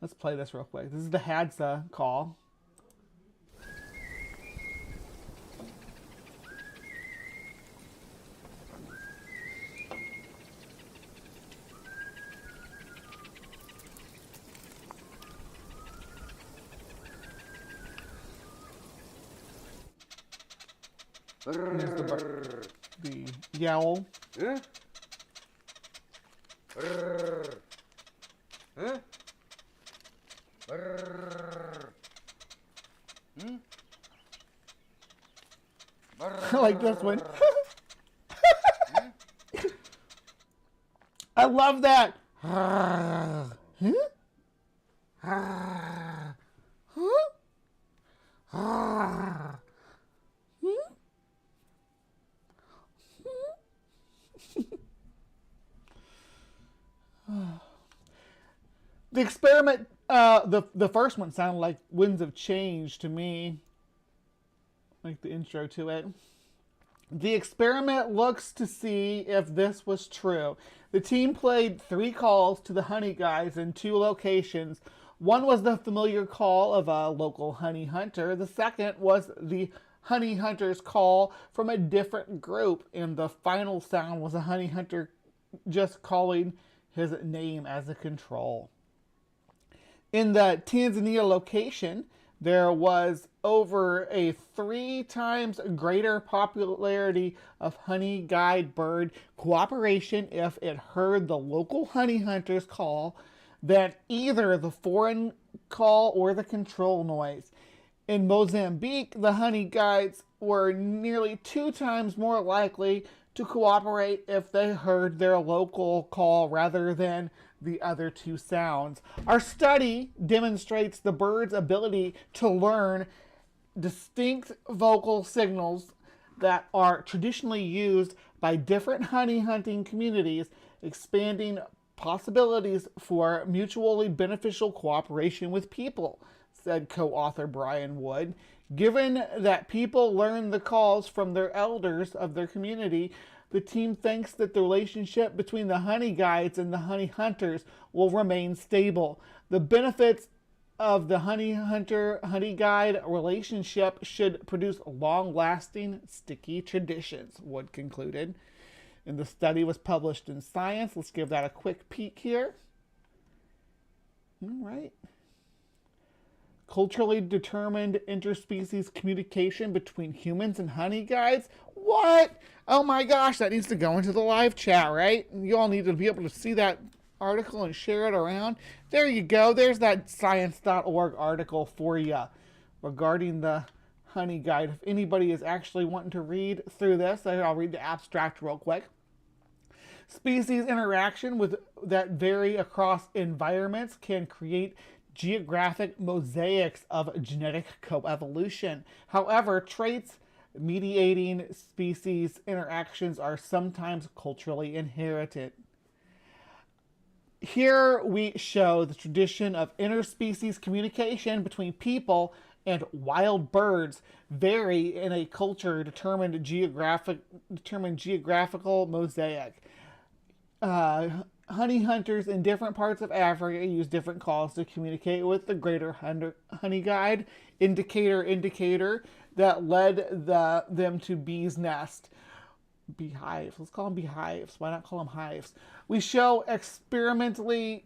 [SPEAKER 6] Let's play this real quick. This is the Hadza call. The yowl.
[SPEAKER 4] Huh? Huh?
[SPEAKER 6] I like this one. I love that. The experiment The first one sounded like Winds of Change to me, like the intro to it. The experiment looks to see if this was true. The team played 3 calls to the honey guys in 2 locations. One was the familiar call of a local honey hunter. The second was the honey hunter's call from a different group. And the final sound was a honey hunter just calling his name as a control. In the Tanzania location, there was over a 3 times greater popularity of honey guide bird cooperation if it heard the local honey hunter's call than either the foreign call or the control noise. In Mozambique, the honey guides were nearly 2 times more likely to cooperate if they heard their local call rather than the other 2 sounds. Our study demonstrates the bird's ability to learn distinct vocal signals that are traditionally used by different honey hunting communities, expanding possibilities for mutually beneficial cooperation with people, said co-author Brian Wood. Given that people learn the calls from their elders of their community, the team thinks that the relationship between the honey guides and the honey hunters will remain stable. The benefits of the honey hunter-honey guide relationship should produce long-lasting, sticky traditions, Wood concluded. And the study was published in Science. Let's give that a quick peek here. All right. Culturally determined interspecies communication between humans and honey guides. What? Oh my gosh, that needs to go into the live chat, right? You all need to be able to see that article and share it around. There you go. There's that science.org article for you regarding the honey guide. If anybody is actually wanting to read through this, I'll read the abstract real quick. Species interaction with that vary across environments can create geographic mosaics of genetic coevolution. However, traits mediating species interactions are sometimes culturally inherited. Here we show the tradition of interspecies communication between people and wild birds vary in a culture determined geographical mosaic. Honey hunters in different parts of Africa use different calls to communicate with the greater honey guide indicator that led them to bees' nest. Beehives. Let's call them beehives. Why not call them hives? We show experimentally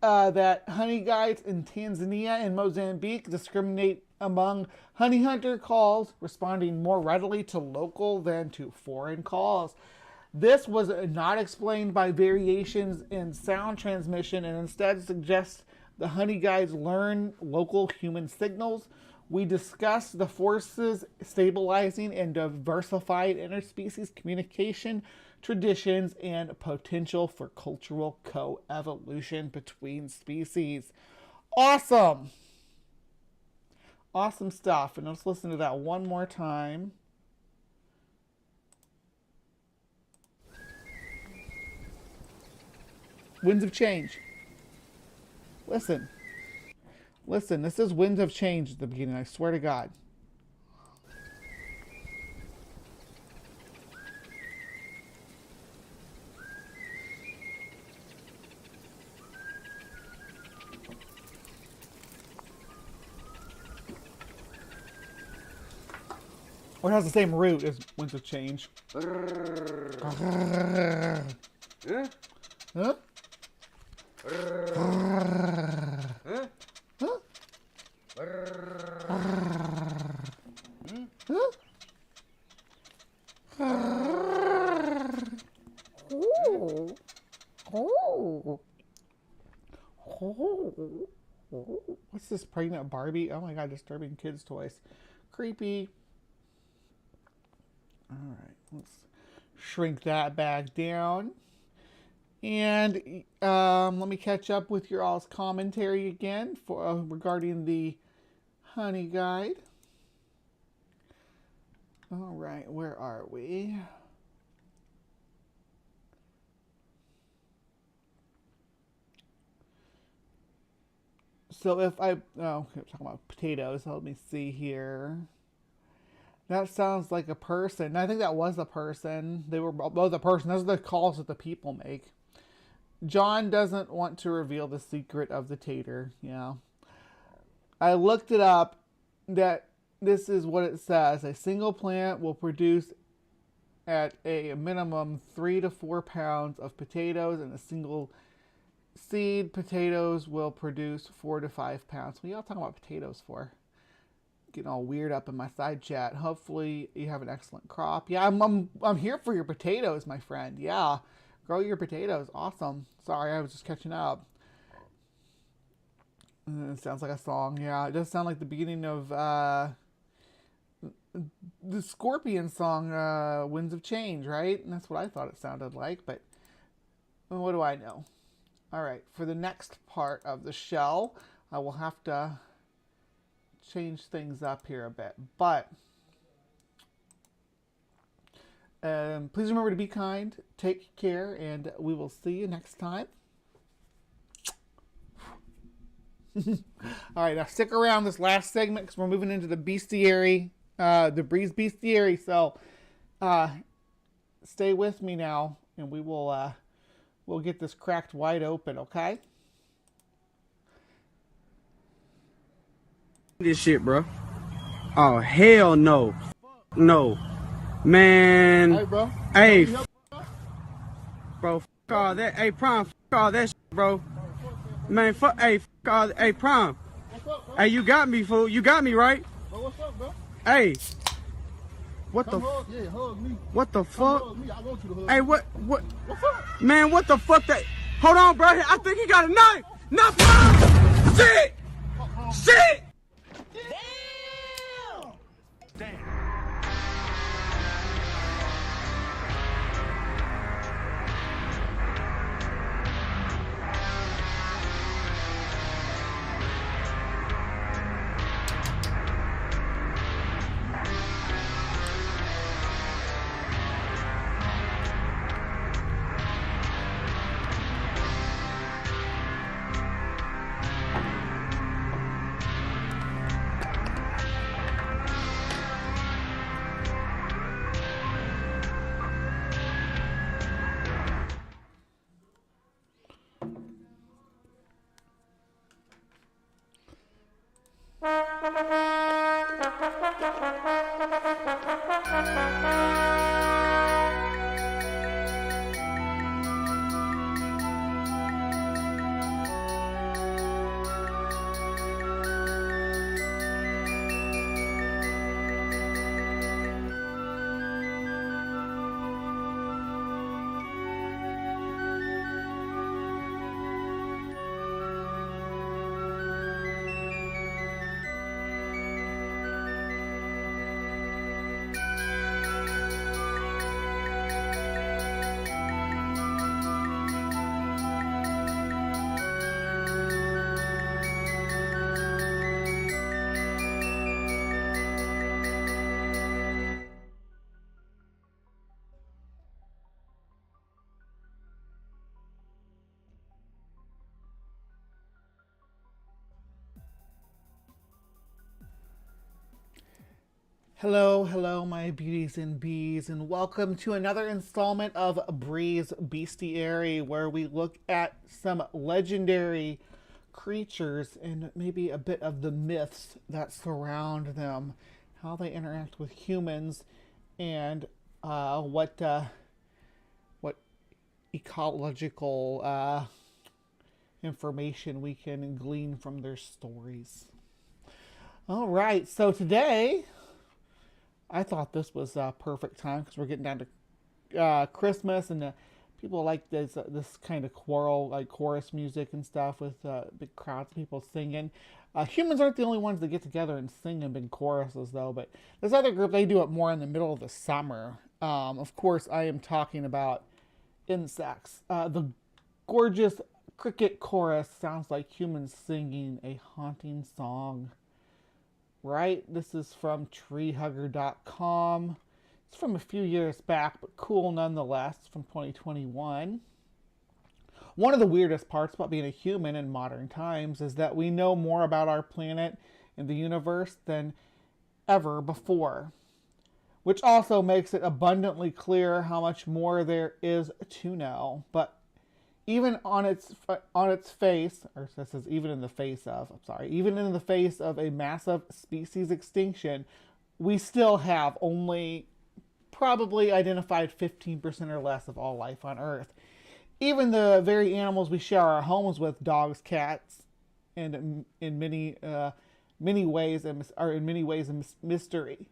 [SPEAKER 6] that honey guides in Tanzania and Mozambique discriminate among honey hunter calls, responding more readily to local than to foreign calls. This was not explained by variations in sound transmission and instead suggests the honey guides learn local human signals. We discussed the forces stabilizing and diversified interspecies communication traditions and potential for cultural co-evolution between species. Awesome! Awesome stuff. And let's listen to that one more time. Winds of Change. Listen. Listen, this is Winds of Change at the beginning, I swear to God. Or it has the same root as Winds of Change. Huh? What's this pregnant Barbie? Oh my God, disturbing kids' toys. Creepy. All right, let's shrink that back down. And let me catch up with your all's commentary again for regarding the honey guide. All right, where are we? So if I, oh, okay, we're talking about potatoes. So let me see here. That sounds like a person. I think that was a person. They were both a person. Those are the calls that the people make. John doesn't want to reveal the secret of the tater. Yeah. I looked it up. That this is what it says. A single plant will produce at a minimum 3 to 4 pounds of potatoes, and a single seed potatoes will produce 4 to 5 pounds. What are y'all talking about potatoes for? Getting all weird up in my side chat. Hopefully you have an excellent crop. Yeah, I'm here for your potatoes, my friend. Yeah, grow your potatoes. Awesome. Sorry, I was just catching up. It sounds like a song. Yeah, it does sound like the beginning of the Scorpion song, Winds of Change, right? And that's what I thought it sounded like, but what do I know? All right, for the next part of the show, I will have to change things up here a bit, but please remember to be kind, take care, and we will see you next time. All right, now stick around this last segment because we're moving into the bestiary, the Breeze bestiary. So stay with me now, and we will we'll get this cracked wide open. Okay.
[SPEAKER 13] This shit, bro. Oh hell no, no, man.
[SPEAKER 6] Hey, bro.
[SPEAKER 13] Hey, bro. F all that. Hey, Prime. F all that shit, bro. Man, fuck. Hey, f all that. Hey, Prime. Hey, you got me, fool. You got me, right?
[SPEAKER 6] Bro, what's up, bro?
[SPEAKER 13] Hey. What
[SPEAKER 6] Come
[SPEAKER 13] the?
[SPEAKER 6] hug, yeah, hug me.
[SPEAKER 13] What the
[SPEAKER 6] Come
[SPEAKER 13] fuck?
[SPEAKER 6] hug me. I want you to hug
[SPEAKER 13] Hey,
[SPEAKER 6] me.
[SPEAKER 13] what?
[SPEAKER 6] What's up?
[SPEAKER 13] Man, what the fuck? That? Hold on, bro. I think he got a knife. Not Prime. Shit. Shit.
[SPEAKER 6] Hello, hello, my beauties and bees, and welcome to another installment of Breeze Bestiary, where we look at some legendary creatures and maybe a bit of the myths that surround them, how they interact with humans, and what ecological information we can glean from their stories. All right, so today I thought this was a perfect time because we're getting down to Christmas, and people like this kind of chorus music and stuff with big crowds of people singing. Humans aren't the only ones that get together and sing in big choruses, though. But this other group, they do it more in the middle of the summer. Of course, I am talking about insects. The gorgeous cricket chorus sounds like humans singing a haunting song. Right? This is from treehugger.com. It's from a few years back, but cool nonetheless, from 2021. One of the weirdest parts about being a human in modern times is that we know more about our planet and the universe than ever before, which also makes it abundantly clear how much more there is to know. But even on its face, or this is even in the face of, even in the face of a massive species extinction, we still have only probably identified 15% or less of all life on Earth. Even the very animals we share our homes with, dogs, cats, and in many ways a mystery.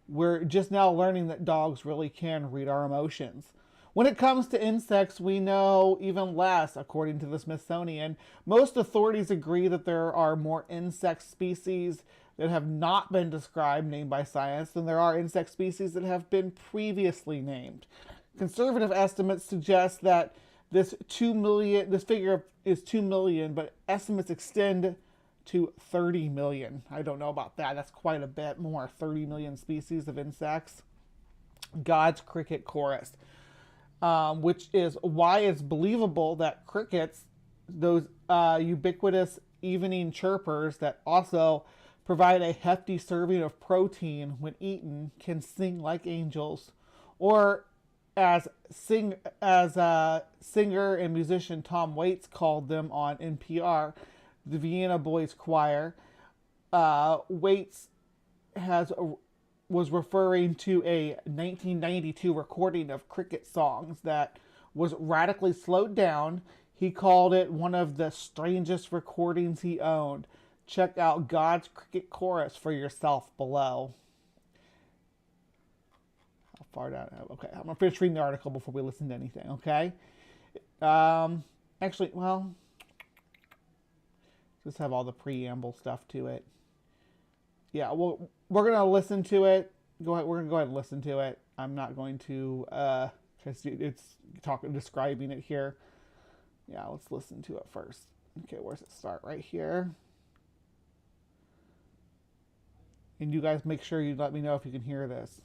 [SPEAKER 6] We're just now learning that dogs really can read our emotions. When it comes to insects, we know even less, according to the Smithsonian. Most authorities agree that there are more insect species that have not been described, named by science, than there are insect species that have been previously named. Conservative estimates suggest that this figure is 2 million, but estimates extend to 30 million. I don't know about that. That's quite a bit more. 30 million species of insects. God's cricket chorus. Which is why it's believable that crickets, those ubiquitous evening chirpers that also provide a hefty serving of protein when eaten, can sing like angels. Or as singer and musician Tom Waits called them on NPR, the Vienna Boys Choir. Waits was referring to a 1992 recording of cricket songs that was radically slowed down. He called it one of the strangest recordings he owned. Check out God's Cricket Chorus for yourself below. How far down? Okay, I'm going to finish reading the article before we listen to anything, okay? Actually, well, just have all the preamble stuff to it. Yeah, well, we're going to listen to it. We're going to go ahead and listen to it. I'm not going to, describing it here. Yeah, let's listen to it first. Okay, where's it start? Right here. And you guys make sure you let me know if you can hear this.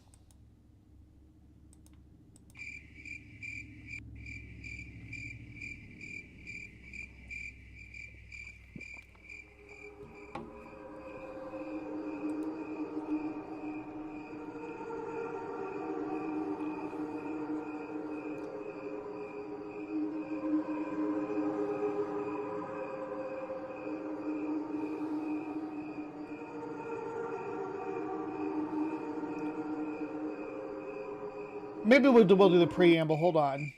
[SPEAKER 6] Maybe we'll do the preamble. Hold on.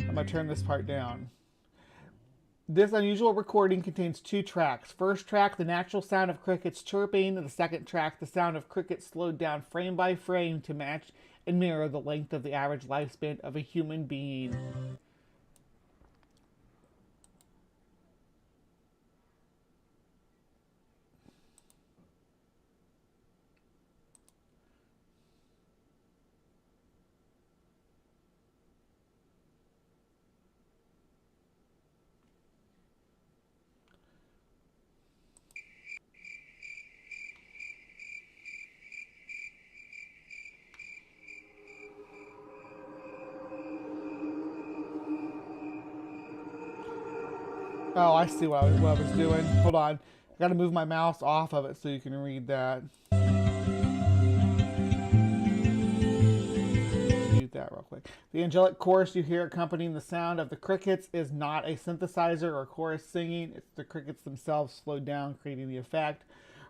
[SPEAKER 6] I'm going to turn this part down. This unusual recording contains 2 tracks. First track, the natural sound of crickets chirping. And the second track, the sound of crickets slowed down frame by frame to match and mirror the length of the average lifespan of a human being. Oh, I see what I was doing. Hold on. I gotta move my mouse off of it so you can read that. Mute that real quick. The angelic chorus you hear accompanying the sound of the crickets is not a synthesizer or chorus singing. It's the crickets themselves slowed down, creating the effect.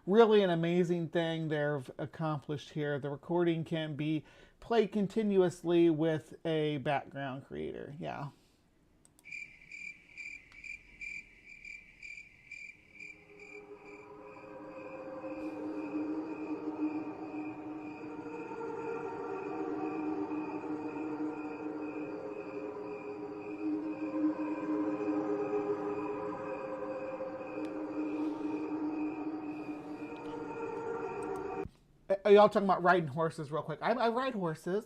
[SPEAKER 6] Really an amazing thing they've accomplished here. The recording can be played continuously with a background creator. Yeah. Y'all talking about riding horses real quick. I ride horses.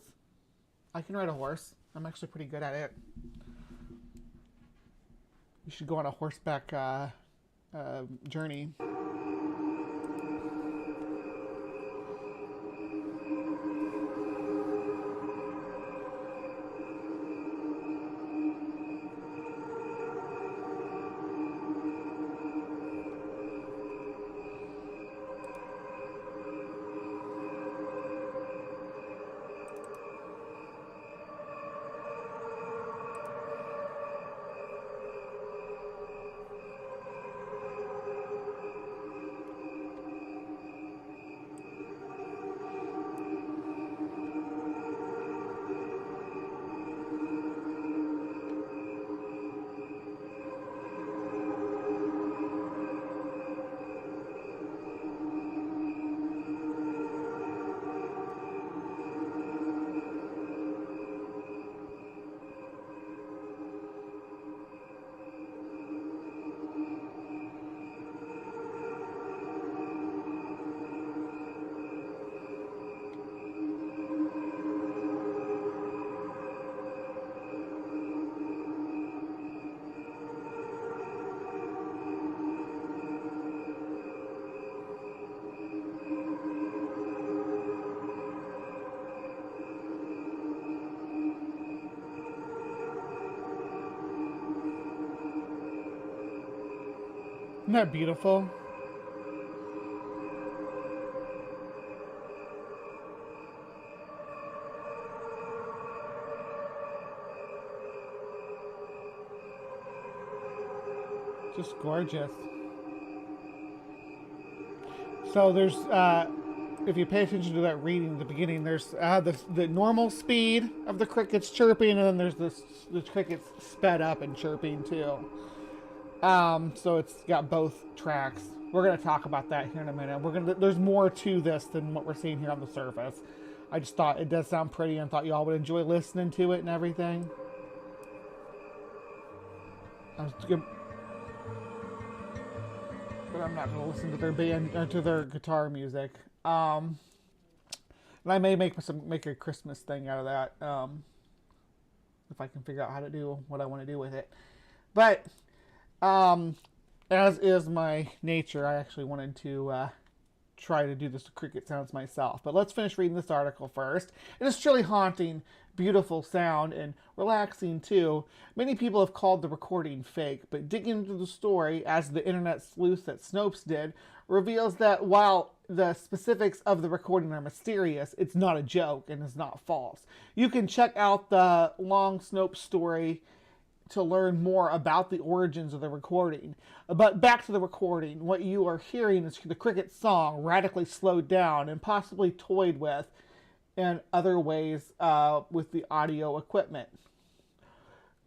[SPEAKER 6] I can ride a horse. I'm actually pretty good at it. You should go on a horseback journey. Isn't that beautiful? Just gorgeous. So there's, if you pay attention to that reading at the beginning, there's the normal speed of the crickets chirping, and then there's the crickets sped up and chirping too. So it's got both tracks. We're gonna talk about that here in a minute. There's more to this than what we're seeing here on the surface. I just thought it does sound pretty and thought y'all would enjoy listening to it and everything. But I'm not going to listen to their band or to their guitar music. And I may make a Christmas thing out of that if I can figure out how to do what I want to do with it. But as is my nature, I actually wanted to try to do this cricket sounds myself. But let's finish reading this article first. It is truly haunting, beautiful sound, and relaxing too. Many people have called the recording fake, but digging into the story, as the internet sleuths at Snopes did, reveals that while the specifics of the recording are mysterious, it's not a joke and is not false. You can check out the long Snopes story to learn more about the origins of the recording. But back to the recording, what you are hearing is the cricket song radically slowed down and possibly toyed with in other ways with the audio equipment.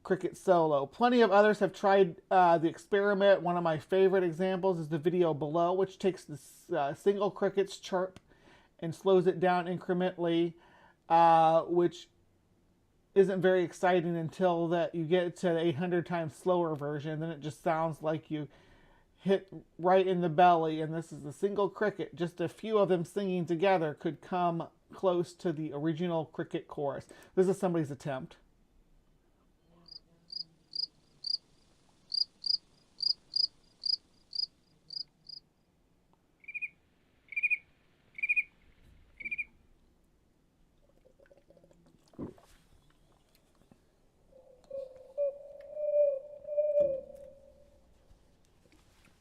[SPEAKER 6] Cricket solo. Plenty of others have tried the experiment. One of my favorite examples is the video below, which takes the single cricket's chirp and slows it down incrementally, which isn't very exciting until that you get to the 800 times slower version. Then it just sounds like you hit right in the belly, and this is a single cricket. Just a few of them singing together could come close to the original cricket chorus. This is somebody's attempt.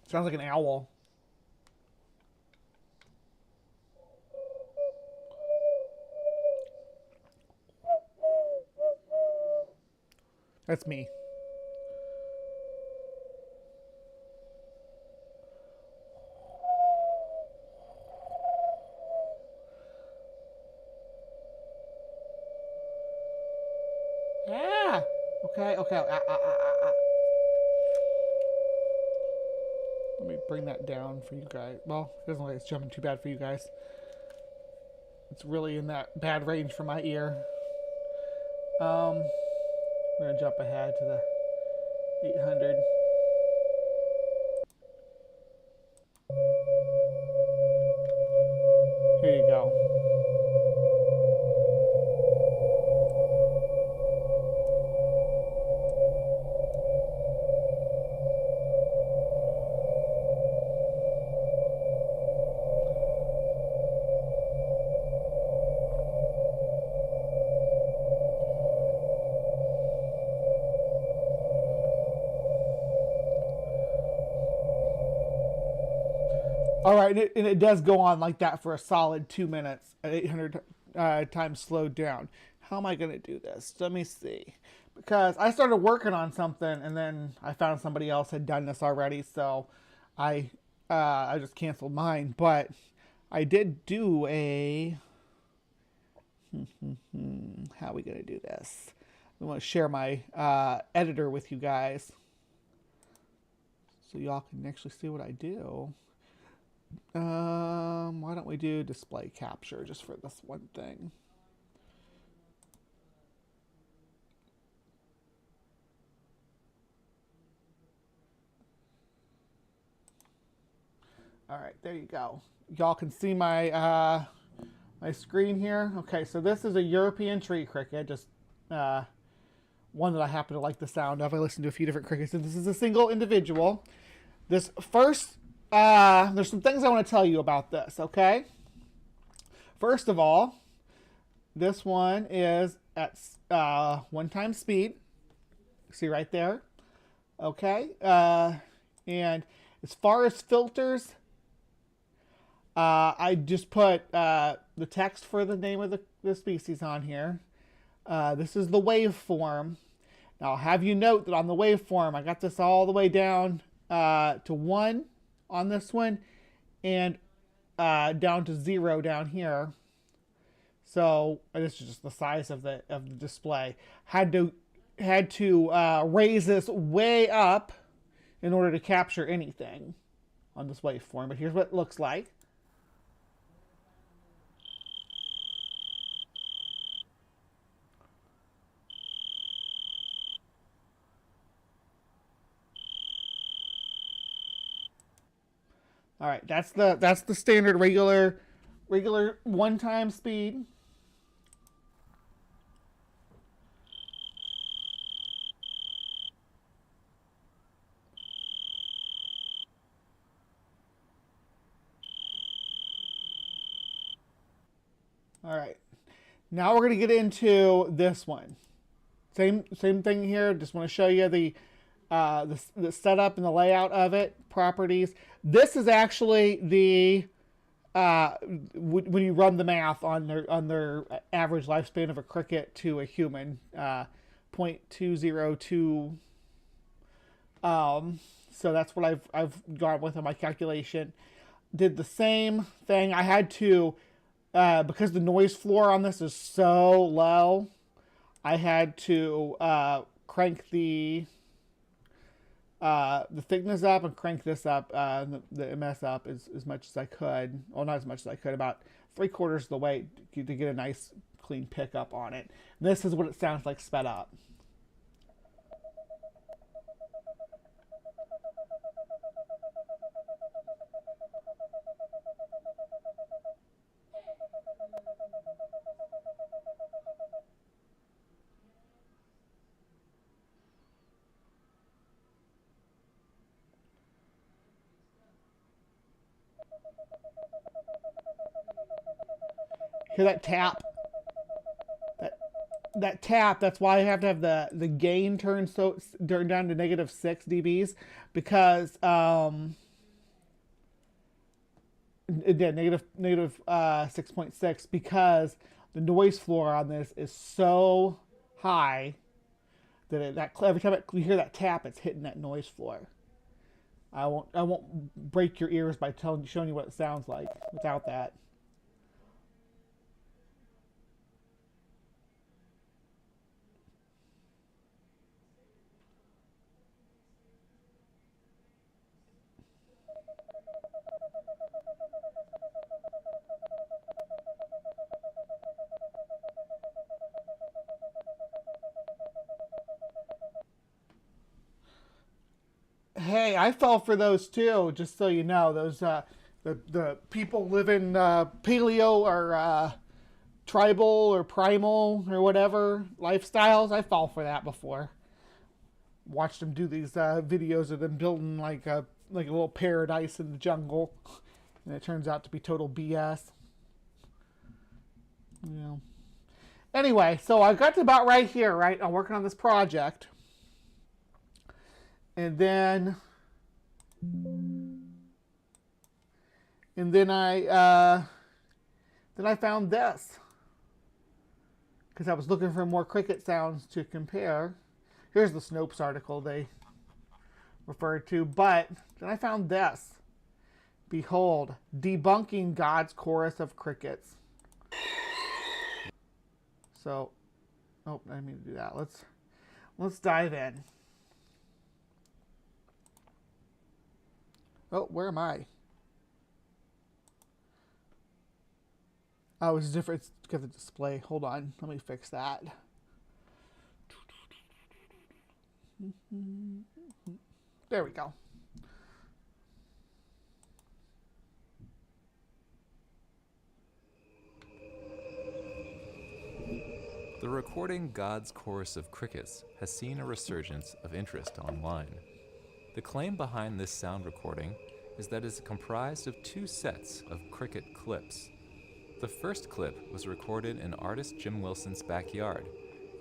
[SPEAKER 6] Sounds like an owl. That's me. Yeah. Okay. Let me bring that down for you guys. Well, it doesn't look like it's jumping too bad for you guys. It's really in that bad range for my ear. We're gonna jump ahead to the 800. Here you go. All right, and it does go on like that for a solid 2 minutes at 800 times slowed down. How am I going to do this? Let me see. Because I started working on something, and then I found somebody else had done this already, so I just canceled mine. But I did do a... How are we going to do this? I want to share my editor with you guys so y'all can actually see what I do. Why don't we do display capture just for this one thing? All right, there you go. Y'all can see my my screen here. Okay, so this is a European tree cricket, just one that I happen to like the sound of. I listened to a few different crickets, and this is a single individual. This first, there's some things I want to tell you about this, okay? First of all, this one is at 1 time speed. See right there? Okay? And As far as filters, I just put the text for the name of the species on here. This is the waveform. Now, I'll have you note that on the waveform, I got this all the way down to 1 on this one, and down to 0 down here. So this is just the size of the display. Had to raise this way up in order to capture anything on this waveform. But here's what it looks like. All right, that's the standard regular one-time speed. All right, now we're gonna get into this one. Same thing here. Just want to show you the setup and the layout of it, properties. This is actually the when you run the math on their average lifespan of a cricket to a human, 0.202. So that's what I've gone with on my calculation. Did the same thing. I had to because the noise floor on this is so low, I had to crank the thickness up and crank this up, the MS up as much as I could. Well, not as much as I could, about 3/4 of the way to get a nice clean pickup on it. And this is what it sounds like sped up. Hear that tap? That tap, that's why I have to have the gain turned down to -6 dBs, because negative 6.6, because the noise floor on this is so high that every time you hear that tap, it's hitting that noise floor. I won't break your ears by showing you what it sounds like without that. Hey, I fell for those too, just so you know. Those the people living paleo or tribal or primal or whatever lifestyles. I fall for that before. Watched them do these videos of them building like a little paradise in the jungle, and it turns out to be total BS. Yeah. Anyway, so I got to about right here, right? I'm working on this project. And then I found this, because I was looking for more cricket sounds to compare. Here's the Snopes article they referred to, but then I found this. Behold, debunking God's chorus of crickets. So, oh, I didn't mean to do that. Let's dive in. Oh, where am I? Oh, it's different. It's got the display. Hold on. Let me fix that. There we go.
[SPEAKER 14] The recording God's Chorus of Crickets has seen a resurgence of interest online. The claim behind this sound recording is that it is comprised of 2 sets of cricket clips. The first clip was recorded in artist Jim Wilson's backyard,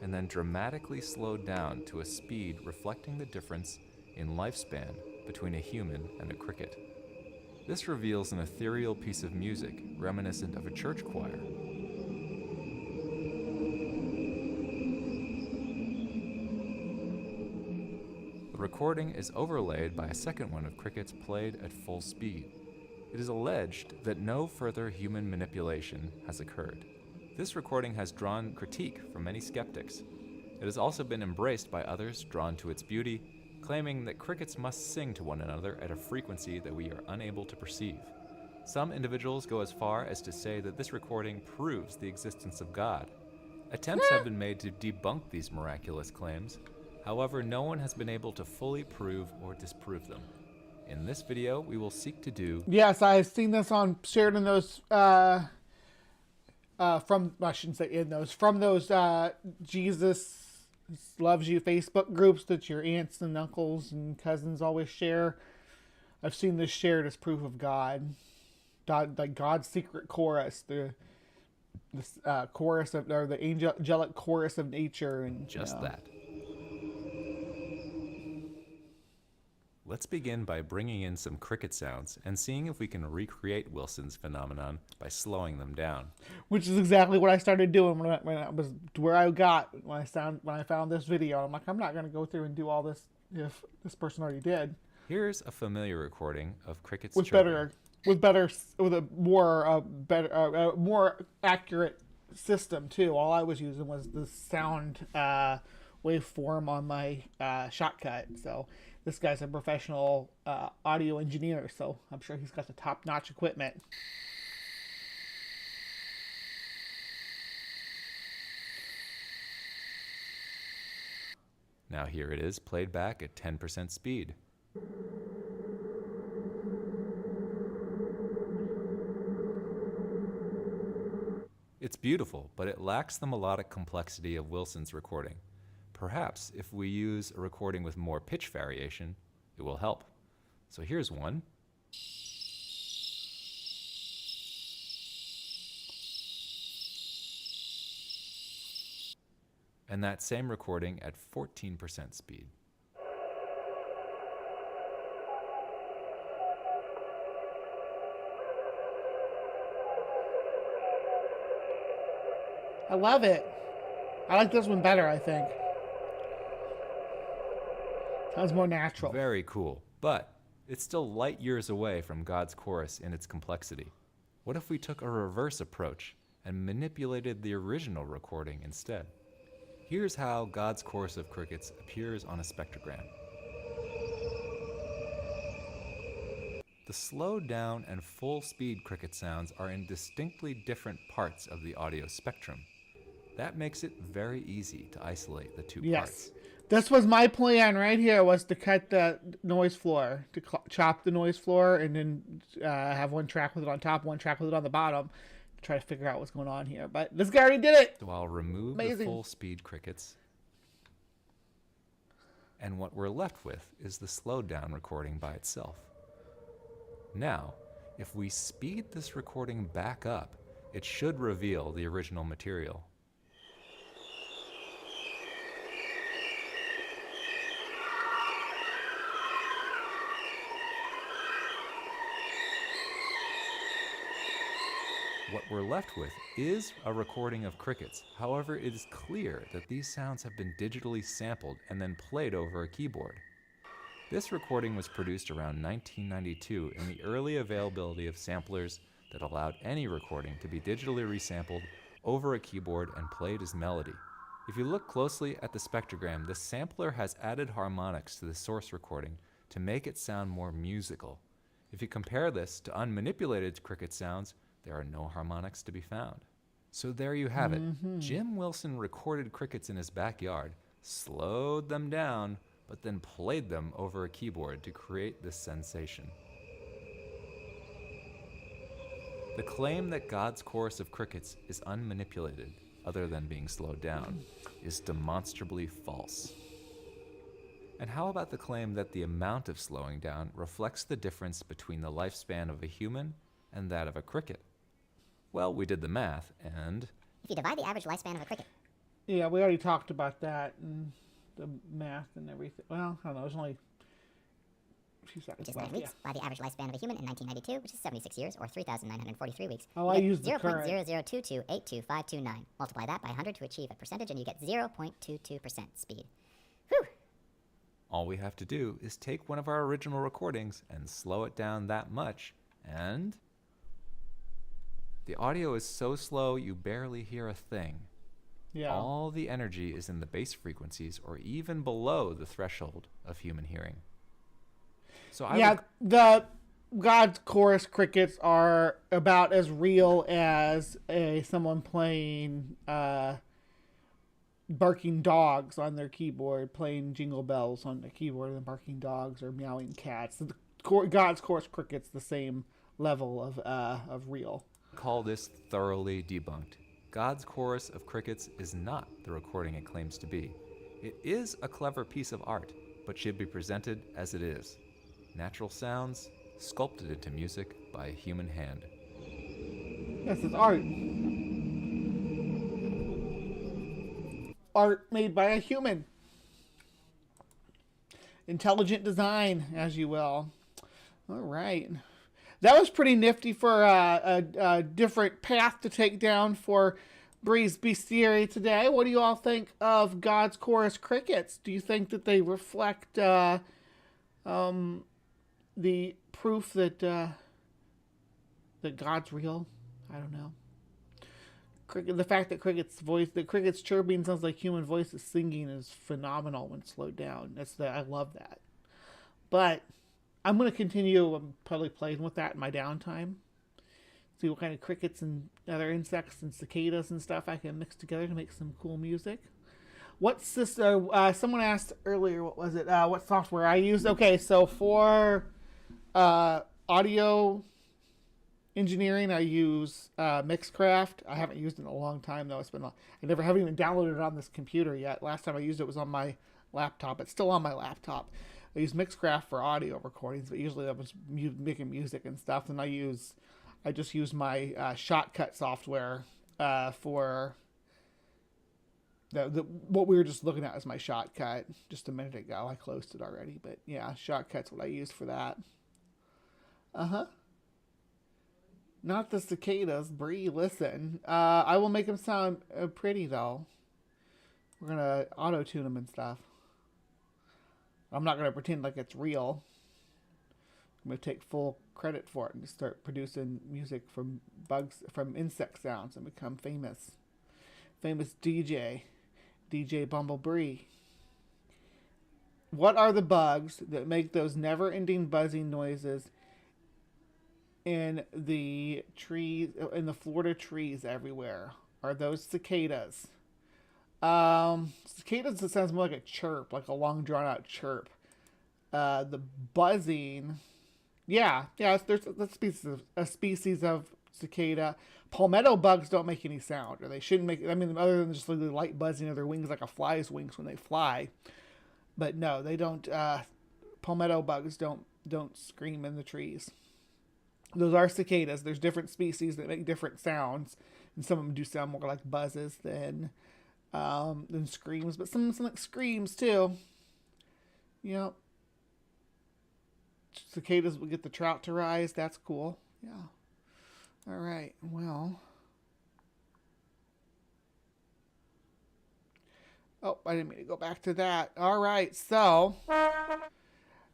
[SPEAKER 14] and then dramatically slowed down to a speed reflecting the difference in lifespan between a human and a cricket. This reveals an ethereal piece of music reminiscent of a church choir. The recording is overlaid by a second one of crickets played at full speed. It is alleged that no further human manipulation has occurred. This recording has drawn critique from many skeptics. It has also been embraced by others drawn to its beauty, claiming that crickets must sing to one another at a frequency that we are unable to perceive. Some individuals go as far as to say that this recording proves the existence of God. Attempts have been made to debunk these miraculous claims. However, no one has been able to fully prove or disprove them. In this video, we will seek to do...
[SPEAKER 6] Yes, I've seen this shared in those, I shouldn't say in those, from those Jesus Loves You Facebook groups that your aunts and uncles and cousins always share. I've seen this shared as proof of God. Like God's secret chorus, the chorus of, or the angelic chorus of nature. And
[SPEAKER 14] just that. Let's begin by bringing in some cricket sounds and seeing if we can recreate Wilson's phenomenon by slowing them down.
[SPEAKER 6] Which is exactly what I started doing when I was where I got when I found this video. I'm like, I'm not going to go through and do all this if this person already did.
[SPEAKER 14] Here's a familiar recording of crickets
[SPEAKER 6] with a more accurate system too. All I was using was the sound waveform on my shotcut. So this guy's a professional audio engineer, so I'm sure he's got the top-notch equipment.
[SPEAKER 14] Now here it is, played back at 10% speed. It's beautiful, but it lacks the melodic complexity of Wilson's recording. Perhaps if we use a recording with more pitch variation, it will help. So here's one. And that same recording at 14% speed.
[SPEAKER 6] I love it. I like this one better, I think. Sounds more natural.
[SPEAKER 14] Very cool, but it's still light years away from God's chorus in its complexity. What if we took a reverse approach and manipulated the original recording instead? Here's how God's chorus of crickets appears on a spectrogram. The slowed down and full speed cricket sounds are in distinctly different parts of the audio spectrum. That makes it very easy to isolate the two parts.
[SPEAKER 6] This was my plan right here, was to cut the noise floor, to chop the noise floor, and then have one track with it on top, one track with it on the bottom, to try to figure out what's going on here. But this guy already did it!
[SPEAKER 14] So I'll remove the full speed crickets, and what we're left with is the slowed down recording by itself. Now, if we speed this recording back up, it should reveal the original material. What we're left with is a recording of crickets. However, it is clear that these sounds have been digitally sampled and then played over a keyboard. This recording was produced around 1992 in the early availability of samplers that allowed any recording to be digitally resampled over a keyboard and played as melody. If you look closely at the spectrogram, the sampler has added harmonics to the source recording to make it sound more musical. If you compare this to unmanipulated cricket sounds, there are no harmonics to be found. So there you have it. Jim Wilson recorded crickets in his backyard, slowed them down, but then played them over a keyboard to create this sensation. The claim that God's chorus of crickets is unmanipulated, other than being slowed down, is demonstrably false. And how about the claim that the amount of slowing down reflects the difference between the lifespan of a human and that of a cricket? Well, we did the math, and...
[SPEAKER 15] if you divide the average lifespan of a cricket...
[SPEAKER 6] Yeah, we already talked about that, and the math and everything. Well, I don't know, there's only
[SPEAKER 15] which is 9 weeks, by the average lifespan of a human in 1992, which is 76 years, or 3,943 weeks.
[SPEAKER 6] Oh, I use the current.
[SPEAKER 15] 0.002282529. Multiply that by 100 to achieve a percentage, and you get 0.22% speed. Whew!
[SPEAKER 14] All we have to do is take one of our original recordings and slow it down that much, and the audio is so slow you barely hear a thing.
[SPEAKER 6] Yeah.
[SPEAKER 14] All the energy is in the bass frequencies or even below the threshold of human hearing. So
[SPEAKER 6] the God's chorus crickets are about as real as someone playing barking dogs on their keyboard, playing jingle bells on the keyboard, and barking dogs or meowing cats. God's chorus crickets the same level of real.
[SPEAKER 14] Call this thoroughly debunked. God's chorus of crickets is not the recording it claims to be. It is a clever piece of art, but should be presented as it is. Natural sounds sculpted into music by a human hand.
[SPEAKER 6] This is art. Art made by a human. Intelligent design, as you will. All right. That was pretty nifty for a different path to take down for Bree's Bestiary today. What do you all think of God's chorus crickets? Do you think that they reflect the proof that that God's real? I don't know. The fact that cricket's chirping sounds like human voices singing is phenomenal when slowed down. I love that. But I'm going to continue probably playing with that in my downtime. See what kind of crickets and other insects and cicadas and stuff I can mix together to make some cool music. Someone asked earlier, what was it? What software I used? Okay, so for audio engineering, I use Mixcraft. I haven't used it in a long time though. I haven't even downloaded it on this computer yet. Last time I used it was on my laptop. It's still on my laptop. I use Mixcraft for audio recordings, but usually I was making music and stuff. And I just use my Shotcut software for what we were just looking at as my Shotcut just a minute ago. I closed it already, but yeah, Shotcut's what I use for that. Not the cicadas, Bree. Listen, I will make them sound pretty though. We're gonna auto tune them and stuff. I'm not going to pretend like it's real. I'm going to take full credit for it and just start producing music from insect sounds and become famous. Famous DJ Bumblebee. What are the bugs that make those never-ending buzzing noises in the trees, in the Florida trees everywhere? Are those cicadas? Cicadas, it sounds more like a chirp, like a long drawn out chirp. The buzzing, there's a species of cicada. Palmetto bugs don't make any sound, or they shouldn't make. I mean, other than just the light buzzing of their wings, like a fly's wings when they fly. But no, they don't. Palmetto bugs don't scream in the trees. Those are cicadas. There's different species that make different sounds, and some of them do sound more like buzzes than screams, but some like screams too. Yep. Cicadas will get the trout to rise. That's cool. Yeah. All right. Well. Oh, I didn't mean to go back to that. All right. So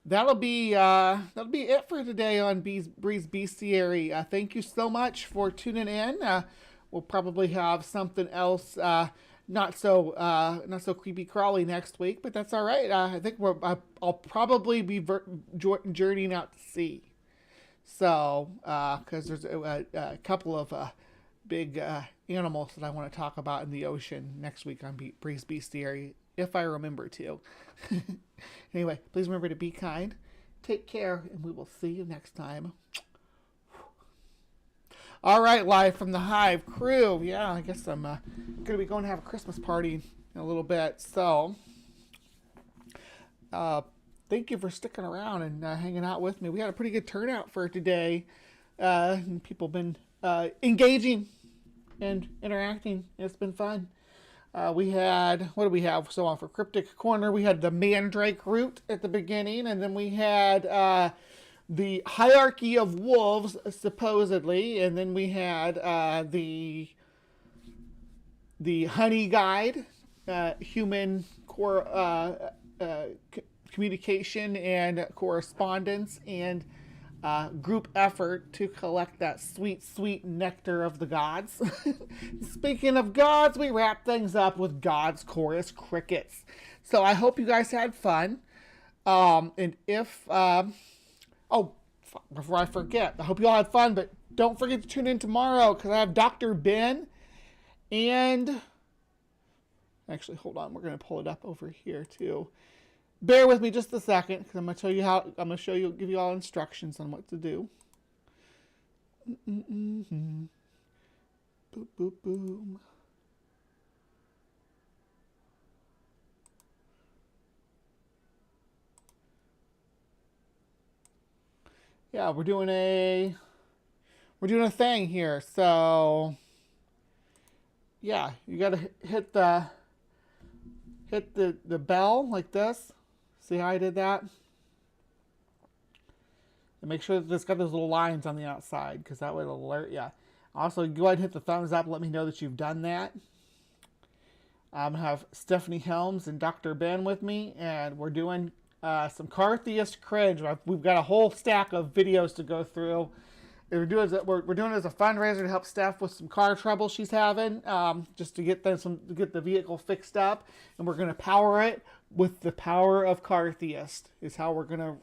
[SPEAKER 6] that'll be it for today on Bree's Bestiary. Thank you so much for tuning in. We'll probably have something else. Not so creepy crawly next week, but that's all right. I think I'll probably be journeying out to sea. So, because there's a couple of big animals that I want to talk about in the ocean next week on Bree's Bestiary, if I remember to. Anyway, please remember to be kind, take care, and we will see you next time. All right, live from the Hive crew. Yeah, I guess I'm going to be going to have a Christmas party in a little bit. So, thank you for sticking around and hanging out with me. We had a pretty good turnout for today. And people have been engaging and interacting. It's been fun. we had, what do we have so on for Cryptic Corner? We had the Mandrake root at the beginning, and then we had the Hierarchy of Wolves, supposedly, and then we had the Honey Guide, human communication and correspondence, and group effort to collect that sweet, sweet nectar of the gods. Speaking of gods, we wrap things up with God's Chorus Crickets. So I hope you guys had fun. And if, oh, before I forget, I hope you all had fun, but don't forget to tune in tomorrow because I have Dr. Ben and, actually, hold on, we're going to pull it up over here too. Bear with me just a second, because I'm going to tell you how. I'm going to give you all instructions on what to do. Boom, boom, boom. Yeah, we're doing a thing here. So, yeah, you got to hit the bell like this. See how I did that? And make sure that it's got those little lines on the outside, because that would alert you. Also, go ahead and hit the thumbs up. Let me know that you've done that. I have Stephanie Helms and Dr. Ben with me, and we're doing some Cartheist cringe. We've got a whole stack of videos to go through. We're doing it as a fundraiser to help Steph with some car trouble she's having, just to get the vehicle fixed up, and we're gonna power it with the power of Cartheist. Is how we're gonna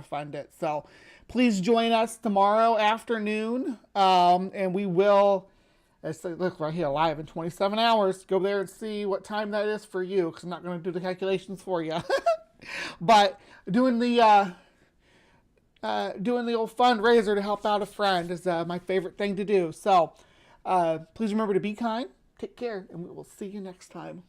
[SPEAKER 6] fund it. So please join us tomorrow afternoon, and we will. Look right here, live in 27 hours. Go there and see what time that is for you, because I'm not gonna do the calculations for you. But doing the old fundraiser to help out a friend is my favorite thing to do. So please remember to be kind, take care, and we will see you next time.